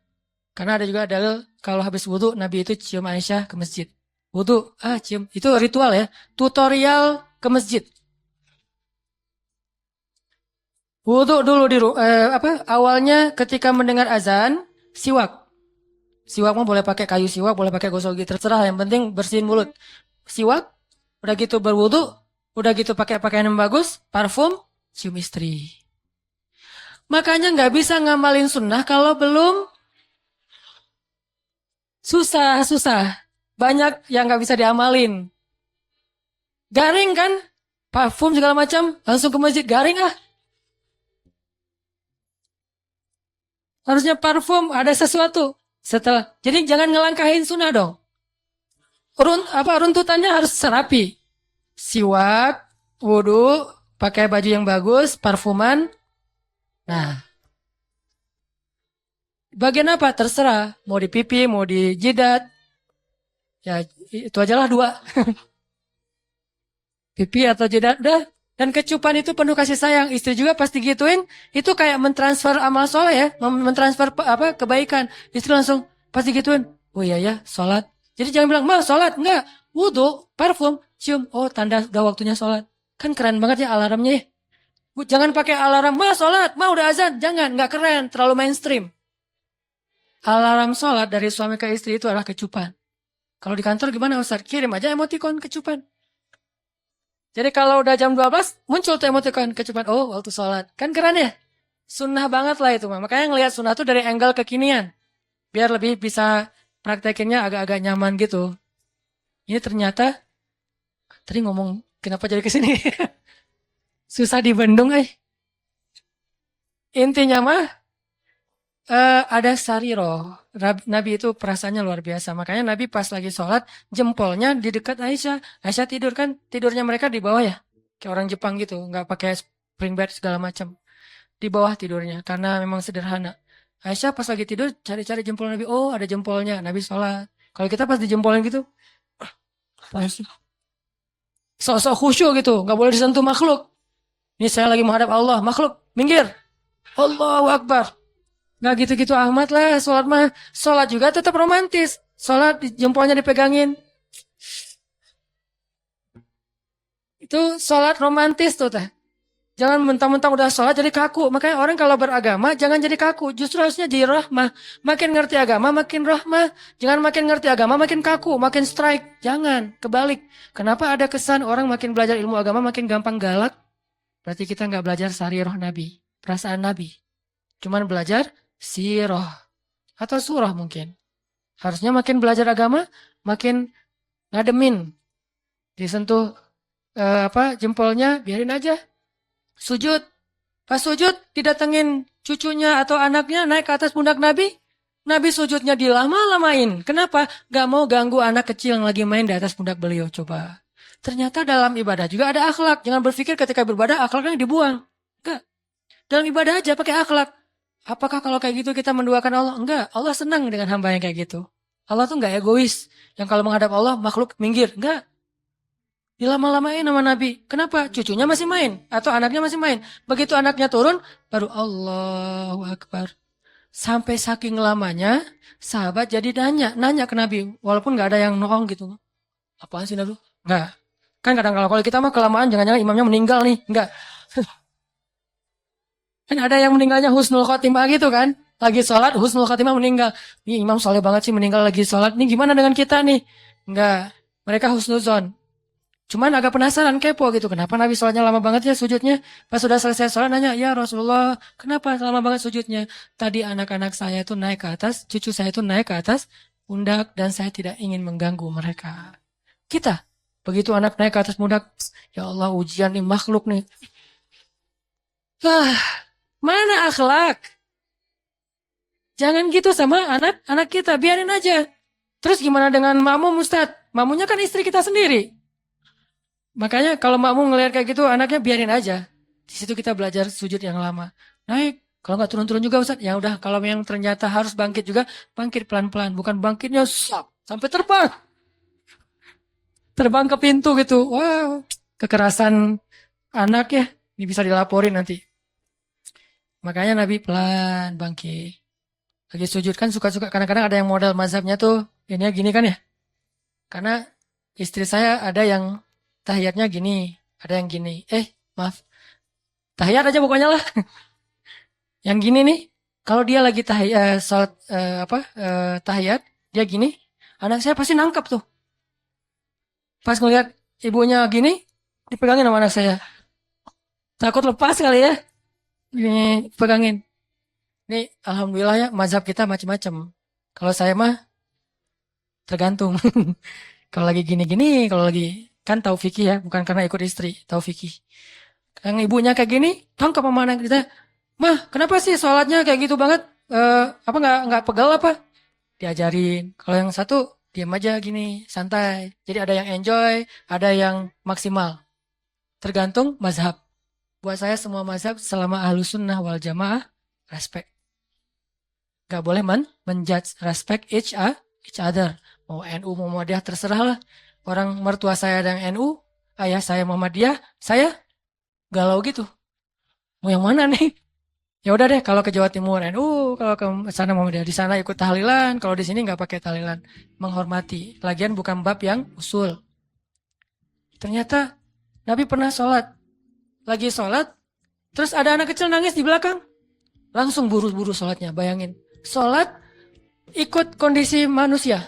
Karena ada juga dalil kalau habis wudhu Nabi itu cium Aisyah ke masjid. Wudhu, cium. Itu ritual ya, tutorial ke masjid. Wudhu dulu awalnya ketika mendengar azan, siwak. Siwak mah boleh pakai kayu siwak, boleh pakai gosok gigi, terserah. Yang penting bersihin mulut. Siwak, udah gitu berwudhu, udah gitu pakai pakaian yang bagus, parfum, cium istri. Makanya nggak bisa ngamalin sunnah kalau belum susah. Banyak yang nggak bisa diamalin. Garing kan? Parfum segala macam, langsung ke masjid, garing ah. Harusnya parfum, ada sesuatu. Jadi jangan ngelangkahin sunnah dong. Runtutannya harus serapi. Siwak, wudhu, pakai baju yang bagus, parfuman. Nah, bagian apa? Terserah. Mau di pipi, mau di jidat. Ya, itu aja lah dua. Pipi atau jidat, dah. Dan kecupan itu penuh kasih sayang. Istri juga pasti gituin. Itu kayak mentransfer amal soleh ya. Mentransfer kebaikan. Istri langsung pasti gituin. Oh iya ya, sholat. Jadi jangan bilang, ma sholat. Enggak. Wudhu, parfum, cium. Oh tanda udah waktunya sholat. Kan keren banget ya alarmnya ya. Jangan pakai alarm, ma sholat, ma udah azan. Jangan, nggak keren. Terlalu mainstream. Alarm sholat dari suami ke istri itu adalah kecupan. Kalau di kantor gimana Ustaz? Kirim aja emoticon kecupan. Jadi kalau udah jam 12, muncul tuh emoticon kecupan. Oh, waktu sholat. Kan keren ya? Sunnah banget lah itu. Makanya ngelihat sunnah tuh dari angle kekinian. Biar lebih bisa praktekinnya agak-agak nyaman gitu. Ini ternyata, tadi ngomong, kenapa jadi kesini? Susah dibendung Intinya mah, ada sariroh. Nabi itu perasaannya luar biasa. Makanya Nabi pas lagi sholat, jempolnya di dekat Aisyah. Aisyah tidur kan, tidurnya mereka di bawah ya. Kayak orang Jepang gitu, nggak pakai spring bed segala macam. Di bawah tidurnya, karena memang sederhana. Aisyah pas lagi tidur, cari-cari jempol Nabi. Oh, ada jempolnya, Nabi sholat. Kalau kita pas dijempolin gitu, sok-sok khusyuk gitu, nggak boleh disentuh makhluk. Ini saya lagi menghadap Allah, makhluk, minggir. Allahu Akbar. Nggak gitu-gitu amat lah, sholat mah. Sholat juga tetap romantis. Sholat jempolnya dipegangin. Itu sholat romantis tuh teh. Jangan mentang-mentang udah sholat jadi kaku. Makanya orang kalau beragama jangan jadi kaku. Justru harusnya jadi rahmah. Makin ngerti agama makin rahmah. Jangan makin ngerti agama makin kaku, makin strike. Jangan, kebalik. Kenapa ada kesan orang makin belajar ilmu agama makin gampang galak? Berarti kita nggak belajar sarirah Nabi. Perasaan Nabi. Cuman belajar sirah. Atau surah mungkin. Harusnya makin belajar agama, makin ngademin. Disentuh jempolnya, biarin aja. Sujud. Pas sujud, didatengin cucunya atau anaknya naik ke atas pundak Nabi. Nabi sujudnya dilama-lamain. Kenapa? Gak mau ganggu anak kecil yang lagi main di atas pundak beliau. Coba. Ternyata dalam ibadah juga ada akhlak. Jangan berpikir ketika beribadah akhlaknya dibuang. Enggak. Dalam ibadah aja pakai akhlak. Apakah kalau kayak gitu kita menduakan Allah? Enggak. Allah senang dengan hamba yang kayak gitu. Allah tuh enggak egois. Yang kalau menghadap Allah makhluk minggir. Enggak. Dilama-lamain sama Nabi. Kenapa? Cucunya masih main. Atau anaknya masih main. Begitu anaknya turun, baru Allahu Akbar. Sampai saking lamanya, sahabat jadi nanya ke Nabi. Walaupun nggak ada yang noong gitu. Apaan sih Nabi? Nggak. Kan kadang kalau kita mah kelamaan, jangan-jangan imamnya meninggal nih. Nggak. Kan ada yang meninggalnya husnul khotimah gitu kan. Lagi sholat, husnul khotimah meninggal. Nih imam soleh banget sih meninggal lagi sholat. Nih gimana dengan kita nih? Nggak. Mereka husnuzon. Cuman agak penasaran, kepo gitu. Kenapa Nabi sholatnya lama banget ya sujudnya? Pas sudah selesai sholat nanya, ya Rasulullah, kenapa lama banget sujudnya? Tadi anak-anak saya itu naik ke atas, cucu saya itu naik ke atas pundak dan saya tidak ingin mengganggu mereka. Kita, begitu anak naik ke atas pundak, ya Allah ujian nih makhluk nih. Mana akhlak? Jangan gitu sama anak-anak kita, biarin aja. Terus gimana dengan makmum Ustadz? Makmumnya kan istri kita sendiri. Makanya kalau makmum ngelihat kayak gitu, anaknya biarin aja. Di situ kita belajar sujud yang lama. Naik, kalau nggak turun-turun juga Ustadz, ya udah. Kalau yang ternyata harus bangkit juga, bangkit pelan-pelan. Bukan bangkitnya sampai terbang. Terbang ke pintu gitu. Wow, kekerasan anak ya. Ini bisa dilaporin nanti. Makanya Nabi pelan bangkit. Lagi sujud kan suka-suka. Kadang-kadang ada yang model mazhabnya tuh, ini gini kan ya. Karena istri saya ada yang tahiyatnya gini, ada yang gini. Maaf. Tahiyat aja pokoknya lah. Yang gini nih, kalau dia lagi salat tahiyat, dia gini, anak saya pasti nangkap tuh. Pas ngeliat ibunya gini, dipegangin sama anak saya. Takut lepas kali ya. Ini pegangin. Ini alhamdulillah ya, mazhab kita macam-macam. Kalau saya mah tergantung. Kalau lagi gini-gini, kalau lagi kan tahu fikih ya, bukan karena ikut istri, tahu fikih. Yang ibunya kayak gini, tangkap sama anak kita. Mah, kenapa sih sholatnya kayak gitu banget? Apa nggak pegal apa? Diajarin. Kalau yang satu diam aja gini, santai. Jadi ada yang enjoy, ada yang maksimal. Tergantung mazhab. Buat saya semua mazhab selama ahlus sunnah wal jamaah, respect. Gak boleh menjudge, respect each other. Mau NU, mau Muhammadiyah, terserah lah. Orang mertua saya ada yang NU, ayah saya Muhammadiyah, saya galau gitu. Mau yang mana nih? Ya udah deh, kalau ke Jawa Timur NU, kalau ke sana Muhammadiyah, di sana ikut tahlilan, kalau di sini nggak pakai tahlilan, menghormati. Lagian bukan bab yang usul. Ternyata Nabi pernah sholat, lagi sholat, terus ada anak kecil nangis di belakang, langsung buru-buru sholatnya. Bayangin, sholat ikut kondisi manusia.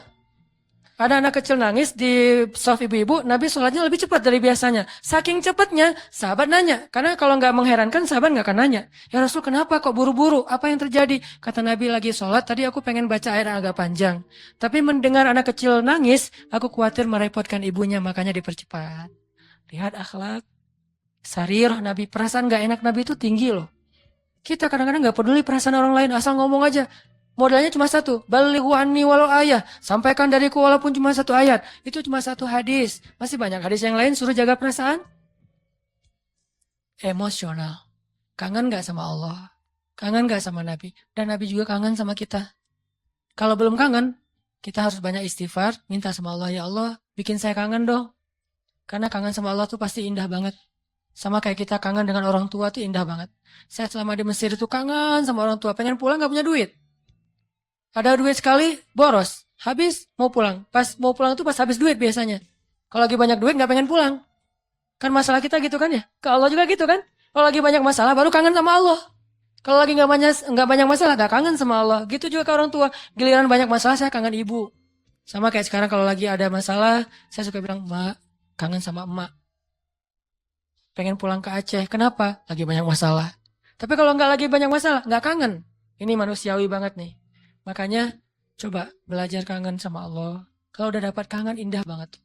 Ada anak kecil nangis di shaf ibu-ibu, Nabi sholatnya lebih cepat dari biasanya. Saking cepatnya, sahabat nanya. Karena kalau nggak mengherankan, sahabat nggak akan nanya. Ya Rasul, kenapa kok buru-buru? Apa yang terjadi? Kata Nabi lagi sholat, tadi aku pengen baca ayat yang agak panjang. Tapi mendengar anak kecil nangis, aku khawatir merepotkan ibunya, makanya dipercepat. Lihat akhlak. Sarirah Nabi, perasaan nggak enak Nabi itu tinggi loh. Kita kadang-kadang nggak peduli perasaan orang lain, asal ngomong aja. Modalnya cuma satu, balighu anni walau ayat. Sampaikan dariku walaupun cuma satu ayat. Itu cuma satu hadis. Masih banyak hadis yang lain suruh jaga perasaan. Emosional. Kangen gak sama Allah? Kangen gak sama Nabi? Dan Nabi juga kangen sama kita. Kalau belum kangen, kita harus banyak istighfar. Minta sama Allah, ya Allah, bikin saya kangen dong. Karena kangen sama Allah tuh pasti indah banget. Sama kayak kita kangen dengan orang tua tuh indah banget. Saya selama di Mesir itu kangen sama orang tua. Pengen pulang gak punya duit. Ada duit sekali, boros. Habis, mau pulang. Pas mau pulang tuh pas habis duit biasanya. Kalau lagi banyak duit gak pengen pulang. Kan masalah kita gitu kan ya. Ke Allah juga gitu kan. Kalau lagi banyak masalah baru kangen sama Allah. Kalau lagi gak banyak masalah gak kangen sama Allah. Gitu juga ke orang tua. Giliran banyak masalah saya kangen ibu. Sama kayak sekarang kalau lagi ada masalah, saya suka bilang, Mak, kangen sama emak. Pengen pulang ke Aceh. Kenapa? Lagi banyak masalah. Tapi kalau gak lagi banyak masalah, gak kangen. Ini manusiawi banget nih. Makanya coba belajar kangen sama Allah. Kalau udah dapat kangen indah banget.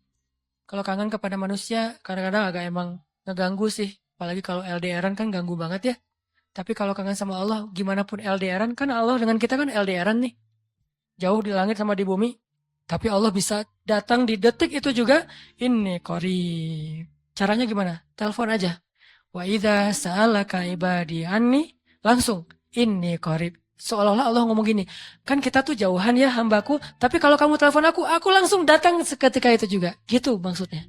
Kalau kangen kepada manusia kadang-kadang agak emang ngeganggu sih. Apalagi kalau LDRan kan ganggu banget ya. Tapi kalau kangen sama Allah gimana pun LDRan kan Allah dengan kita kan LDRan nih. Jauh di langit sama di bumi. Tapi Allah bisa datang di detik itu juga. Ini qarib. Caranya gimana? Telepon aja. Wa idza sa'alaka ibadi anni langsung ini qarib. Seolah-olah Allah ngomong gini, kan kita tuh jauhan ya hambaku, tapi kalau kamu telepon aku langsung datang seketika itu juga. Gitu maksudnya.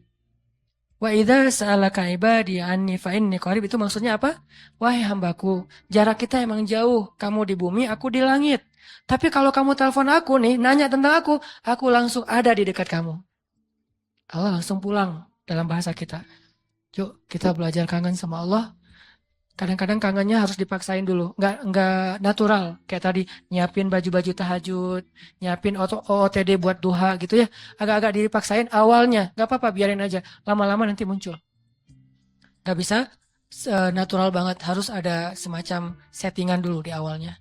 Wa idza sa'alaka ibadi anni fa inni qarib, itu maksudnya apa? Wahai hambaku, jarak kita emang jauh, kamu di bumi, aku di langit. Tapi kalau kamu telepon aku nih, nanya tentang aku langsung ada di dekat kamu. Allah langsung pulang dalam bahasa kita. Yuk kita belajar kangen sama Allah. Kadang-kadang kangennya harus dipaksain dulu, nggak natural. Kayak tadi nyiapin baju-baju tahajud, nyiapin OOTD buat duha gitu ya. Agak-agak dipaksain awalnya, nggak apa-apa biarin aja. Lama-lama nanti muncul. Nggak bisa natural banget, harus ada semacam settingan dulu di awalnya.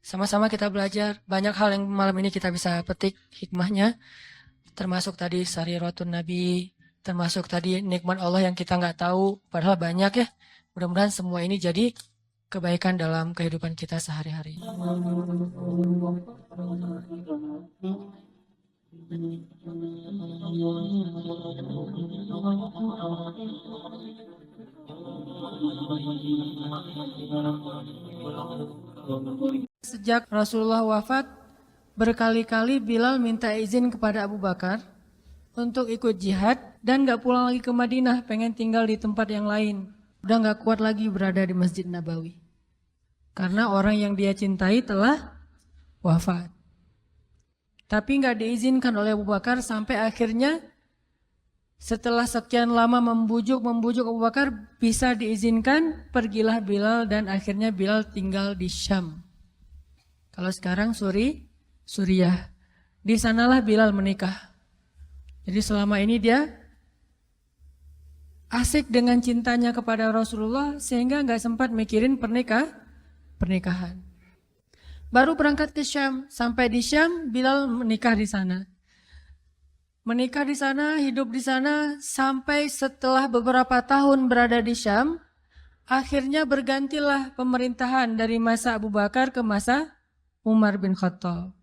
Sama-sama kita belajar, banyak hal yang malam ini kita bisa petik hikmahnya. Termasuk tadi Sariratun Nabi, termasuk tadi nikmat Allah yang kita nggak tahu, padahal banyak ya. Mudah-mudahan semua ini jadi kebaikan dalam kehidupan kita sehari-hari. Sejak Rasulullah wafat, berkali-kali Bilal minta izin kepada Abu Bakar untuk ikut jihad dan gak pulang lagi ke Madinah, pengen tinggal di tempat yang lain. Udah gak kuat lagi berada di Masjid Nabawi. Karena orang yang dia cintai telah wafat. Tapi gak diizinkan oleh Abu Bakar sampai akhirnya setelah sekian lama membujuk Abu Bakar bisa diizinkan, pergilah Bilal dan akhirnya Bilal tinggal di Syam. Kalau sekarang Suriah. Di sanalah Bilal menikah. Jadi selama ini dia asik dengan cintanya kepada Rasulullah sehingga nggak sempat mikirin pernikahan. Baru berangkat ke Syam, sampai di Syam Bilal menikah di sana. Menikah di sana, hidup di sana sampai setelah beberapa tahun berada di Syam, akhirnya bergantilah pemerintahan dari masa Abu Bakar ke masa Umar bin Khattab.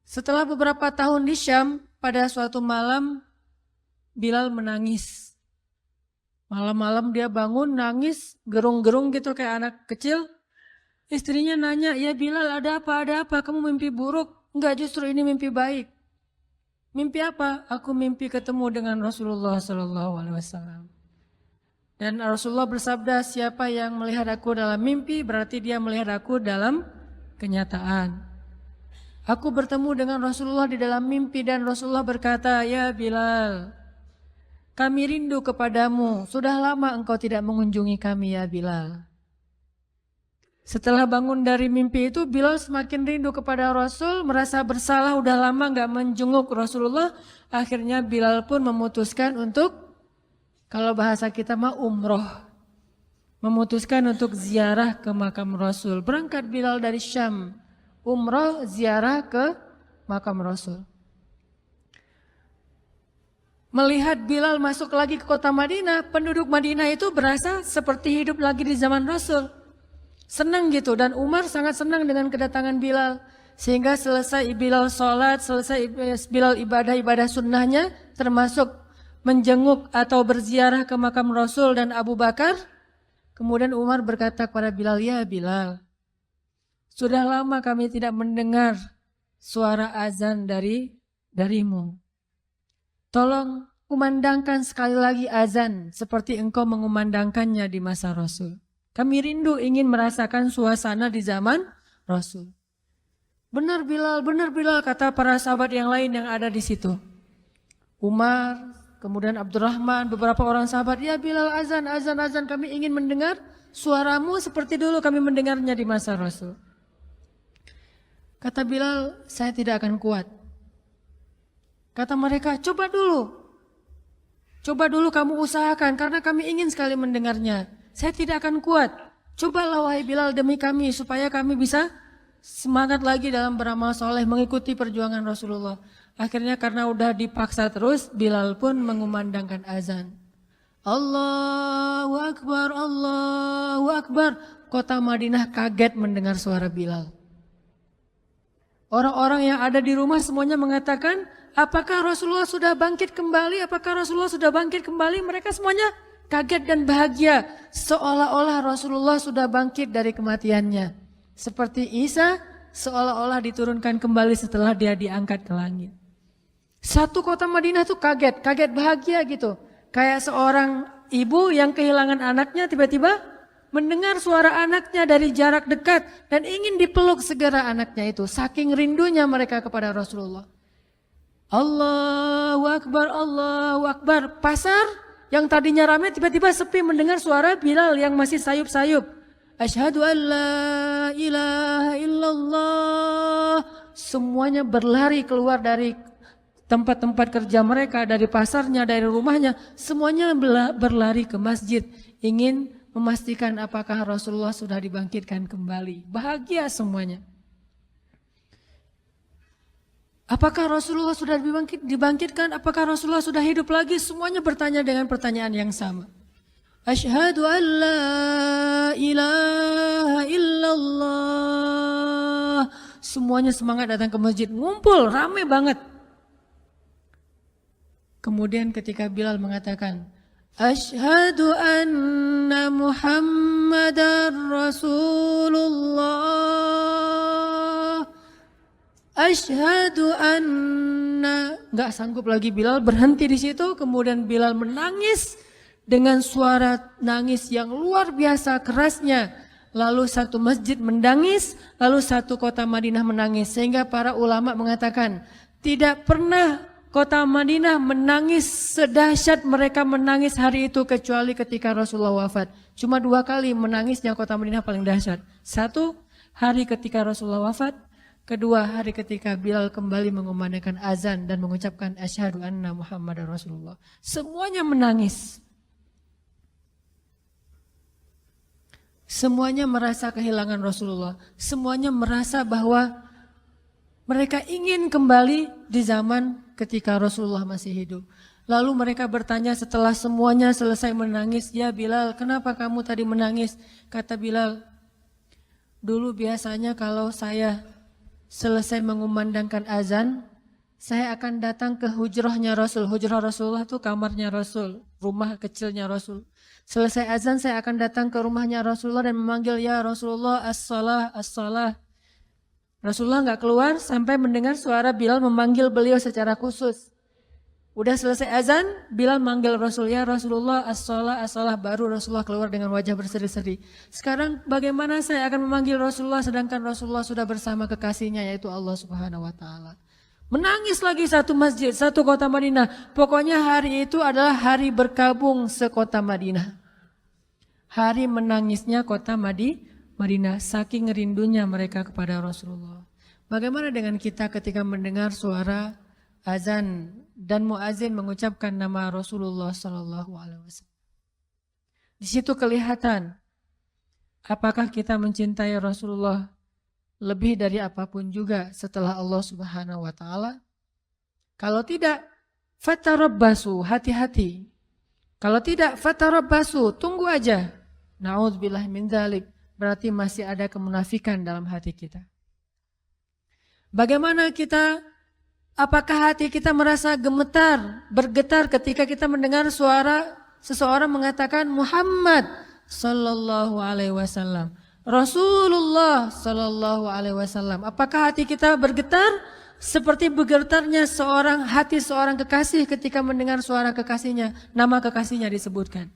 Setelah beberapa tahun di Syam, pada suatu malam Bilal menangis. Malam-malam dia bangun nangis, gerung-gerung gitu kayak anak kecil. Istrinya nanya, ya Bilal ada apa? Kamu mimpi buruk? Enggak, justru ini mimpi baik. Mimpi apa? Aku mimpi ketemu dengan Rasulullah SAW. Dan Rasulullah bersabda, siapa yang melihat aku dalam mimpi berarti dia melihat aku dalam kenyataan. Aku bertemu dengan Rasulullah di dalam mimpi dan Rasulullah berkata, ya Bilal, kami rindu kepadamu, sudah lama engkau tidak mengunjungi kami ya Bilal. Setelah bangun dari mimpi itu, Bilal semakin rindu kepada Rasul, merasa bersalah udah lama gak menjenguk Rasulullah. Akhirnya Bilal pun memutuskan untuk, kalau bahasa kita mah umroh. Memutuskan untuk ziarah ke makam Rasul. Berangkat Bilal dari Syam, umroh ziarah ke makam Rasul. Melihat Bilal masuk lagi ke kota Madinah, penduduk Madinah itu berasa seperti hidup lagi di zaman Rasul. Senang gitu, dan Umar sangat senang dengan kedatangan Bilal. Sehingga selesai Bilal sholat, selesai Bilal ibadah sunnahnya, termasuk menjenguk atau berziarah ke makam Rasul dan Abu Bakar. Kemudian Umar berkata kepada Bilal, ya Bilal, sudah lama kami tidak mendengar suara azan darimu. Tolong kumandangkan sekali lagi azan seperti engkau mengumandangkannya di masa Rasul. Kami rindu ingin merasakan suasana di zaman Rasul. Benar Bilal, kata para sahabat yang lain yang ada di situ. Umar, kemudian Abdurrahman, beberapa orang sahabat, ya Bilal azan, kami ingin mendengar suaramu seperti dulu kami mendengarnya di masa Rasul. Kata Bilal, saya tidak akan kuat. Kata mereka, coba dulu kamu usahakan karena kami ingin sekali mendengarnya. Saya tidak akan kuat. Cobalah wahai Bilal demi kami supaya kami bisa semangat lagi dalam beramal soleh mengikuti perjuangan Rasulullah. Akhirnya karena udah dipaksa terus, Bilal pun mengumandangkan azan. Allahu Akbar, Allahu Akbar. Kota Madinah kaget mendengar suara Bilal. Orang-orang yang ada di rumah semuanya mengatakan, apakah Rasulullah sudah bangkit kembali? Mereka semuanya kaget dan bahagia. Seolah-olah Rasulullah sudah bangkit dari kematiannya. Seperti Isa seolah-olah diturunkan kembali setelah dia diangkat ke langit. Satu kota Madinah tuh kaget bahagia gitu. Kayak seorang ibu yang kehilangan anaknya tiba-tiba mendengar suara anaknya dari jarak dekat dan ingin dipeluk segera anaknya itu. Saking rindunya mereka kepada Rasulullah. Allahu Akbar, Allahu Akbar. Pasar yang tadinya ramai tiba-tiba sepi mendengar suara Bilal yang masih sayup-sayup. Asyhadu an la ilaha illallah. Semuanya berlari keluar dari tempat-tempat kerja mereka, dari pasarnya, dari rumahnya. Semuanya berlari ke masjid. Ingin memastikan apakah Rasulullah sudah dibangkitkan kembali. Bahagia semuanya. Apakah Rasulullah sudah dibangkitkan? Apakah Rasulullah sudah hidup lagi? Semuanya bertanya dengan pertanyaan yang sama. Asyhadu an la ilaha illallah. Semuanya semangat datang ke masjid, ngumpul, rame banget. Kemudian ketika Bilal mengatakan, Asyhadu anna Muhammadar Rasulullah. Asyhadu anna. Nggak sanggup lagi Bilal, berhenti di situ. Kemudian Bilal menangis dengan suara nangis yang luar biasa kerasnya. Lalu satu masjid menangis, lalu satu kota Madinah menangis. Sehingga para ulama mengatakan, tidak pernah kota Madinah menangis sedahsyat mereka menangis hari itu kecuali ketika Rasulullah wafat. Cuma 2 kali menangisnya kota Madinah paling dahsyat. 1 hari ketika Rasulullah wafat. 2 hari ketika Bilal kembali mengumandangkan azan dan mengucapkan asyhadu anna Muhammadar Rasulullah. Semuanya menangis. Semuanya merasa kehilangan Rasulullah. Semuanya merasa bahwa mereka ingin kembali di zaman ketika Rasulullah masih hidup. Lalu mereka bertanya setelah semuanya selesai menangis, ya Bilal, kenapa kamu tadi menangis? Kata Bilal, dulu biasanya kalau saya selesai mengumandangkan azan, saya akan datang ke hujrahnya Rasul. Hujrah Rasulullah itu kamarnya Rasul, rumah kecilnya Rasul. Selesai azan saya akan datang ke rumahnya Rasulullah dan memanggil, ya Rasulullah as-salah, as-salah. Rasulullah nggak keluar sampai mendengar suara Bilal memanggil beliau secara khusus. Udah selesai azan, Bilal manggil Rasul, ya Rasulullah as-salah, as-salah. Baru Rasulullah keluar dengan wajah berseri-seri. Sekarang bagaimana saya akan memanggil Rasulullah sedangkan Rasulullah sudah bersama kekasihnya yaitu Allah Subhanahu wa taala. Menangis lagi satu masjid, satu kota Madinah. Pokoknya hari itu adalah hari berkabung sekota Madinah. Hari menangisnya kota Madinah, saking rindunya mereka kepada Rasulullah. Bagaimana dengan kita ketika mendengar suara azan dan muazin mengucapkan nama Rasulullah Sallallahu Alaihi Wasallam? Di situ kelihatan apakah kita mencintai Rasulullah lebih dari apapun juga setelah Allah Subhanahu wa taala. Kalau tidak, fatarabbasu, hati-hati. Kalau tidak, fatarabbasu, tunggu aja. Na'udzubillah min dzalik, berarti masih ada kemunafikan dalam hati kita. Bagaimana kita, apakah hati kita merasa gemetar, bergetar ketika kita mendengar suara seseorang mengatakan Muhammad sallallahu alaihi wasallam, Rasulullah sallallahu alaihi wasallam. Apakah hati kita bergetar seperti bergetarnya hati seorang kekasih ketika mendengar suara kekasihnya, nama kekasihnya disebutkan?